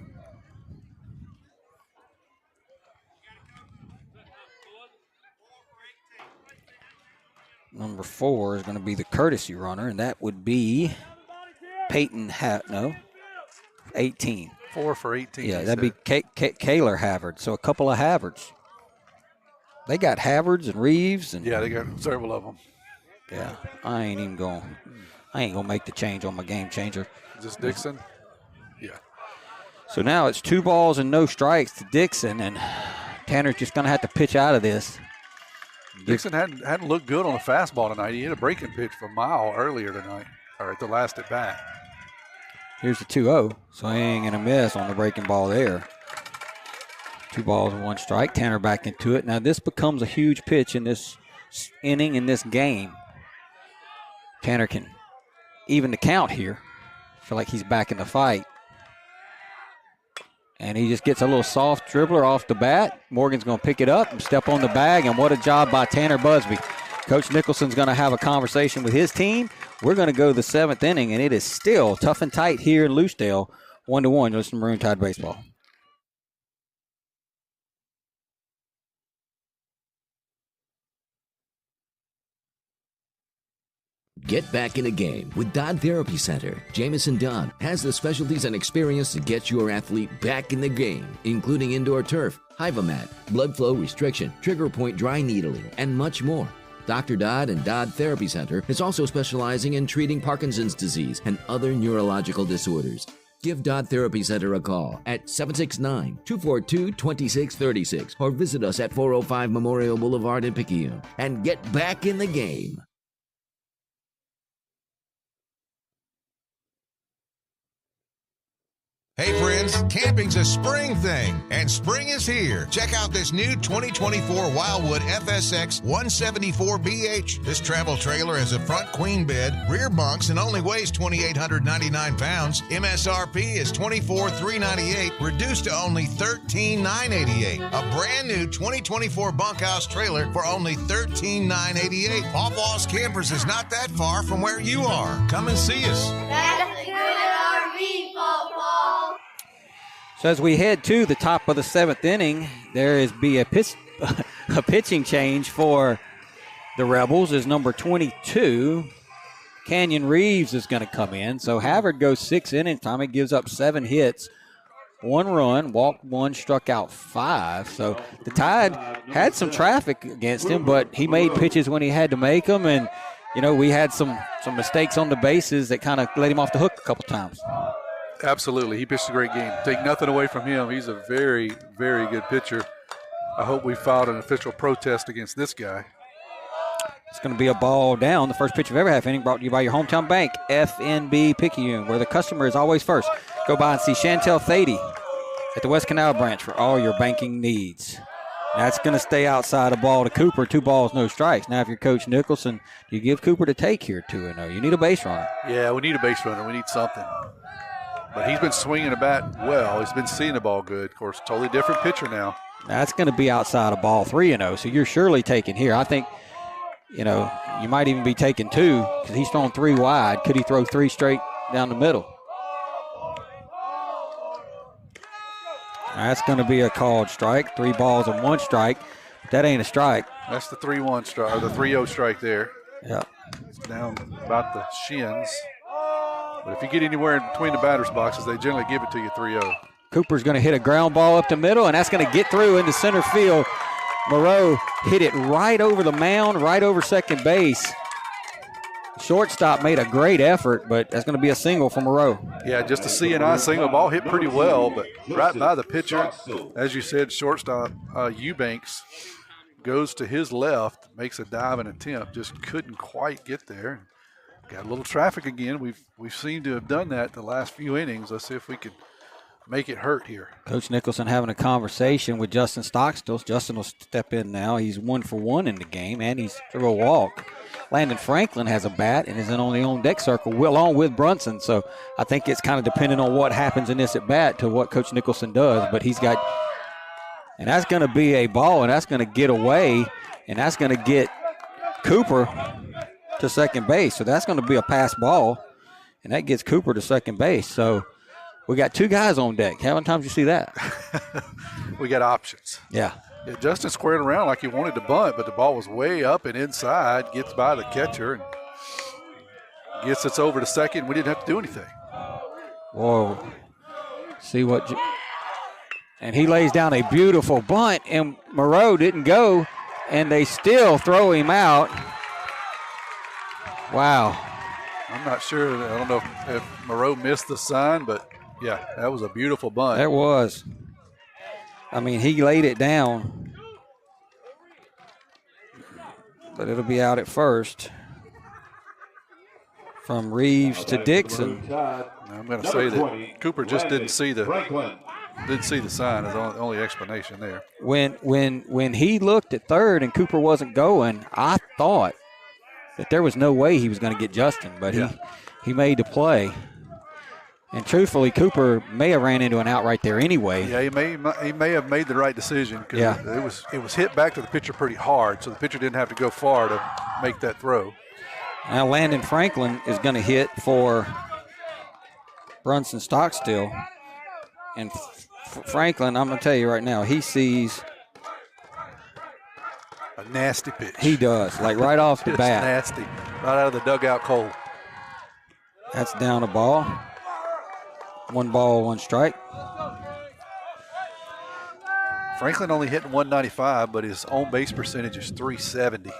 Number 4 is going to be the courtesy runner, and that would be Peyton 18. 4 for 18. Yeah, that'd be Kaylor Havard. So a couple of Havards. They got Havards and Reeves, and yeah, they got several of them. Yeah, I ain't gonna make the change on my game changer. Is this Dixon? Yeah. So now it's 2 balls and no strikes to Dixon, and Tanner's just gonna have to pitch out of this. Dixon hadn't looked good on a fastball tonight. He hit a breaking pitch for Mile earlier tonight, or at the last at bat. Here's the 2-0, so he ain't gonna miss on the breaking ball there. 2 balls and 1 strike. Tanner back into it. Now this becomes a huge pitch in this inning, in this game. Tanner can even the count here. Feel like he's back in the fight. And he just gets a little soft dribbler off the bat. Morgan's going to pick it up and step on the bag, and what a job by Tanner Busby. Coach Nicholson's going to have a conversation with his team. We're going to go to the 7th inning, and it is still tough and tight here in Loosedale. 1-1. You're listening to Maroon Tide Baseball. Get back in the game with Dodd Therapy Center. Jamison Dodd has the specialties and experience to get your athlete back in the game, including indoor turf, Hyvamat, blood flow restriction, trigger point dry needling, and much more. Dr. Dodd and Dodd Therapy Center is also specializing in treating Parkinson's disease and other neurological disorders. Give Dodd Therapy Center a call at 769-242-2636 or visit us at 405 Memorial Boulevard in Picayune and get back in the game. Hey friends, camping's a spring thing, and spring is here. Check out this new 2024 Wildwood FSX 174BH. This travel trailer has a front queen bed, rear bunks, and only weighs 2,899 pounds. MSRP is $24,398, reduced to only $13,988. A brand new 2024 bunkhouse trailer for only $13,988. Pawpaw's Campers is not that far from where you are. Come and see us. That's a good RV, Pawpaw. So as we head to the top of the 7th inning, there is a pitching change for the Rebels. Is number 22, Canyon Reeves, is going to come in. So Havard goes 6 innings. Tommy gives up 7 hits, 1 run, walked 1, struck out 5. So the Tide had some traffic against him, but he made pitches when he had to make them. And, we had some mistakes on the bases that kind of let him off the hook a couple times. Absolutely. He pitched a great game. Take nothing away from him. He's a very, very good pitcher. I hope we filed an official protest against this guy. It's going to be a ball down. The first pitch of every half inning brought to you by your hometown bank, FNB Picayune, where the customer is always first. Go by and see Chantel Thady at the West Canal branch for all your banking needs. That's going to stay outside a ball to Cooper. 2 balls, no strikes. Now, if you're Coach Nicholson, you give Cooper to take here 2-0. You need a base runner. Yeah, we need a base runner. We need something. But he's been swinging the bat well. He's been seeing the ball good. Of course, totally different pitcher now. That's going to be outside a ball 3-0. So you're surely taking here. I think, you might even be taking 2 because he's thrown 3 wide. Could he throw 3 straight down the middle? That's going to be a called strike. 3 balls and 1 strike. But that ain't a strike. That's the 3-1 strike, or the 3-0 strike there. Yeah. It's down about the shins. But if you get anywhere in between the batter's boxes, they generally give it to you 3-0. Cooper's going to hit a ground ball up the middle, and that's going to get through into center field. Moreau hit it right over the mound, right over second base. Shortstop made a great effort, but that's going to be a single for Moreau. Yeah, just a CNI single. Ball hit pretty well, but right by the pitcher. As you said, shortstop Eubanks goes to his left, makes a diving attempt, just couldn't quite get there. Got a little traffic again. We've seemed to have done that the last few innings. Let's see if we can make it hurt here. Coach Nicholson having a conversation with Justin Stockstill. Justin will step in now. He's 1 for 1 in the game, and he's threw a walk. Landon Franklin has a bat and is in on the on-deck circle along with Brunson. So I think it's kind of dependent on what happens in this at-bat to what Coach Nicholson does. But he's got – and that's going to be a ball, and that's going to get away, and that's going to get Cooper to second base. So that's going to be a pass ball, and that gets Cooper to second base. So we got 2 guys on deck. How many times you see that? We got options. Yeah. Yeah, Justin squared around like he wanted to bunt, but the ball was way up and inside, gets by the catcher, and gets us over to second. We didn't have to do anything. Whoa. See what and he lays down a beautiful bunt, and Moreau didn't go, and they still throw him out. Wow. I'm not sure. I don't know if Moreau missed the sign, but, yeah, that was a beautiful bunt. That was. I mean, he laid it down, but it'll be out at first. From Reeves to Dixon. I'm going to say that Cooper just didn't see the sign. Is the only explanation there. When he looked at third and Cooper wasn't going, I thought that there was no way he was going to get Justin, but he made the play. And truthfully, Cooper may have ran into an out right there anyway. Yeah, he may have made the right decision because it was hit back to the pitcher pretty hard, so the pitcher didn't have to go far to make that throw. Now Landon Franklin is going to hit for Brunson Stockstill. And Franklin, I'm going to tell you right now, he sees a nasty pitch. He does, like right off the bat. Nasty, right out of the dugout cold. That's down a ball. 1 ball, 1 strike. Franklin only hitting 195, but his on-base percentage is 370. I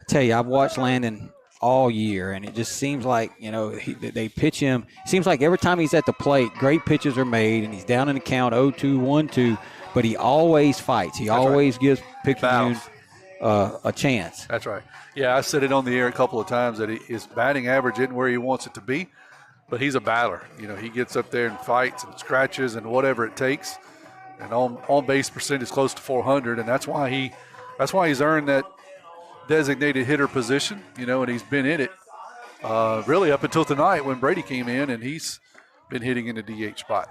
tell you, I've watched Landon all year, and it just seems like, they pitch him. It seems like every time he's at the plate, great pitches are made, and he's down in the count 0-2, 1-2, but he always fights. He always gives Picayune a chance. That's right. Yeah, I said it on the air a couple of times that his batting average isn't where he wants it to be, but he's a battler. He gets up there and fights and scratches and whatever it takes. And on-base percent is close to 400, and that's why he's earned that designated hitter position, and he's been in it really up until tonight when Brady came in, and he's been hitting in the DH spot.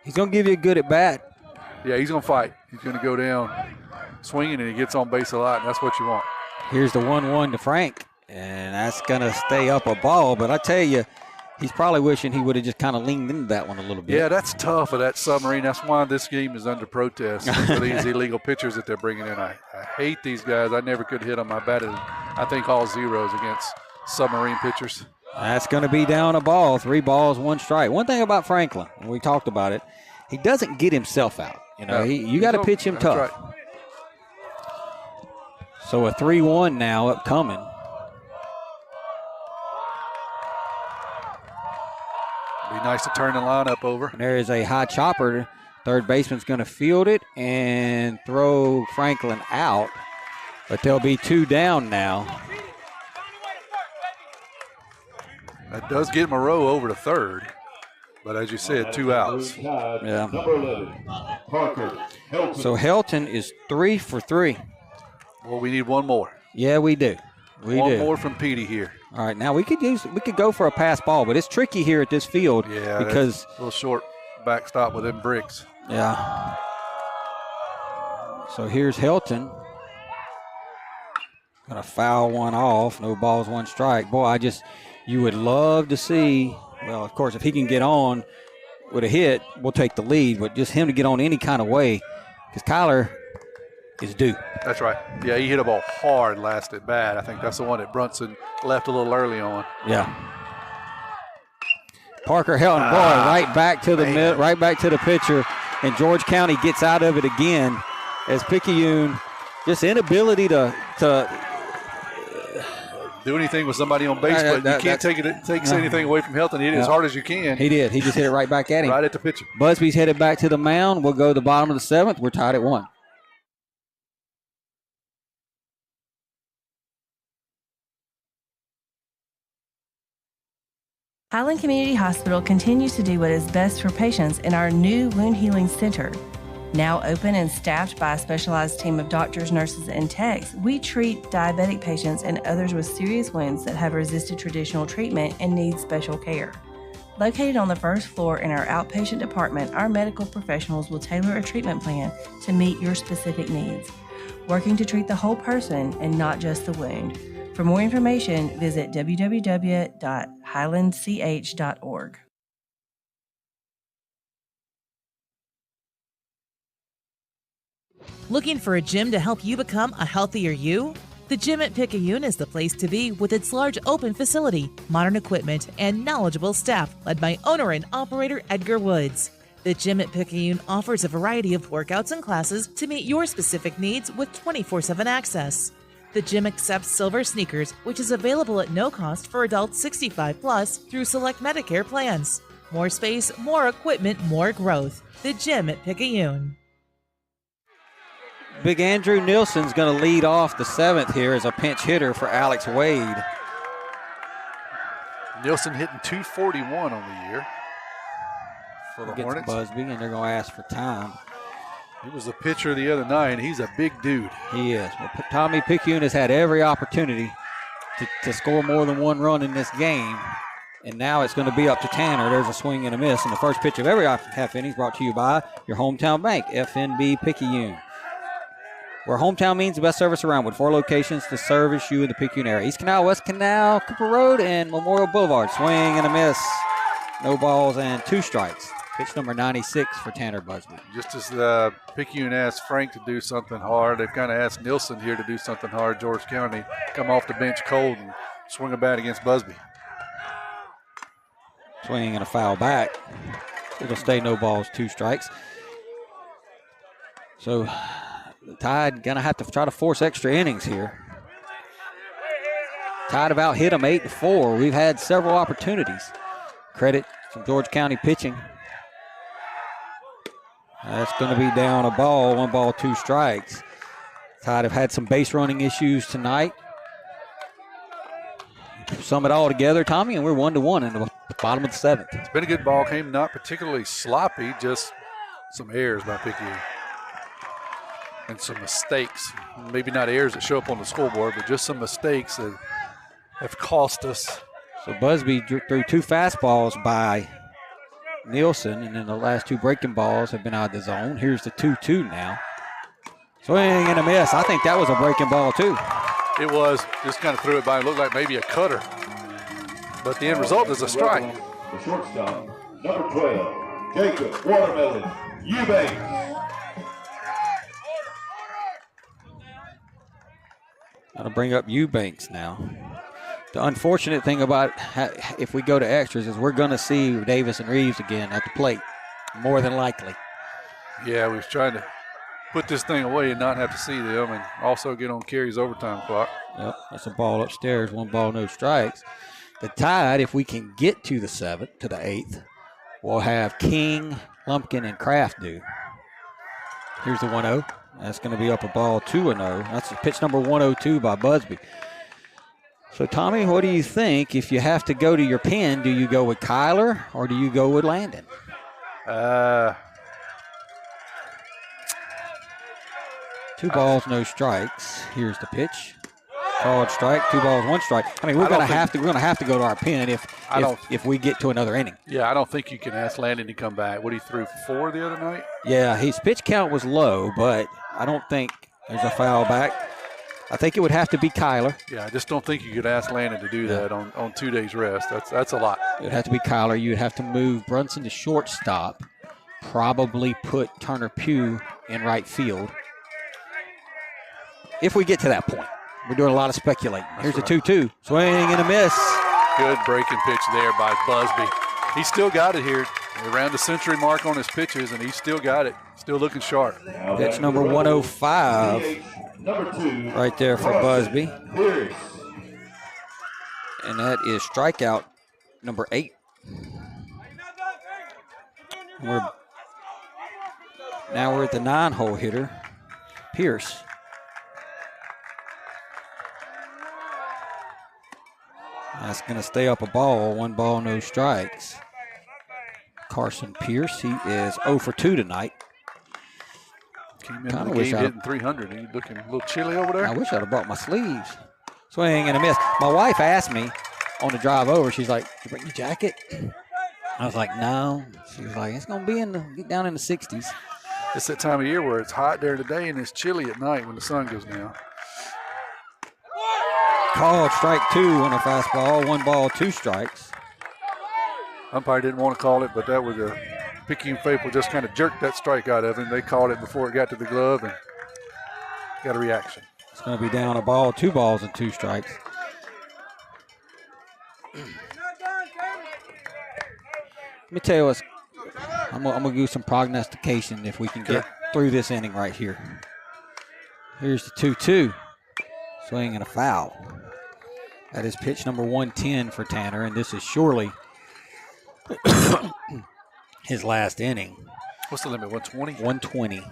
He's going to give you a good at-bat. Yeah, he's going to fight. He's going to go down swinging, and he gets on base a lot, and that's what you want. Here's the 1-1 to Frank. And that's going to stay up a ball. But I tell you, he's probably wishing he would have just kind of leaned into that one a little bit. Yeah, that's tough of that submarine. That's why this game is under protest for these illegal pitchers that they're bringing in. I hate these guys. I never could hit them. I batted, I think, all zeros against submarine pitchers. That's going to be down a ball. 3 balls, 1 strike. One thing about Franklin, and we talked about it, he doesn't get himself out. You got to pitch him tough. Right. So a 3-1 now upcoming. Be nice to turn the lineup over. And there is a high chopper. Third baseman's going to field it and throw Franklin out. But there'll be 2 down now. That does get Moreau over to third. But as you said, 2 outs. Yeah. So Helton is 3 for 3. Well, we need 1 more. Yeah, we do. One more from Petey here. All right, now we could go for a pass ball, but it's tricky here at this field because a little short backstop with them bricks. Yeah. So here's Helton. Gonna foul one off. No balls, 1 strike. Boy, you would love to see. Well, of course, if he can get on with a hit, we'll take the lead. But just him to get on any kind of way, because Kyler is due. That's right. Yeah, he hit a ball hard last at bat. I think that's the one that Brunson left a little early on. Yeah. Parker Helton, boy, right back to the pitcher, and George County gets out of it again as Picayune just inability to do anything with somebody on base, but you can't take anything away from Helton. He hit it as hard as you can. He did. He just hit it right back at him. Right at the pitcher. Busby's headed back to the mound. We'll go to the bottom of the 7th. We're tied at 1. Highland Community Hospital continues to do what is best for patients in our new wound healing center. Now open and staffed by a specialized team of doctors, nurses, and techs, we treat diabetic patients and others with serious wounds that have resisted traditional treatment and need special care. Located on the first floor in our outpatient department, our medical professionals will tailor a treatment plan to meet your specific needs, working to treat the whole person and not just the wound. For more information, visit www.highlandch.org. Looking for a gym to help you become a healthier you? The Gym at Picayune is the place to be with its large open facility, modern equipment, and knowledgeable staff led by owner and operator Edgar Woods. The Gym at Picayune offers a variety of workouts and classes to meet your specific needs with 24/7 access. The gym accepts silver sneakers, which is available at no cost for adults 65 plus through select Medicare plans. More space, more equipment, more growth. The Gym at Picayune. Big Andrew Nielsen's going to lead off the 7th here as a pinch hitter for Alex Wade. Nielsen hitting .241 on the year for the Hornets. Busby, and they're going to ask for time. He was the pitcher the other night, and he's a big dude. He is. Well, Tommy Picayune has had every opportunity to score more than one run in this game, and now it's going to be up to Tanner. There's a swing and a miss, and the first pitch of every half inning is brought to you by your hometown bank, FNB Picayune, where hometown means the best service around, with 4 locations to service you in the Picayune area: East Canal, West Canal, Cooper Road, and Memorial Boulevard. Swing and a miss. No balls and 2 strikes. Pitch number 96 for Tanner Busby. Just as Picayune asked Frank to do something hard, they've kind of asked Nielsen here to do something hard. George County come off the bench cold and swing a bat against Busby. Swing and a foul back. It'll stay no balls, 2 strikes. So the Tide going to have to try to force extra innings here. Tide have out hit them 8-4. We've had several opportunities. Credit from George County pitching. That's going to be down a ball, 1 ball, 2 strikes. Tide have had some base running issues tonight. Sum it all together, Tommy, and we're 1-1 in the bottom of the 7th. It's been a good ball game, not particularly sloppy, just some errors by Picayune. And some mistakes. Maybe not errors that show up on the scoreboard, but just some mistakes that have cost us. So Busby threw 2 fastballs by Nielsen, and then the last 2 breaking balls have been out of the zone. Here's the 2-2 now. Swing and a miss. I think that was a breaking ball, too. It was. Just kind of threw it by. It looked like maybe a cutter. But the end result is a strike. The shortstop, number 12, Jacob Watermelon Eubanks. Got to bring up Eubanks now. The unfortunate thing about if we go to extras is we're going to see Davis and Reeves again at the plate, more than likely. Yeah, we was trying to put this thing away and not have to see them, and also get on Carey's overtime clock. Yep, that's a ball upstairs, 1 ball, no strikes. The Tide, if we can get to the 7th, to the 8th, we'll have King, Lumpkin, and Kraft do. Here's the 1-0. That's going to be up a ball, 2-0. That's pitch number 102 by Busby. So, Tommy, what do you think? If you have to go to your pen, do you go with Kyler or do you go with Landon? 2 balls, no strikes. Here's the pitch. Called strike. 2 balls, 1 strike. I mean, we're going to have to go to our pen if we get to another inning. Yeah, I don't think you can ask Landon to come back. What, he threw 4 the other night? Yeah, his pitch count was low, but I don't think there's a foul back. I think it would have to be Kyler. Yeah, I just don't think you could ask Landon to do that on 2 days rest. That's a lot. It would have to be Kyler. You'd have to move Brunson to shortstop, probably put Turner Pugh in right field. If we get to that point. We're doing a lot of speculating. Here's a 2-2. Swing and a miss. Good breaking pitch there by Busby. He's still got it here. Around the century mark on his pitches, and he's still got it. Still looking sharp. Pitch number 105 right there for Busby. And that is strikeout number 8. Now we're at the 9-hole hitter, Pierce. That's going to stay up a ball. 1 ball, no strikes. Carson Pierce, he is 0 for 2 tonight. Came into the game hitting 300. He's looking a little chilly over there. I wish I'd have brought my sleeves. Swing and a miss. My wife asked me on the drive over, she's like, "Did you bring your jacket?" I was like, "No." She was like, "It's going to be get down in the 60s. It's that time of year where it's hot during the day and it's chilly at night when the sun goes down. Called strike 2 on a fastball. 1 ball, 2 strikes. Umpire didn't want to call it, but that was a Picayune faithful just kind of jerked that strike out of him. They called it before it got to the glove and got a reaction. It's going to be down a ball, 2 balls, and 2 strikes. Let me tell you what's. I'm going to give you some prognostication if we can get through this inning right here. Here's the 2-2. Swing and a foul. That is pitch number 110 for Tanner, and this is surely his last inning. What's the limit, 120? 120.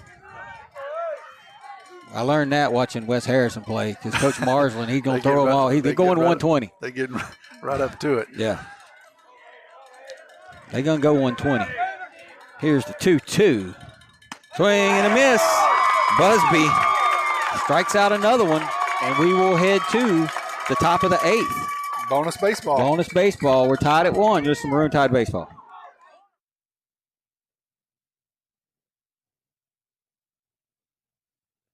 I learned that watching Wes Harrison play because Coach Marsland, he's going to throw them all. He's going 120. They're getting right up to it. Yeah. They're going to go 120. Here's the 2-2. Swing and a miss. Busby strikes out another one, and we will head to the top of the 8th. Bonus baseball. Bonus baseball. We're tied at 1. Just some Maroon Tide baseball.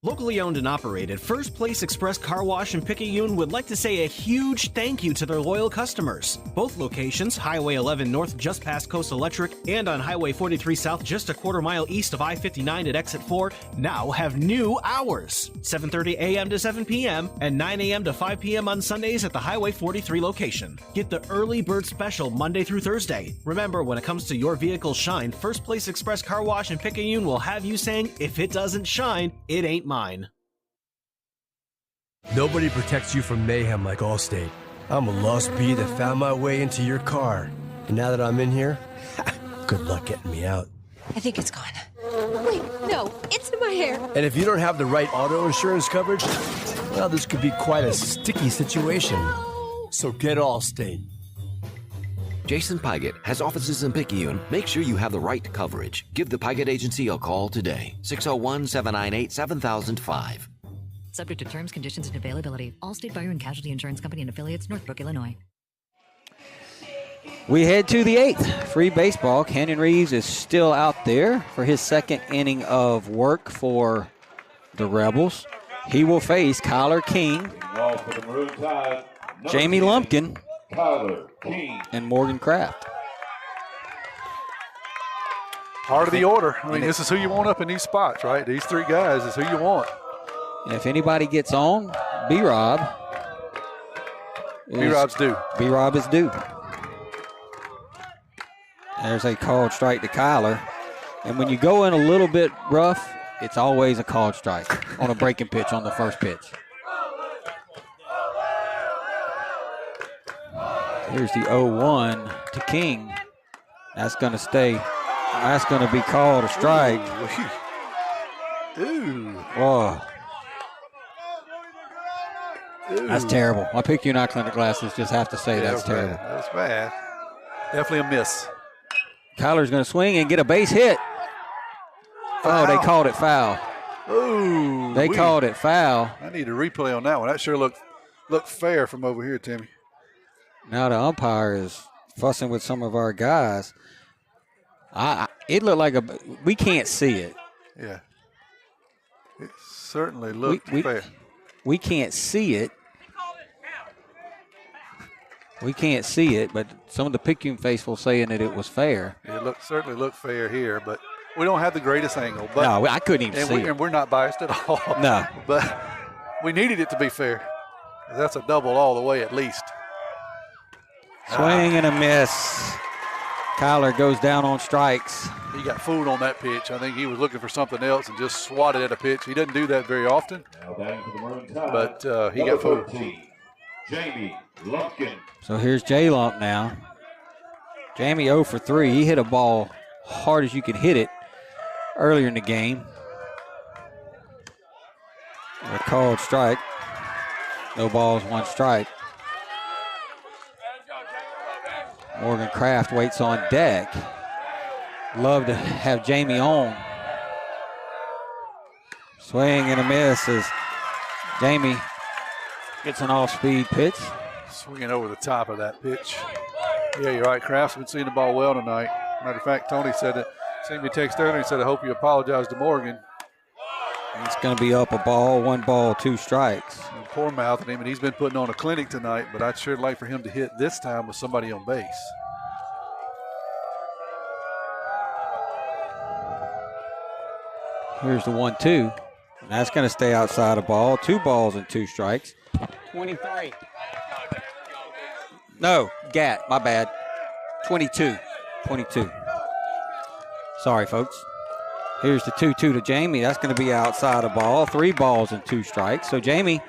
Locally owned and operated, First Place Express Car Wash in Picayune would like to say a huge thank you to their loyal customers. Both locations, Highway 11 North just past Coast Electric and on Highway 43 South just a quarter-mile east of I-59 at Exit 4, now have new hours. 7:30 a.m. to 7 p.m. and 9 a.m. to 5 p.m. on Sundays at the Highway 43 location. Get the early bird special Monday through Thursday. Remember, when it comes to your vehicle's shine, First Place Express Car Wash in Picayune will have you saying, if it doesn't shine, it ain't mine. Nobody protects you from mayhem like Allstate. I'm a lost bee that found my way into your car. And now that I'm in here, good luck getting me out. I think it's gone. Wait, no, it's in my hair. And if you don't have the right auto insurance coverage, well, this could be quite a sticky situation. So get Allstate. Jason Pygott has offices in Picayune. Make sure you have the right coverage. Give the Pygott Agency a call today. 601-798-7005. Subject to terms, conditions, and availability. Allstate Fire and Casualty Insurance Company and Affiliates, Northbrook, Illinois. We head to the 8th. Free baseball. Canyon Reeves is still out there for his 2nd inning of work for the Rebels. He will face Kyler King, Jamie Lumpkin, and Morgan Kraft. Part of the order. I mean, this is who you want up in these spots, right? These 3 guys is who you want. And if anybody gets on, B-Rob. B-Rob's due. B-Rob is due. There's a called strike to Kyler. And when you go in a little bit rough, it's always a called strike on a breaking pitch on the first pitch. Here's the 0-1 to King. That's going to stay. That's going to be called a strike. Ooh. Whoa. That's terrible. My Picayune Eye Clinic glasses just have to say that's terrible. Bad. That's bad. Definitely a miss. Kyler's going to swing and get a base hit. Foul. Oh, they called it foul. Ooh. They called it foul. I need a replay on that one. That sure looked fair from over here, Timmy. Now the umpire is fussing with some of our guys. It looked like we can't see it. Yeah. It certainly looked fair. We can't see it. We can't see it, but some of the Picayune faithful saying that it was fair. It certainly looked fair here, but we don't have the greatest angle. But, no, I couldn't even see it. And we're not biased at all. No. But we needed it to be fair. That's a double all the way at least. Swing and a miss. Kyler goes down on strikes. He got fooled on that pitch. I think he was looking for something else and just swatted at a pitch. He doesn't do that very often, but he got fooled. Jamie Lumpkin. So here's J Lump now. Jamie 0 for 3. He hit a ball hard as you could hit it earlier in the game. A called strike. No balls, 1 strike. Morgan Kraft waits on deck. Love to have Jamie on. Swing and a miss as Jamie gets an off-speed pitch. Swinging over the top of that pitch. Yeah, you're right. Kraft's been seeing the ball well tonight. Matter of fact, Tony said it. Sent me a text earlier and said, I hope you apologize to Morgan. It's going to be up a ball, 1 ball, 2 strikes. Poor mouthing him, and he's been putting on a clinic tonight, but I'd sure like for him to hit this time with somebody on base. Here's the 1-2. And that's going to stay outside the ball. 2 balls and 2 strikes. 23. No, Gat, my bad. 22. Sorry, folks. Here's the 2-2 to Jamie. That's going to be outside the ball. 3 balls and 2 strikes. So Jamie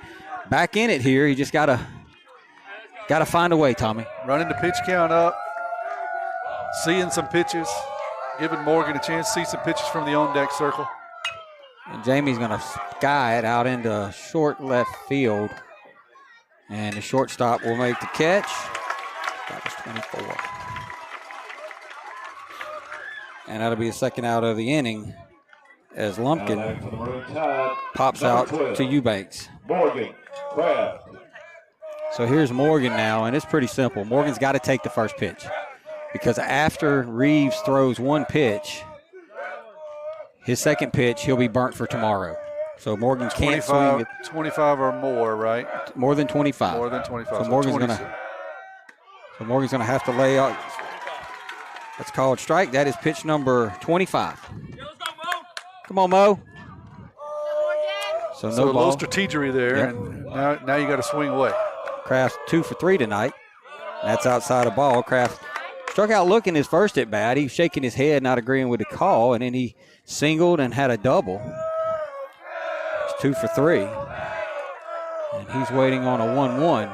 back in it here. He just got to find a way, Tommy. Running the pitch count up. Seeing some pitches. Giving Morgan a chance to see some pitches from the on-deck circle. And Jamie's going to sky it out into short left field. And the shortstop will make the catch. That was 24. And that'll be the second out of the inning as Lumpkin pops out to Eubanks. Morgan Kraft. So here's Morgan now, and it's pretty simple. Morgan's got to take the first pitch because after Reeves throws 1 pitch, his second pitch, he'll be burnt for tomorrow. So Morgan can't swing it. 25 or more, right? More than 25. More than 25. So Morgan's going to have to lay out. That's called strike. That is pitch number 25. Come on, Mo. So a no ball. little strategery there, Yep. and now you got to swing away. Kraft 2 for 3 tonight. That's outside the ball. Kraft struck out looking his first at bat. He was shaking his head, not agreeing with the call, and then he singled and had a double. It's 2 for 3. And he's waiting on a 1-1.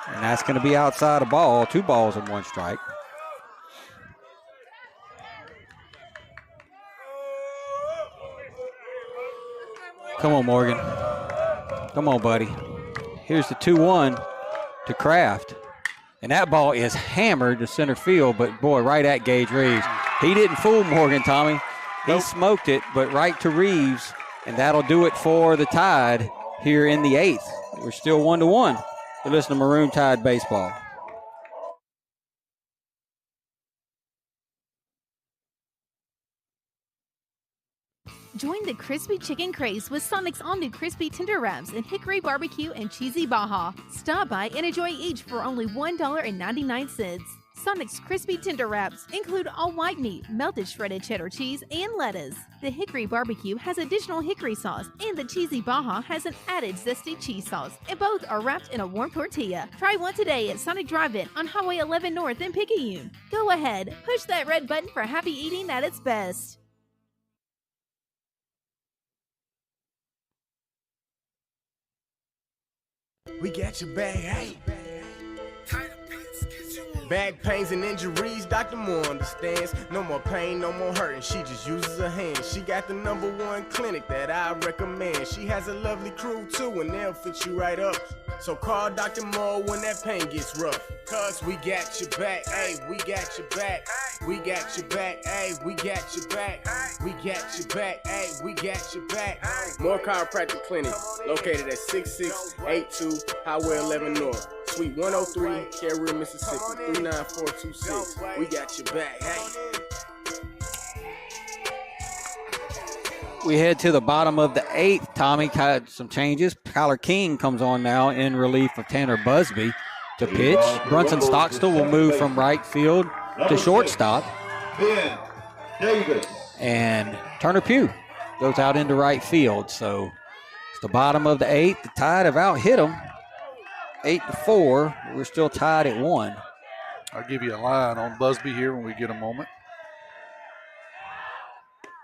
And that's going to be outside the ball. 2 balls and 1 strike. Come on, Morgan. Come on, buddy. Here's the 2-1 to Kraft. And that ball is hammered to center field, but boy, right at Gage Reeves. He didn't fool Morgan, Tommy. He smoked it, but right to Reeves, and that'll do it for the Tide here in the 8th. We're still 1-1. You listen to Maroon Tide Baseball. Join the crispy chicken craze with Sonic's all-new crispy tender wraps and hickory barbecue and cheesy baja. Stop by and enjoy each for only $1.99. Sonic's crispy tender wraps include all white meat, melted shredded cheddar cheese, and lettuce. The hickory barbecue has additional hickory sauce, and the cheesy baja has an added zesty cheese sauce, and both are wrapped in a warm tortilla. Try one today at Sonic Drive-In on Highway 11 North in Picayune. Go ahead, push that red button for happy eating at its best. We got your back, hey. Back pains and injuries, Dr. Moore understands. No more pain, no more hurting, she just uses her hands. She got the #1 clinic that I recommend. She has a lovely crew too, and they'll fit you right up. So call Dr. Moore when that pain gets rough. Cause we got your back, hey, we got your back. We got your back, hey, we got your back. We got your back, hey, we got your back. More Chiropractic Clinic, located at 6682 Highway 11 North, Suite 103, Carrier, Mississippi, 39426. We got your back, hey. We head to the bottom of the 8th. Tommy had some changes. Kyler King comes on now in relief of Tanner Busby to pitch. Brunson Stockstill will move from right field to shortstop. Ben Davis. And Turner Pugh goes out into right field. So it's the bottom of the 8th. The Tide have out-hit them 8-4. We're still tied at 1. I'll give you a line on Busby here when we get a moment.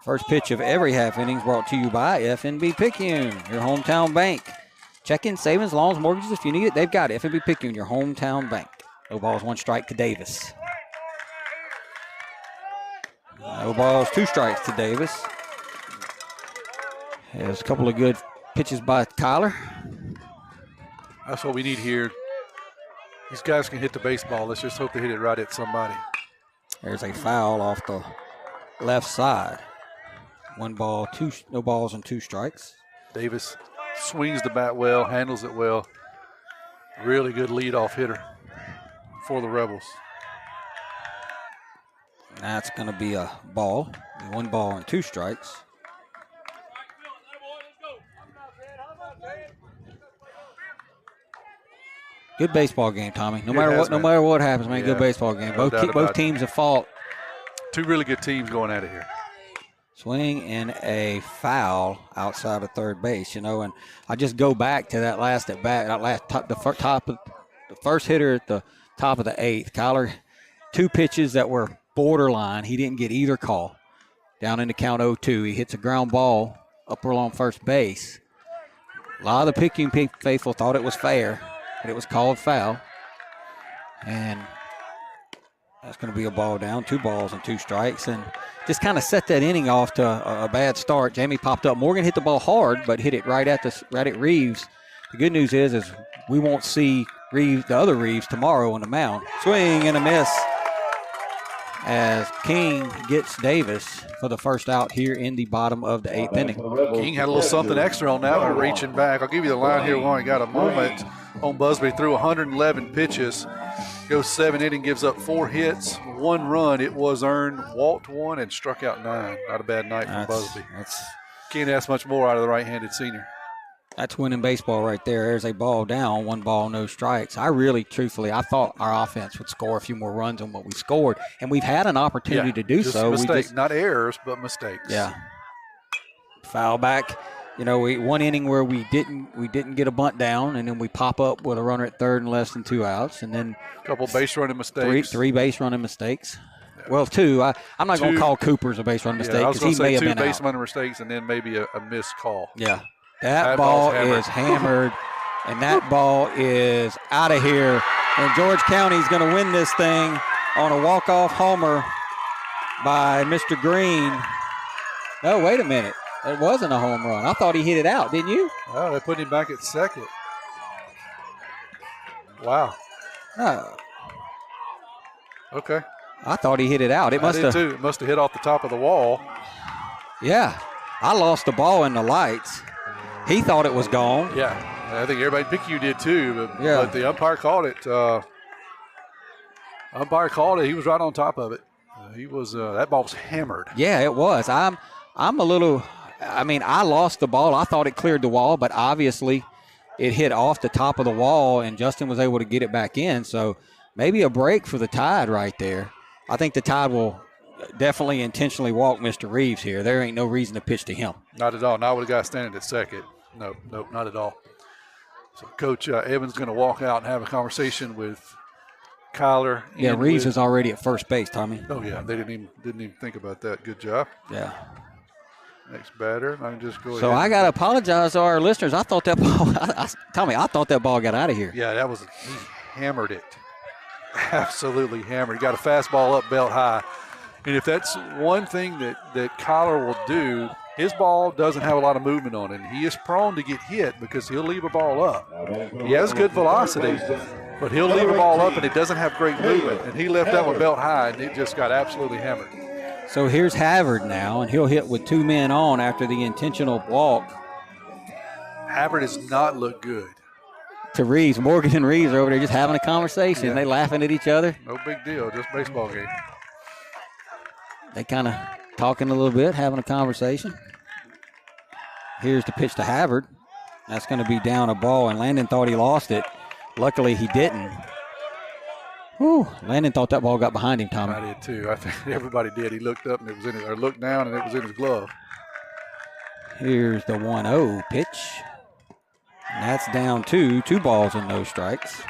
First pitch of every half innings brought to you by FNB Picayune, your hometown bank. Checking, savings, loans, mortgages. If you need it, they've got it. FNB Picayune, your hometown bank. No balls, 1 strike to Davis. No balls, 2 strikes to Davis. There's a couple of good pitches by Kyler. That's what we need here. These guys can hit the baseball. Let's just hope they hit it right at somebody. There's a foul off the left side. 1 ball, no balls and 2 strikes. Davis swings the bat well, handles it well. Really good leadoff hitter for the Rebels. That's going to be a ball. 1 ball and 2 strikes. Good baseball game, Tommy. No matter what happens, man. Yeah. Good baseball game. Both teams have fought. 2 really good teams going at it here. Swing and a foul outside of third base, and I just go back to that last at bat, the first hitter at the top of the 8th. Kyler, 2 pitches that were borderline. He didn't get either call. Down in the count 0-2. He hits a ground ball up along first base. A lot of the Picayune faithful thought it was fair, but it was called foul. And that's going to be a ball down, 2 balls and 2 strikes, and just kind of set that inning off to a bad start. Jamie popped up. Morgan hit the ball hard, but hit it right at Reeves. The good news is we won't see the other Reeves tomorrow on the mound. Swing and a miss as King gets Davis for the first out here in the bottom of the 8th inning. King had a little something extra on that one, reaching back. I'll give you the line here. We only got a moment on Busby. Threw 111 pitches. Goes 7 innings, gives up 4 hits, 1 run. It was earned, walked 1, and struck out 9. Not a bad night for Busby. Can't ask much more out of the right-handed senior. That's winning baseball right there. There's a ball down, 1 ball, no strikes. I thought our offense would score a few more runs than what we scored, and we've had an opportunity to do so. Mistakes, not errors, but mistakes. Yeah. Foul back. One inning where we didn't get a bunt down, and then we pop up with a runner at third and less than 2 outs, and then a couple base running mistakes. Three base running mistakes. Yeah. Well, 2. I'm not going to call Cooper's a base running mistake because he may have been 2 base out. running mistakes, and then maybe a missed call. Yeah, that ball is hammered, and that ball is out of here. And George County's going to win this thing on a walk-off homer by Mr. Green. No, wait a minute. It wasn't a home run. I thought he hit it out, didn't you? Oh, they put him back at second. Wow. Okay. I thought he hit it out. It must have hit off the top of the wall. Yeah. I lost the ball in the lights. He thought it was gone. Yeah. I think everybody in Picayune did too, but the umpire called it. He was right on top of it. That ball was hammered. Yeah, it was. I'm a little. I lost the ball. I thought it cleared the wall, but obviously it hit off the top of the wall, and Justin was able to get it back in. So maybe a break for the Tide right there. I think the Tide will definitely intentionally walk Mr. Reeves here. There ain't no reason to pitch to him. Not at all. Not with a guy standing at second. Nope, not at all. So Coach Evans going to walk out and have a conversation with Kyler. Yeah, Reeves is already at first base, Tommy. Oh, yeah. They didn't even think about that. Good job. Yeah. Next batter, I can just go ahead. So I got to apologize to our listeners. I thought that ball, Tommy, I thought that ball got out of here. Yeah, he hammered it. Absolutely hammered. He got a fastball up belt high. And if that's one thing that Kyler will do, his ball doesn't have a lot of movement on it. He is prone to get hit because he'll leave a ball up. He has good velocity, but he'll leave a ball up and it doesn't have great movement. And he left that one belt high, and it just got absolutely hammered. So here's Havard now, and he'll hit with 2 men on after the intentional walk. Havard does not look good. To Reeves. Morgan and Reeves are over there just having a conversation. Yeah. They laughing at each other. No big deal, just baseball game. They kind of talking a little bit, having a conversation. Here's the pitch to Havard. That's going to be down a ball, and Landon thought he lost it. Luckily, he didn't. Whew. Landon thought that ball got behind him, Tommy. I did too. I think everybody did. He looked up and it was in his, or looked down and it was in his glove. Here's the 1-0 pitch. And that's down 2 balls and no strikes.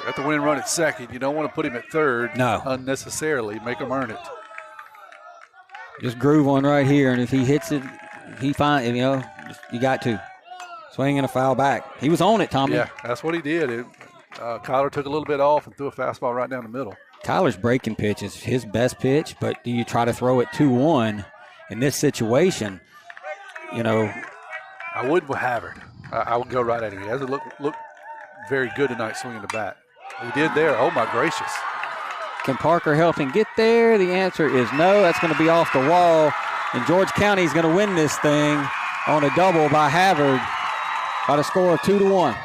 Got the winning run at second. You don't want to put him at third unnecessarily. Make him earn it. Just groove one right here, and if he hits it, you got to. Swing and a foul back. He was on it, Tommy. Yeah, that's what he did. Kyler took a little bit off and threw a fastball right down the middle. Kyler's breaking pitch is his best pitch, but do you try to throw it 2-1 in this situation? I would with Havard. I would go right at him. He hasn't looked very good tonight swinging the bat. He did there. Oh, my gracious. Can Parker help him get there? The answer is no. That's going to be off the wall. And George County is going to win this thing on a double by Havard by the score of 2-1.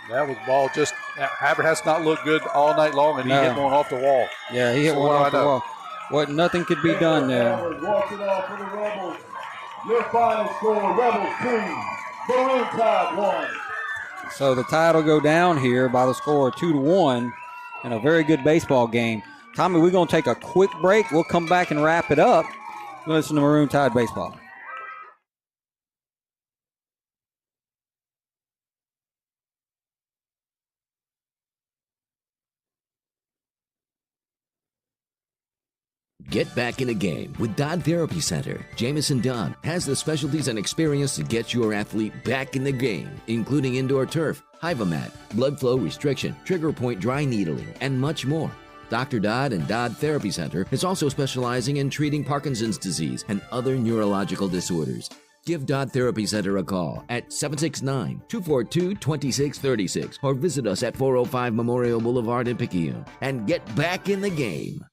That was ball just – Havard has not looked good all night long, and he hit one off the wall. Yeah, he hit one off the wall. Nothing could be done there. Walking off for the Rebels. Your final score, Rebels 2, Maroon Tide 1. So the Tide will go down here by the score of 2-1 in a very good baseball game. Tommy, we're going to take a quick break. We'll come back and wrap it up. Listen to Maroon Tide Baseball. Get back in a game with Dodd Therapy Center. Jamison Dodd has the specialties and experience to get your athlete back in the game, including indoor turf, Hyvamat, blood flow restriction, trigger point dry needling, and much more. Dr. Dodd and Dodd Therapy Center is also specializing in treating Parkinson's disease and other neurological disorders. Give Dodd Therapy Center a call at 769-242-2636 or visit us at 405 Memorial Boulevard in Picayune and get back in the game.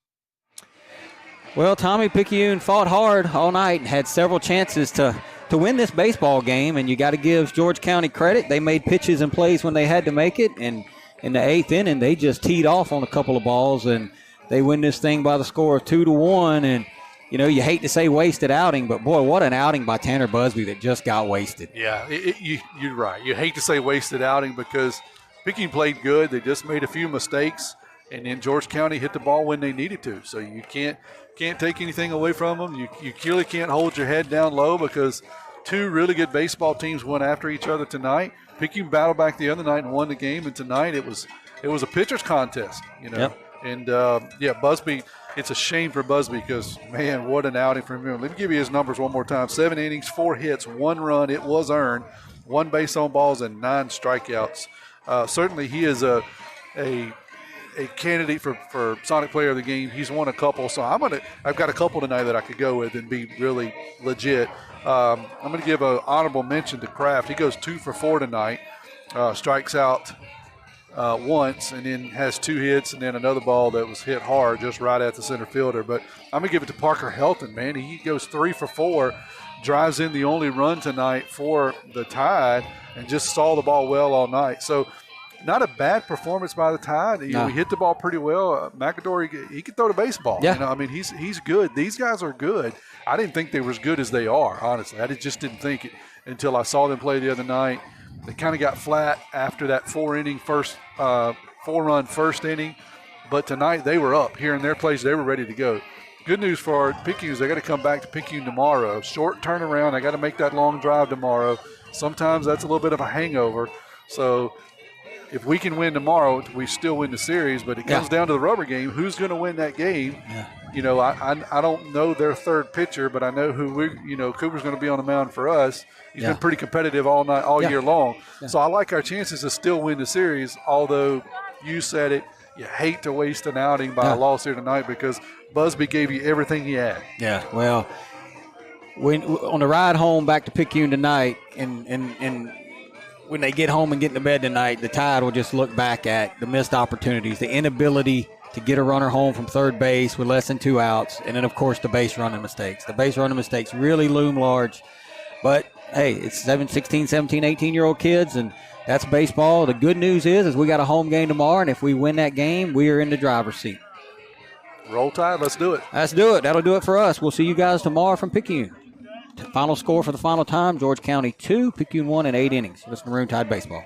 Well, Tommy, Picayune fought hard all night and had several chances to win this baseball game, and you got to give George County credit. They made pitches and plays when they had to make it, and in the 8th inning, they just teed off on a couple of balls, and they win this thing by the score of 2-1. And, you hate to say wasted outing, but, boy, what an outing by Tanner Busby that just got wasted. Yeah, you're right. You hate to say wasted outing because Picayune played good. They just made a few mistakes, and then George County hit the ball when they needed to. So you can't take anything away from them. You clearly can't hold your head down low because two really good baseball teams went after each other tonight. Picayune battled back the other night and won the game, and tonight it was a pitcher's contest, Yep. And Busby, it's a shame for Busby because, man, what an outing from him. Let me give you his numbers one more time. 7 innings, 4 hits, 1 run. It was earned. 1 base on balls and 9 strikeouts. Certainly he is a candidate for Sonic Player of the Game. He's won a couple, so I've got a couple tonight that I could go with and be really legit. I'm going to give an honorable mention to Kraft. He goes 2 for 4 tonight, strikes out once, and then has 2 hits, and then another ball that was hit hard just right at the center fielder. But I'm going to give it to Parker Helton, man. He goes 3 for 4, drives in the only run tonight for the Tide, and just saw the ball well all night. So not a bad performance by the Tide. He hit the ball pretty well. McAdory, he can throw the baseball. Yeah. He's good. These guys are good. I didn't think they were as good as they are, honestly. I just didn't think it until I saw them play the other night. They kind of got flat after that 4-run first inning. But tonight they were up here in their place. They were ready to go. Good news for Picayune is they got to come back to Picayune tomorrow. Short turnaround. They got to make that long drive tomorrow. Sometimes that's a little bit of a hangover. So if we can win tomorrow, we still win the series. But it comes down to the rubber game. Who's going to win that game? Yeah. I don't know their third pitcher, but I know Cooper's going to be on the mound for us. He's been pretty competitive all night, all year long. Yeah. So I like our chances to still win the series, although you said it, you hate to waste an outing by a loss here tonight because Busby gave you everything he had. Yeah, well, on the ride home back to Picayune tonight and when they get home and get into bed tonight, the Tide will just look back at the missed opportunities, the inability to get a runner home from third base with less than 2 outs, and then, of course, the base running mistakes. The base running mistakes really loom large. But, hey, it's 16, 17, 18-year-old kids, and that's baseball. The good news is we got a home game tomorrow, and if we win that game, we are in the driver's seat. Roll Tide, let's do it. Let's do it. That'll do it for us. We'll see you guys tomorrow from Picayune. Final score for the final time, George County 2, Picayune 1 in 8 innings. Listen to Maroon Tide Baseball.